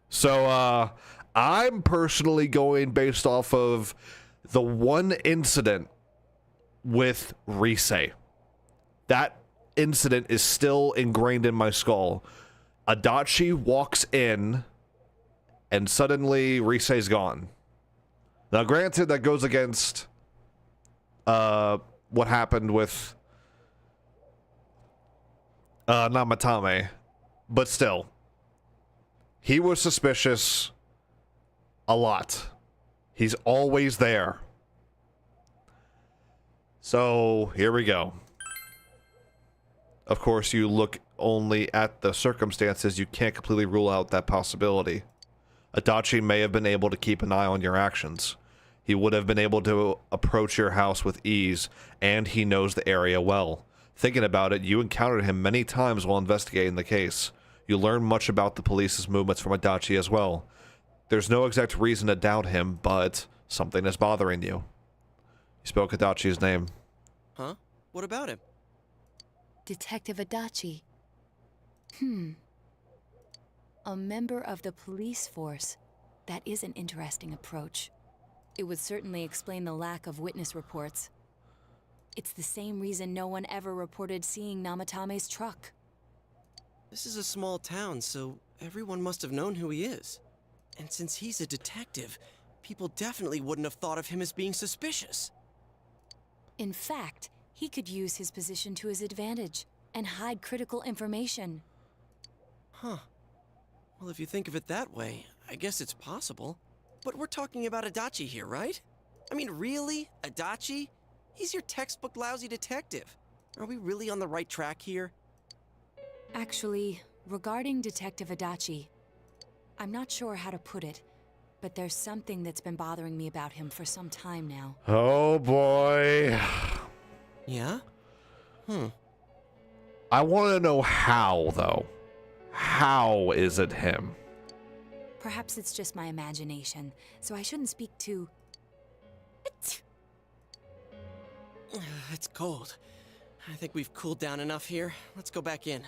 So, I'm personally going based off of the one incident with Rise. That incident is still ingrained in my skull. Adachi walks in, and suddenly Rise's gone. Now, granted, that goes against what happened with Namatame, but still, he was suspicious a lot. He's always there. So, here we go. Of course, you look only at the circumstances. You can't completely rule out that possibility. Adachi may have been able to keep an eye on your actions. He would have been able to approach your house with ease, and he knows the area well. Thinking about it, you encountered him many times while investigating the case. You learn much about the police's movements from Adachi as well. There's no exact reason to doubt him, but something is bothering you. You spoke Adachi's name. Huh? What about him? Detective Adachi. A member of the police force. That is an interesting approach. It would certainly explain the lack of witness reports. It's the same reason no one ever reported seeing Namatame's truck. This is a small town, so everyone must have known who he is. And since he's a detective, people definitely wouldn't have thought of him as being suspicious. In fact, he could use his position to his advantage and hide critical information. Huh. Well, if you think of it that way, I guess it's possible. But we're talking about Adachi here, right? I mean, really? Adachi? He's your textbook lousy detective. Are we really on the right track here? Actually, regarding Detective Adachi, I'm not sure how to put it, but there's something that's been bothering me about him for some time now. Oh boy. Yeah? I want to know how, though. How is it him? Perhaps it's just my imagination, so I shouldn't speak too... It's cold. I think we've cooled down enough here. Let's go back in.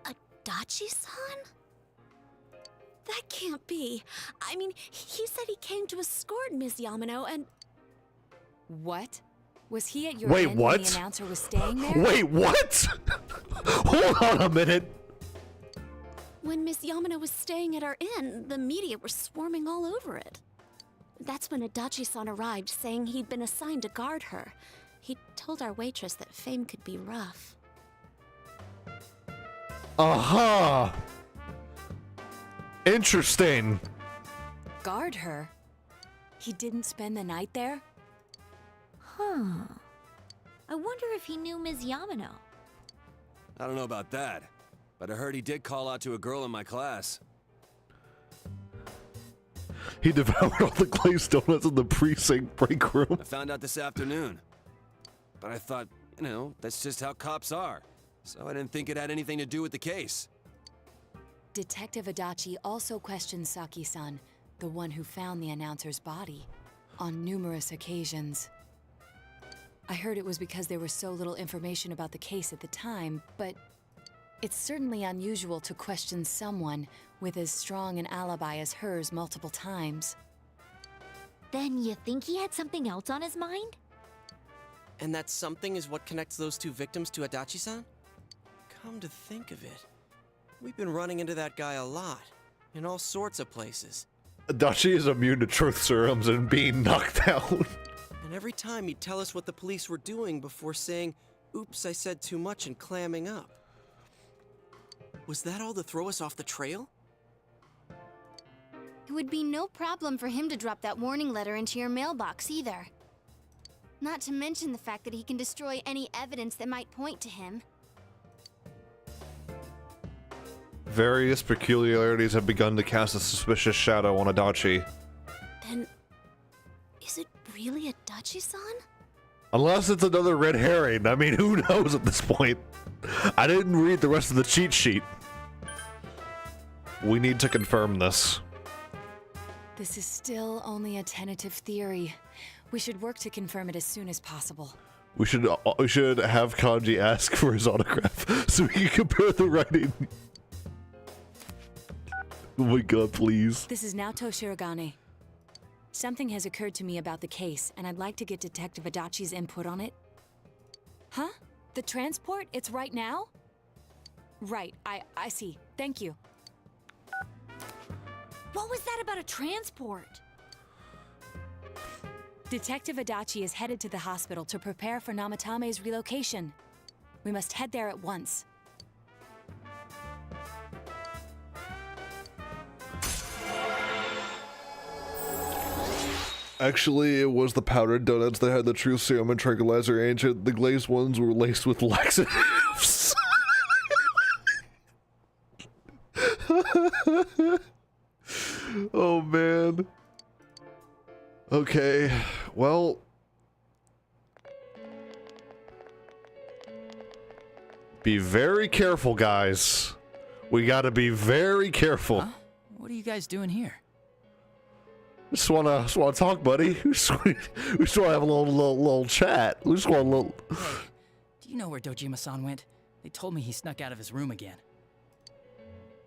Adachi-san? That can't be. I mean, he said he came to escort Ms. Yamano and... What? Was he at your Wait, inn what? when the announcer was staying there? Wait, what? Hold on a minute. When Miss Yamano was staying at our inn, the media were swarming all over it. That's when Adachi-san arrived, saying he'd been assigned to guard her. He told our waitress that fame could be rough. Uh-huh. Interesting. Guard her? He didn't spend the night there? Huh. I wonder if he knew Ms. Yamano. I don't know about that, but I heard he did call out to a girl in my class. He devoured all the glazed donuts in the precinct break room. I found out this afternoon. But I thought, you know, that's just how cops are. So I didn't think it had anything to do with the case. Detective Adachi also questioned Saki-san, the one who found the announcer's body, on numerous occasions. I heard it was because there was so little information about the case at the time, but it's certainly unusual to question someone with as strong an alibi as hers multiple times. Then you think he had something else on his mind? And that something is what connects those two victims to Adachi-san? Come to think of it, we've been running into that guy a lot, in all sorts of places. Adachi is immune to truth serums and being knocked out. And every time he'd tell us what the police were doing before saying, "Oops, I said too much," and clamming up. Was that all to throw us off the trail? It would be no problem for him to drop that warning letter into your mailbox either. Not to mention the fact that he can destroy any evidence that might point to him. Various peculiarities have begun to cast a suspicious shadow on Adachi. Then, is it really Adachi-san? Unless it's another red herring. I mean, who knows at this point? I didn't read the rest of the cheat sheet. We need to confirm this. This is still only a tentative theory. We should work to confirm it as soon as possible. We should have Kanji ask for his autograph so we can compare the writing. Oh my god, please. This is Naoto Shirogane. Something has occurred to me about the case, and I'd like to get Detective Adachi's input on it. Huh? The transport? It's right now? Right, I see. Thank you. What was that about a transport? Detective Adachi is headed to the hospital to prepare for Namatame's relocation. We must head there at once. Actually, it was the powdered donuts that had the truth serum and tranquilizer agent. The glazed ones were laced with laxatives. Oh man. Okay, well. Be very careful, guys. We gotta be very careful. Huh? What are you guys doing here? Just wanna talk, buddy. We just wanna have a little chat. We just want a little. Hey, do you know where Dojima-san went? They told me he snuck out of his room again.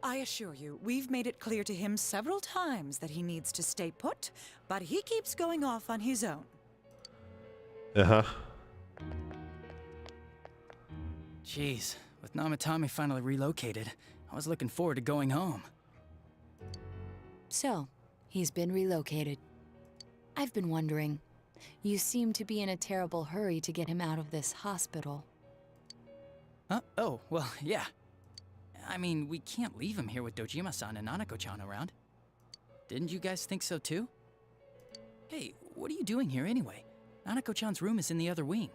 I assure you, we've made it clear to him several times that he needs to stay put, but he keeps going off on his own. Uh-huh. Jeez, with Namatame finally relocated, I was looking forward to going home. So, he's been relocated. I've been wondering, you seem to be in a terrible hurry to get him out of this hospital. Huh? Oh, well, yeah. I mean, we can't leave him here with Dojima-san and Nanako-chan around. Didn't you guys think so too? Hey, what are you doing here anyway? Nanako-chan's room is in the other wing.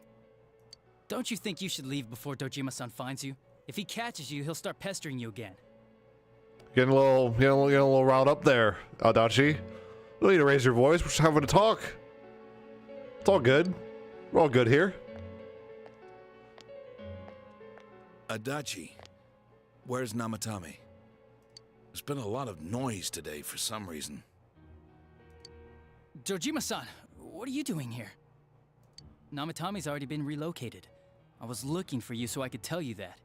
Don't you think you should leave before Dojima-san finds you? If he catches you, he'll start pestering you again. Getting a little riled up there, Adachi. You don't need to raise your voice. We're just having a talk. It's all good. We're all good here. Adachi, where's Namatame? There's been a lot of noise today for some reason. Dojima-san, what are you doing here? Namatame's already been relocated. I was looking for you so I could tell you that.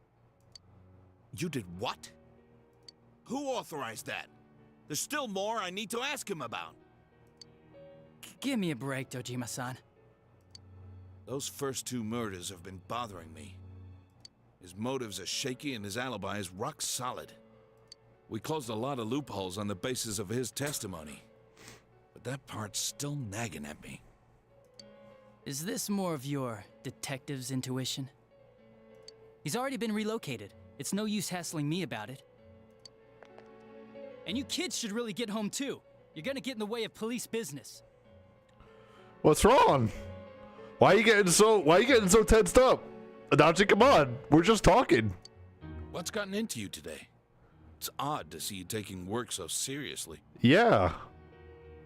You did what? Who authorized that? There's still more I need to ask him about. Give me a break, Dojima-san. Those first two murders have been bothering me. His motives are shaky and his alibi is rock solid. We closed a lot of loopholes on the basis of his testimony. But that part's still nagging at me. Is this more of your detective's intuition? He's already been relocated. It's no use hassling me about it. And you kids should really get home too. You're gonna get in the way of police business. What's wrong? Why are you getting so tensed up? Adachi, come on. We're just talking. What's gotten into you today? It's odd to see you taking work so seriously. Yeah.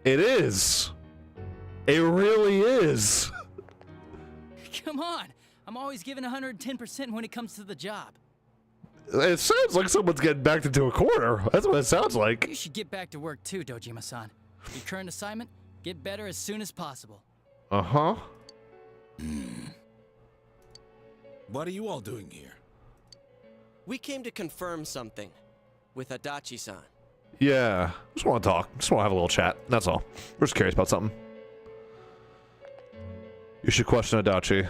It is. It really is. Come on. I'm always giving 110% when it comes to the job. It sounds like someone's getting backed into a corner. That's what it sounds like. You should get back to work too, Dojima-san. Your current assignment, get better as soon as possible. Uh-huh. What are you all doing here? We came to confirm something with Adachi-san. Yeah. Just want to talk. Just want to have a little chat. That's all. We're just curious about something. You should question Adachi.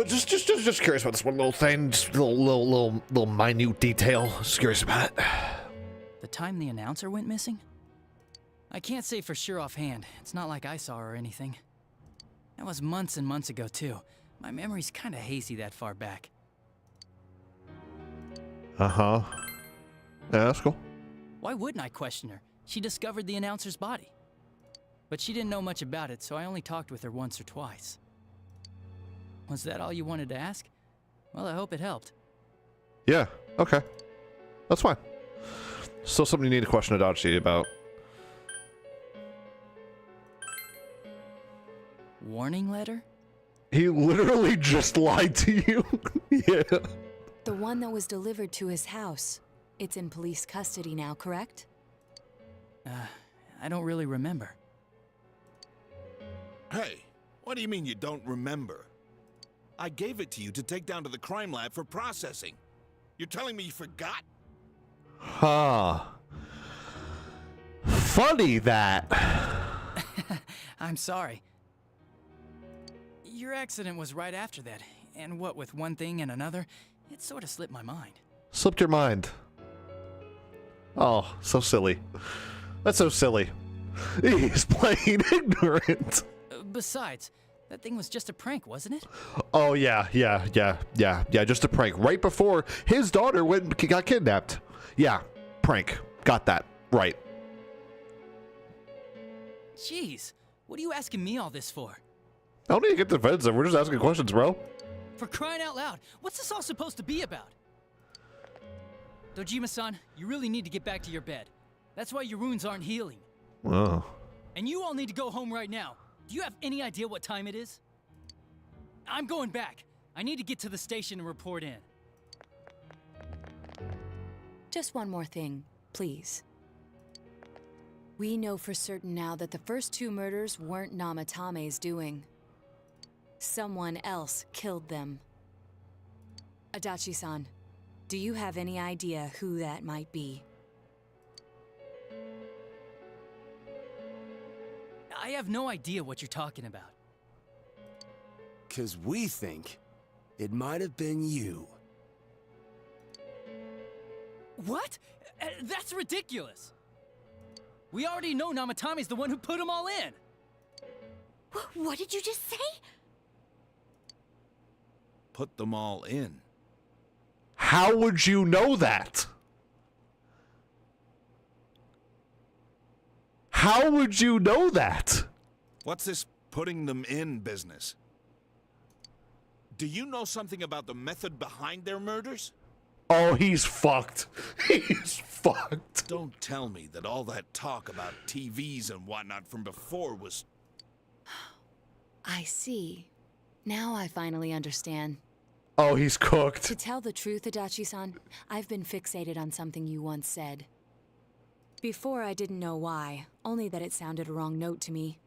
Just curious about this one little thing. Just little minute detail. Just curious about it. The time the announcer went missing? I can't say for sure offhand. It's not like I saw her or anything. That was months and months ago, too. My memory's kinda hazy that far back. Uh-huh. Yeah, that's cool. Why wouldn't I question her? She discovered the announcer's body. But she didn't know much about it, so I only talked with her once or twice. Was that all you wanted to ask? Well, I hope it helped. Yeah, okay. That's fine. Still something you need to question Adachi about. Warning letter? He literally just lied to you? Yeah. The one that was delivered to his house. It's in police custody now, correct? I don't really remember. Hey, what do you mean you don't remember? I gave it to you to take down to the crime lab for processing. You're telling me you forgot? Huh. Funny that. I'm sorry. Your accident was right after that, and what with one thing and another, it sort of slipped my mind. Slipped your mind. Oh, so silly. That's so silly. He's playing ignorant. Besides, that thing was just a prank, wasn't it? Oh, yeah, just a prank. Right before his daughter got kidnapped. Yeah, prank. Got that. Right. Jeez, what are you asking me all this for? I don't need to get defensive. We're just asking questions, bro. For crying out loud, what's this all supposed to be about? Dojima-san, you really need to get back to your bed. That's why your wounds aren't healing. Oh. And you all need to go home right now. Do you have any idea what time it is? I'm going back. I need to get to the station and report in. Just one more thing, please. We know for certain now that the first 2 murders weren't Namatame's doing. Someone else killed them. Adachi-san, do you have any idea who that might be? I have no idea what you're talking about. 'Cause we think it might have been you. What? That's ridiculous. We already know Namatame's the one who put them all in. What did you just say? Put them all in. How would you know that? How would you know that? What's this putting them in business? Do you know something about the method behind their murders? Oh, he's fucked. He's fucked. Don't tell me that all that talk about TVs and whatnot from before was... I see. Now I finally understand. Oh, he's cooked. To tell the truth, Adachi-san, I've been fixated on something you once said. Before I didn't know why, only that it sounded a wrong note to me.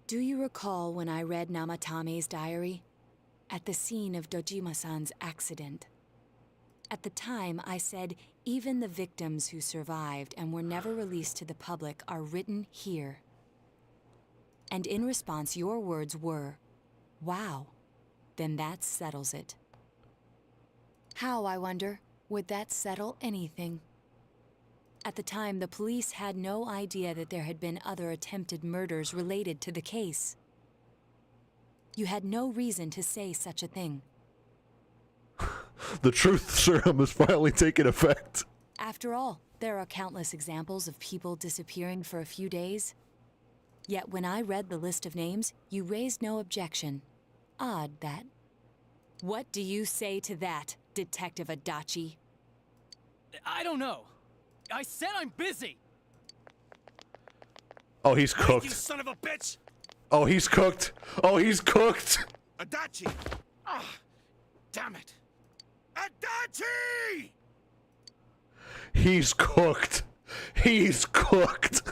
Do you recall when I read Namatame's diary? At the scene of Dojima-san's accident. At the time, I said, even the victims who survived and were never released to the public are written here. And in response, your words were, wow, then that settles it. How, I wonder, would that settle anything? At the time, the police had no idea that there had been other attempted murders related to the case. You had no reason to say such a thing. The truth serum has finally taken effect. After all, there are countless examples of people disappearing for a few days. Yet when I read the list of names, you raised no objection. Odd, that. What do you say to that, Detective Adachi? I don't know. I said I'm busy. Oh, he's cooked. You son of a bitch! Oh, he's cooked. Oh, he's cooked. Adachi! Ah, damn it. Adachi! He's cooked. He's cooked.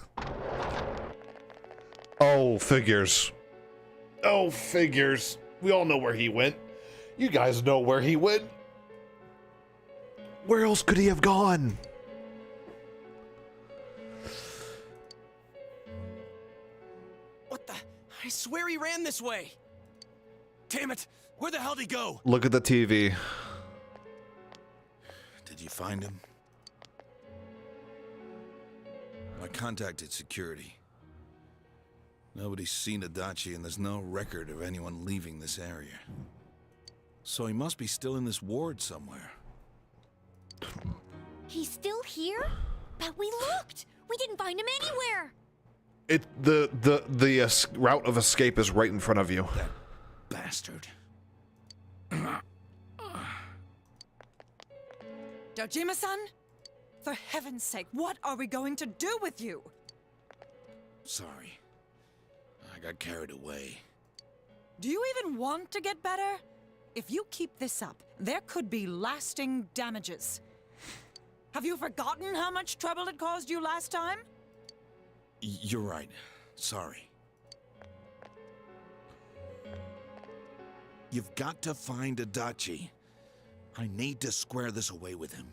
Oh, figures. Oh, figures. We all know where he went. You guys know where he went. Where else could he have gone? What the? I swear he ran this way. Damn it! Where the hell did he go? Look at the TV. Did you find him? I contacted security. Nobody's seen Adachi, and there's no record of anyone leaving this area. So he must be still in this ward somewhere. He's still here? But we looked! We didn't find him anywhere! The route of escape is right in front of you. That bastard. Dojima-san? For heaven's sake, what are we going to do with you? Sorry. I got carried away. Do you even want to get better? If you keep this up, there could be lasting damages. Have you forgotten how much trouble it caused you last time? You're right. Sorry. You've got to find Adachi. I need to square this away with him.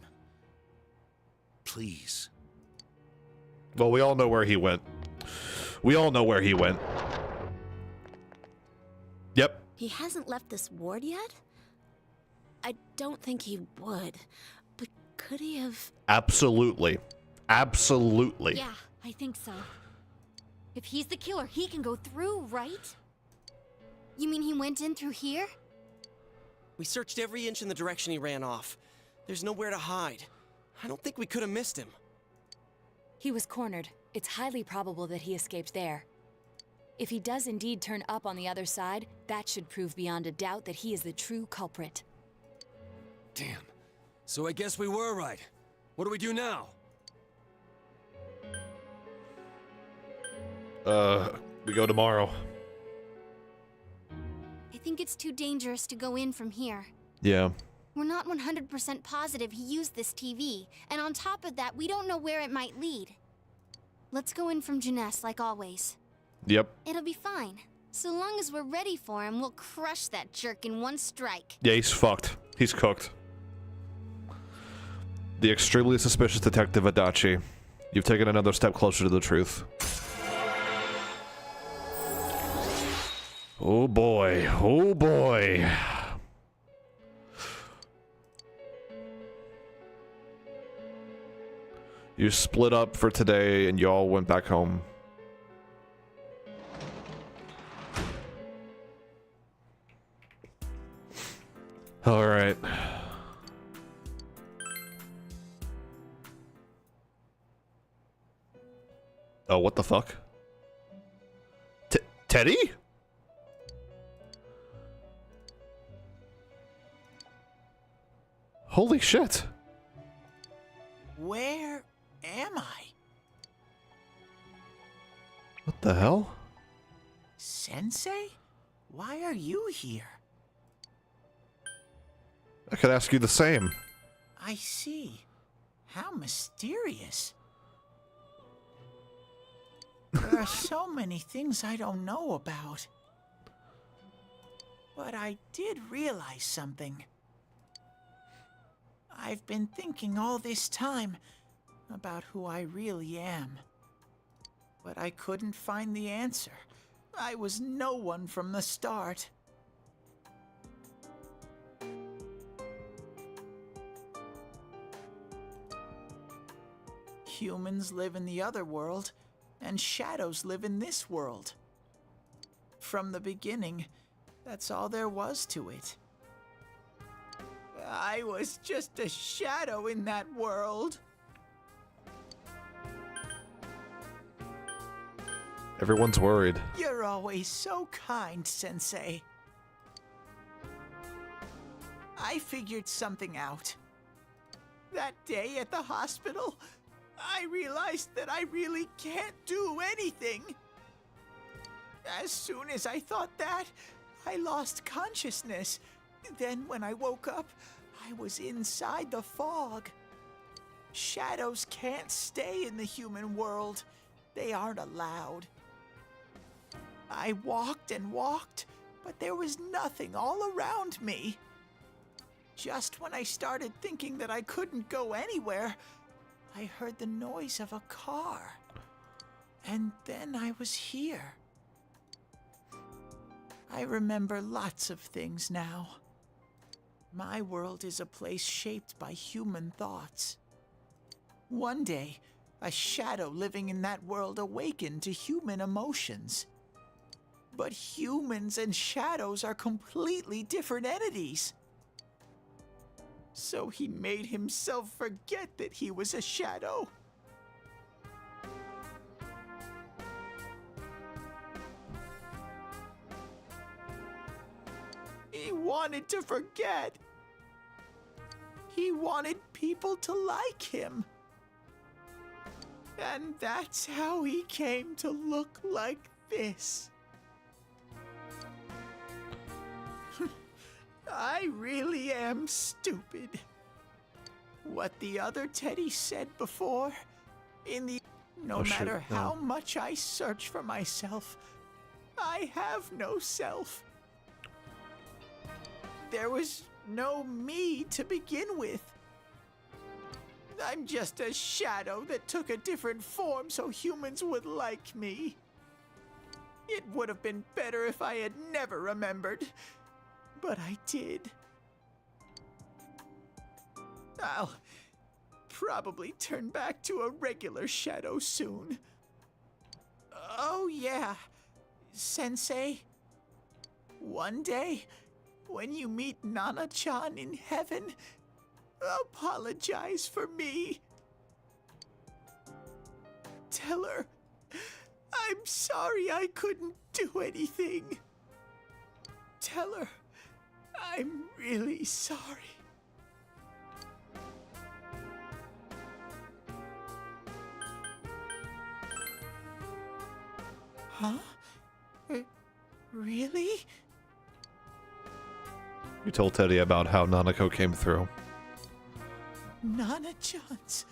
Please. Well, we all know where he went. We all know where he went. Yep. He hasn't left this ward yet? I don't think he would. But could he have... Absolutely. Absolutely. Yeah, I think so. If he's the killer, he can go through, right? You mean he went in through here? We searched every inch in the direction he ran off. There's nowhere to hide. I don't think we could have missed him. He was cornered. It's highly probable that he escaped there. If he does indeed turn up on the other side, that should prove beyond a doubt that he is the true culprit. Damn. So I guess we were right. What do we do now? We go tomorrow. I think it's too dangerous to go in from here. Yeah. We're not 100% positive he used this TV, and on top of that, we don't know where it might lead. Let's go in from Jeunesse like always. Yep. It'll be fine. So long as we're ready for him, we'll crush that jerk in one strike. Yeah, he's fucked. He's cooked. The extremely suspicious detective Adachi. You've taken another step closer to the truth. Oh boy. Oh boy. You split up for today and y'all went back home. All right. Oh, what the fuck? Teddy? Holy shit. Where am I? What the hell? Sensei? Why are you here? I could ask you the same. I see. How mysterious. There are so many things I don't know about. But I did realize something. I've been thinking all this time about who I really am. But I couldn't find the answer. I was no one from the start. Humans live in the other world, and shadows live in this world. From the beginning, that's all there was to it. I was just a shadow in that world. Everyone's worried. You're always so kind, Sensei. I figured something out. That day at the hospital, I realized that I really can't do anything. As soon as I thought that, I lost consciousness. Then when I woke up, I was inside the fog. Shadows can't stay in the human world. They aren't allowed. I walked and walked, but there was nothing all around me. Just when I started thinking that I couldn't go anywhere, I heard the noise of a car. And then I was here. I remember lots of things now. My world is a place shaped by human thoughts. One day, a shadow living in that world awakened to human emotions. But humans and shadows are completely different entities. So he made himself forget that he was a shadow. He wanted to forget. He wanted people to like him. And that's how he came to look like this. I really am stupid. What the other Teddy said before, no matter how much I search for myself, I have no self. There was no me to begin with. I'm just a shadow that took a different form so humans would like me. It would have been better if I had never remembered, but I did. I'll probably turn back to a regular shadow soon. Oh yeah, Sensei. One day, when you meet Nana-chan in heaven, apologize for me. Tell her I'm sorry I couldn't do anything. Tell her I'm really sorry. Huh? Really? You told Teddy about how Nanako came through. Nana-chan's.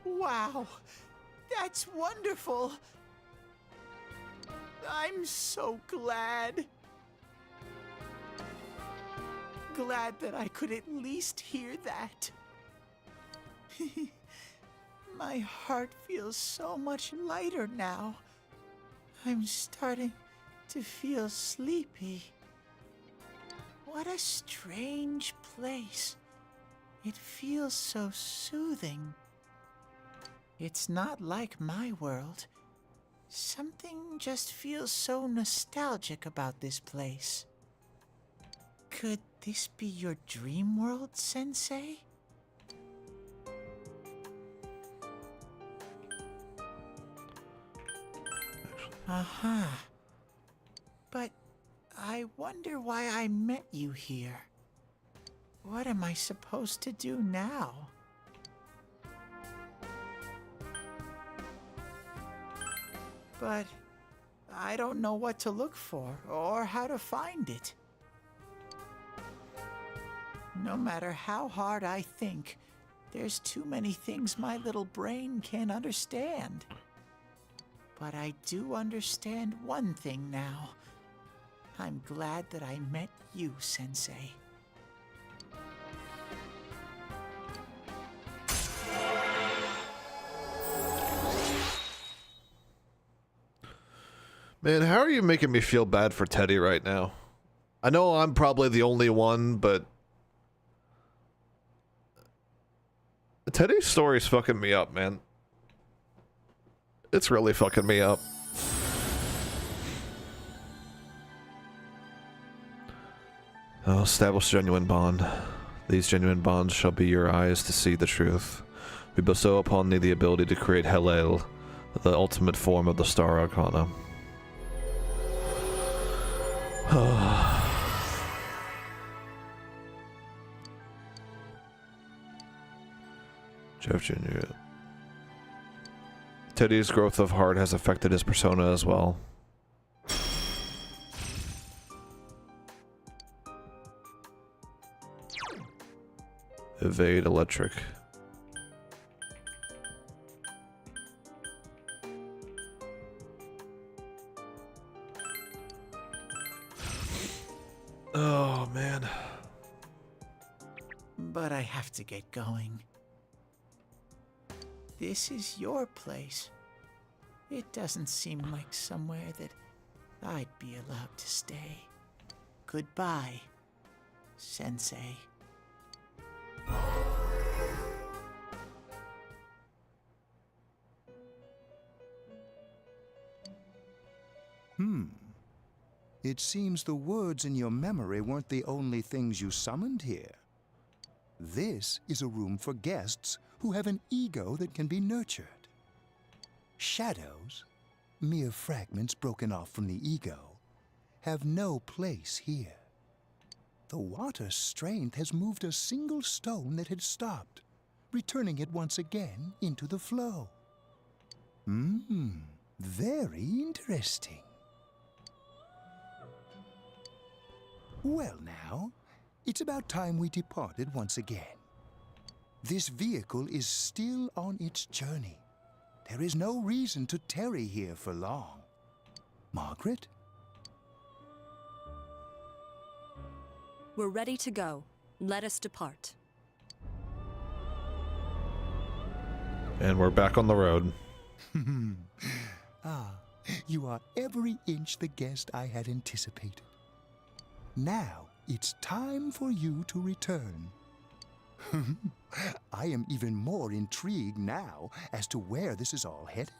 Wow, that's wonderful. I'm so glad. Glad that I could at least hear that. My heart feels so much lighter now. I'm starting to feel sleepy. What a strange place. It feels so soothing. It's not like my world. Something just feels so nostalgic about this place. Could this be your dream world, Sensei? Uh-huh. But I wonder why I met you here. What am I supposed to do now? But I don't know what to look for or how to find it. No matter how hard I think, there's too many things my little brain can't understand. But I do understand one thing now. I'm glad that I met you, Sensei. Man, how are you making me feel bad for Teddy right now? I know I'm probably the only one, but Teddy's story's fucking me up, man. It's really fucking me up. I'll establish a genuine bond. These genuine bonds shall be your eyes to see the truth. We bestow upon thee the ability to create Hellel, the ultimate form of the Star Arcana. Jeff Jr. Teddy's growth of heart has affected his persona as well. Evade electric. Oh, man. But I have to get going. This is your place. It doesn't seem like somewhere that I'd be allowed to stay. Goodbye, Sensei. It seems the words in your memory weren't the only things you summoned here. This is a room for guests who have an ego that can be nurtured. Shadows, mere fragments broken off from the ego, have no place here. The water's strength has moved a single stone that had stopped, returning it once again into the flow. Very interesting. Well now, it's about time we departed once again. This vehicle is still on its journey. There is no reason to tarry here for long. Margaret? We're ready to go. Let us depart. And we're back on the road. You are every inch the guest I had anticipated. Now it's time for you to return. I am even more intrigued now as to where this is all headed.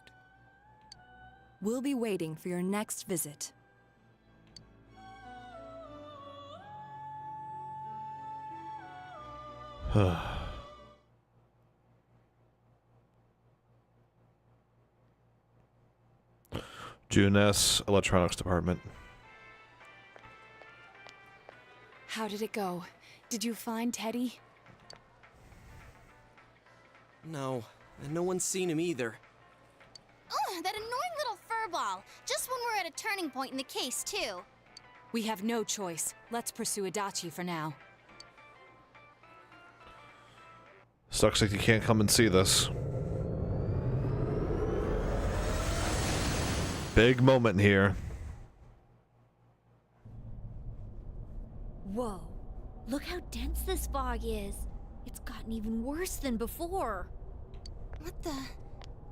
We'll be waiting for your next visit. June S. Electronics Department. How did it go? Did you find Teddy? No, and no one's seen him either. Ugh, that annoying little furball. Just when we're at a turning point in the case, too. We have no choice. Let's pursue Adachi for now. Sucks like you can't come and see this. Big moment here. Whoa. Look how dense this fog is. It's gotten even worse than before. What the?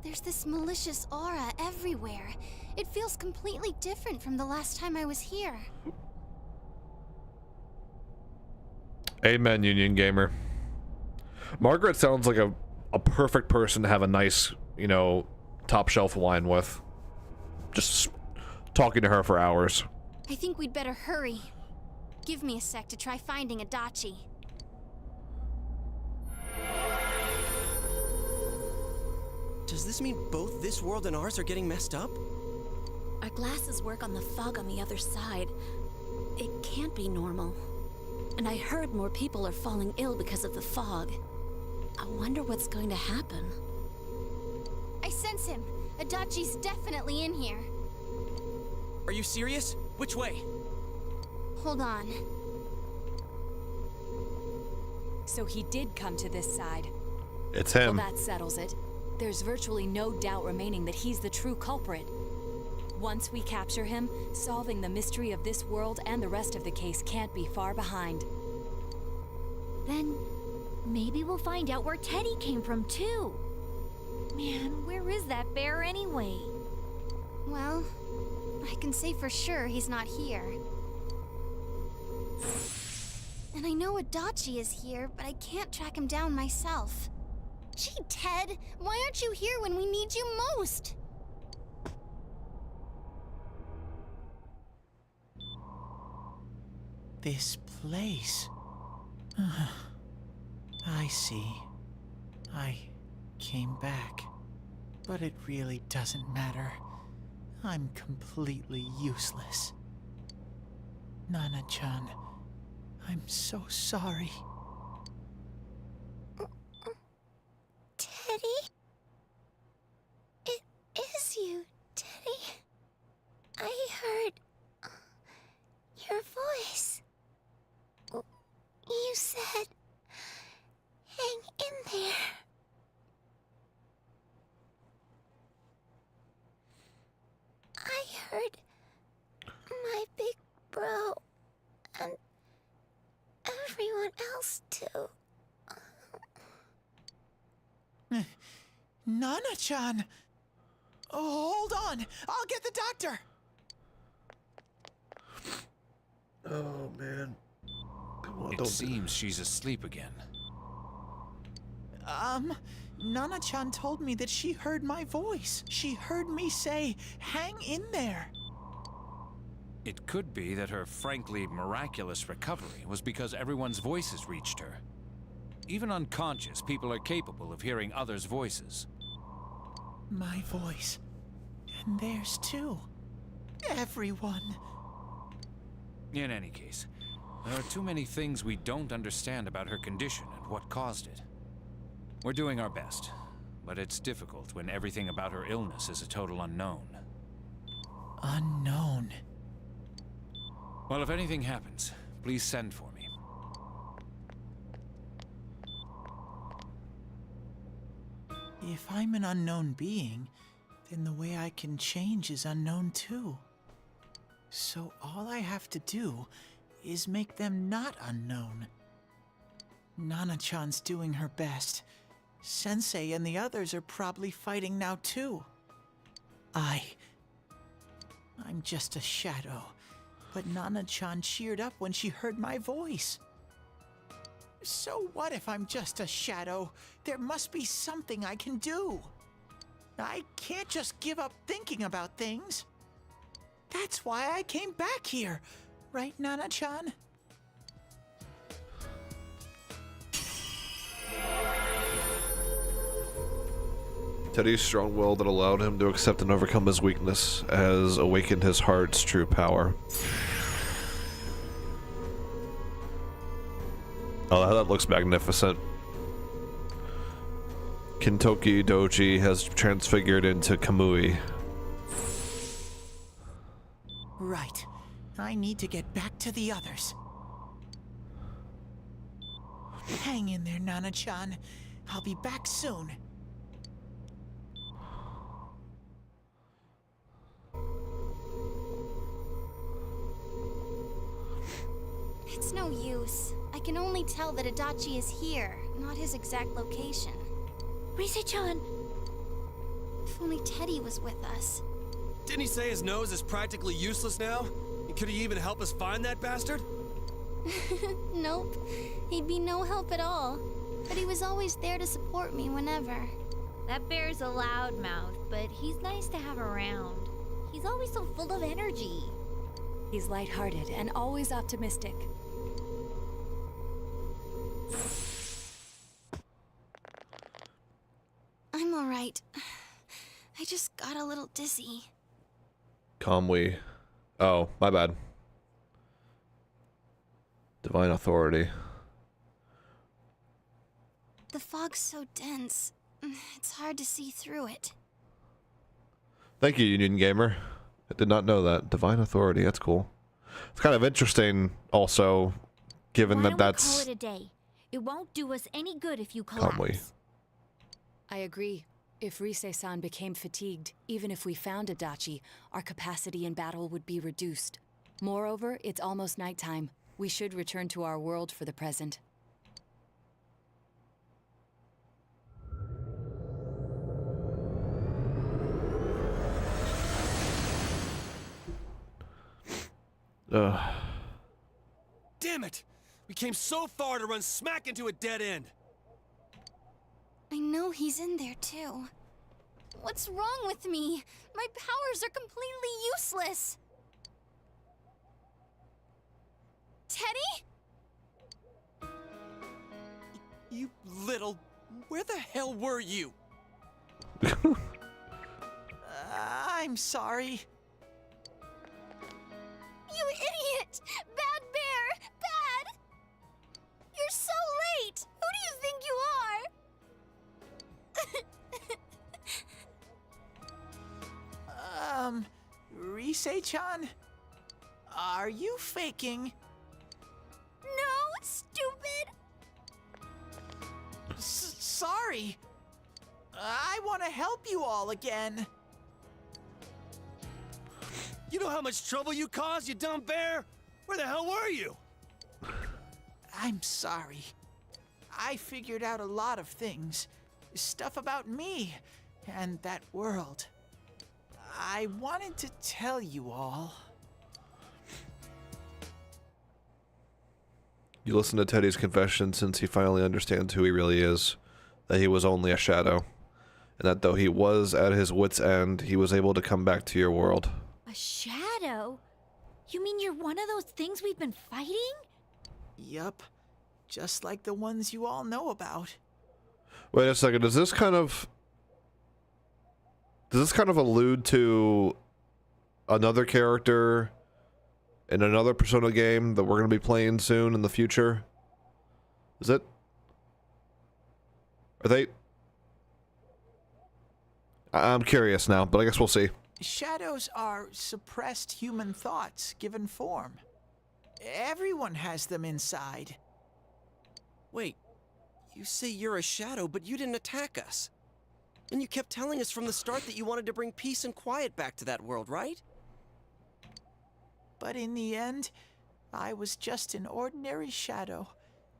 There's this malicious aura everywhere. It feels completely different from the last time I was here. Amen, Union Gamer. Margaret sounds like a perfect person to have a nice, you know, top shelf wine with. Just talking to her for hours. I think we'd better hurry. Give me a sec to try finding Adachi. Does this mean both this world and ours are getting messed up? Our glasses work on the fog on the other side. It can't be normal. And I heard more people are falling ill because of the fog. I wonder what's going to happen. I sense him. Adachi's definitely in here. Are you serious? Which way? Hold on. So he did come to this side. It's him. Well, that settles it. There's virtually no doubt remaining that he's the true culprit. Once we capture him, solving the mystery of this world and the rest of the case can't be far behind. Then maybe we'll find out where Teddy came from too. Man, where is that bear anyway? Well, I can say for sure he's not here. And I know Adachi is here, but I can't track him down myself. Gee, Ted, why aren't you here when we need you most? This place. I see. I came back. But it really doesn't matter. I'm completely useless. Nana-chan, I'm so sorry. Teddy? It is you, Teddy. I heard your voice. You said, hang in there. I heard my big bro and everyone else too. Nana-chan! Oh, hold on! I'll get the doctor! Oh, man. Come on, It seems she's asleep again. Nana-chan told me that she heard my voice. She heard me say, hang in there. It could be that her frankly miraculous recovery was because everyone's voices reached her. Even unconscious, people are capable of hearing others' voices. My voice. And theirs too. Everyone. In any case, there are too many things we don't understand about her condition and what caused it. We're doing our best, but it's difficult when everything about her illness is a total unknown. Unknown? Well, if anything happens, please send for me. If I'm an unknown being, then the way I can change is unknown too. So all I have to do is make them not unknown. Nana-chan's doing her best. Sensei and the others are probably fighting now too. I'm just a shadow, but Nana-chan cheered up when she heard my voice. So what if I'm just a shadow? There must be something I can do. I can't just give up thinking about things. That's why I came back here. Right, Nana-chan? Teddy's strong will that allowed him to accept and overcome his weakness has awakened his heart's true power. Oh, that looks magnificent. Kintoki Doji has transfigured into Kamui. Right. I need to get back to the others. Hang in there, Nana-chan. I'll be back soon. It's no use. I can only tell that Adachi is here, not his exact location. Rise-chan! If only Teddy was with us. Didn't he say his nose is practically useless now? And could he even help us find that bastard? Nope. He'd be no help at all. But he was always there to support me whenever. That bear's a loudmouth, but he's nice to have around. He's always so full of energy. He's lighthearted and always optimistic. I'm alright. I just got a little dizzy. Kamui. Oh, my bad. Divine authority. The fog's so dense. It's hard to see through it. Thank you, Union Gamer. I did not know that. Divine authority, that's cool. It's kind of interesting also, given that that's... Why don't we call it a day? It won't do us any good if you collapse. Kamui. I agree. If Rise-san became fatigued, even if we found Adachi, our capacity in battle would be reduced. Moreover, it's almost nighttime. We should return to our world for the present. Damn it! We came so far to run smack into a dead end. I know he's in there too. What's wrong with me? My powers are completely useless. Teddy? You little... Where the hell were you? I'm sorry. You idiot! Bad bear! Bad! You're so late! Who do you think you are? Rise-chan? Are you faking? No, stupid! Sorry. I want to help you all again. You know how much trouble you caused, you dumb bear? Where the hell were you? I'm sorry. I figured out a lot of things. Stuff about me and that world. I wanted to tell you all. You listen to Teddy's confession since he finally understands who he really is. That he was only a shadow. And that though he was at his wit's end, he was able to come back to your world. A shadow? You mean you're one of those things we've been fighting? Yup. Just like the ones you all know about. Wait a second, does this kind of allude to another character in another Persona game that we're going to be playing soon in the future? Is it? Are they? I'm curious now, but I guess we'll see. Shadows are suppressed human thoughts given form. Everyone has them inside. Wait, you say you're a shadow, but you didn't attack us. And you kept telling us from the start that you wanted to bring peace and quiet back to that world, right? But in the end, I was just an ordinary shadow.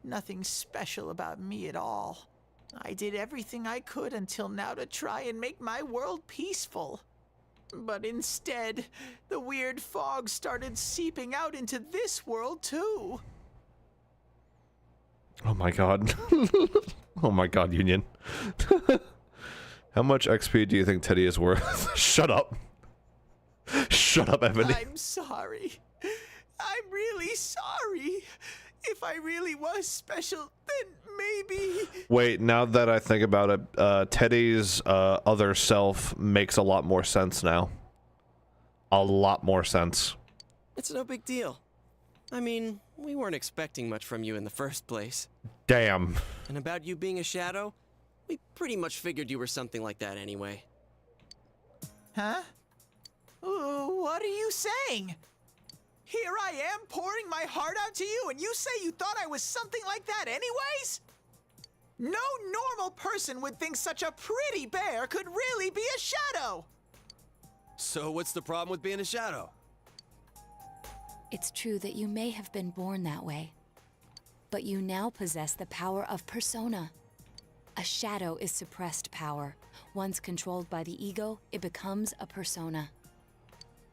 Nothing special about me at all. I did everything I could until now to try and make my world peaceful. But instead, the weird fog started seeping out into this world too. Oh my god. Oh my god, Union. How much XP do you think Teddy is worth? Shut up. Shut up, Ebony. I'm sorry. I'm really sorry. If I really was special, then maybe... Wait, now that I think about it, Teddy's other self makes a lot more sense now. A lot more sense. It's no big deal. I mean, we weren't expecting much from you in the first place. Damn. And about you being a shadow, we pretty much figured you were something like that anyway. Huh? What are you saying? Here I am pouring my heart out to you, and you say you thought I was something like that anyways? No normal person would think such a pretty bear could really be a shadow! So what's the problem with being a shadow? It's true that you may have been born that way, but you now possess the power of persona. A shadow is suppressed power. Once controlled by the ego, it becomes a persona.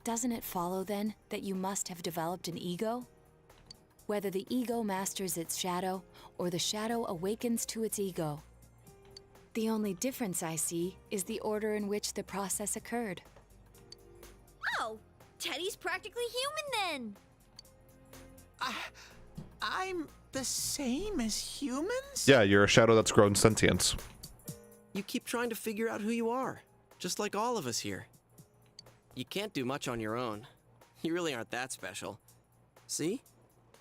Doesn't it follow, then, that you must have developed an ego? Whether the ego masters its shadow, or the shadow awakens to its ego. The only difference I see is the order in which the process occurred. Oh, Teddy's practically human then. I'm the same as humans? Yeah, you're a shadow that's grown sentience. You keep trying to figure out who you are, just like all of us here. You can't do much on your own. You really aren't that special. See?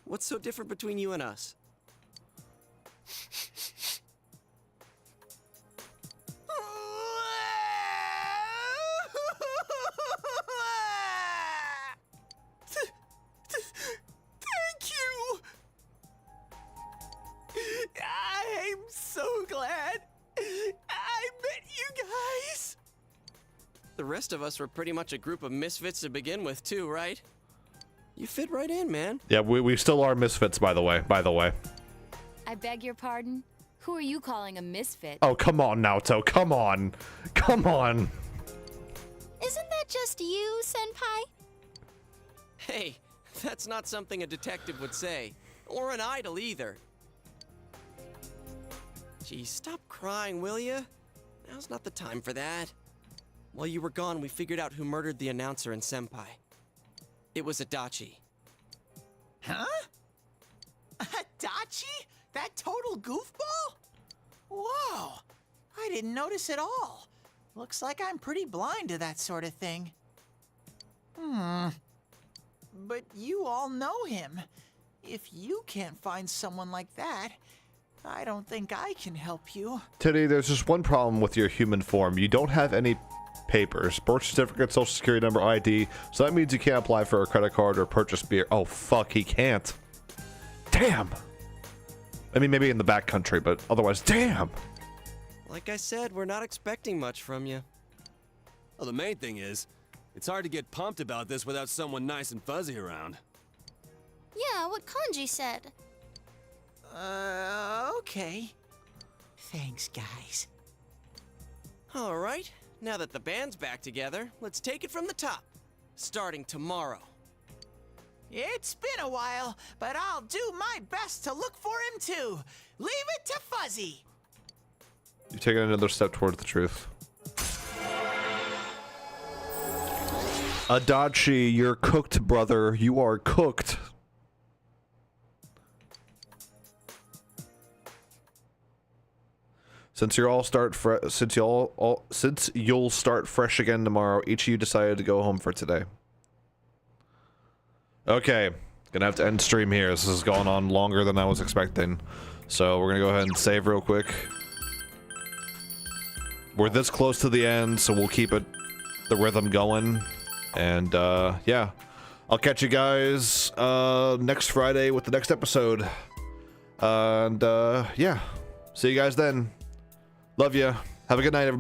What's so different between you and us? Thank you! I'm so glad I met you guys! The rest of us were pretty much a group of misfits to begin with, too, right? You fit right in, man. Yeah, we still are misfits, by the way. I beg your pardon? Who are you calling a misfit? Oh, come on, Naoto. Come on. Come on. Isn't that just you, Senpai? Hey, that's not something a detective would say. Or an idol, either. Gee, stop crying, will ya? Now's not the time for that. While you were gone, we figured out who murdered the announcer and Senpai. It was Adachi. Huh? Adachi? That total goofball? Whoa! I didn't notice at all. Looks like I'm pretty blind to that sort of thing. But you all know him. If you can't find someone like that, I don't think I can help you. Teddy, there's just one problem with your human form. You don't have any papers, birth certificate, social security number, ID, so that means you can't apply for a credit card or purchase beer. Oh, fuck, he can't. Damn. I mean, maybe in the back country, but otherwise, damn. Like I said, we're not expecting much from you. Well, the main thing is, it's hard to get pumped about this without someone nice and fuzzy around. Yeah, what Kanji said. Okay. Thanks, guys. All right, now that the band's back together, let's take it from the top. Starting tomorrow. It's been a while, but I'll do my best to look for him too. Leave it to Fuzzy. You've taken another step towards the truth. Adachi, you're cooked, brother. You are cooked. Since you'll start fresh again tomorrow, each of you decided to go home for today. Okay, gonna have to end stream here. This is going on longer than I was expecting. So we're gonna go ahead and save real quick. We're this close to the end, so we'll keep the rhythm going. And yeah, I'll catch you guys next Friday with the next episode. And yeah, see you guys then. Love you. Have a good night, everybody.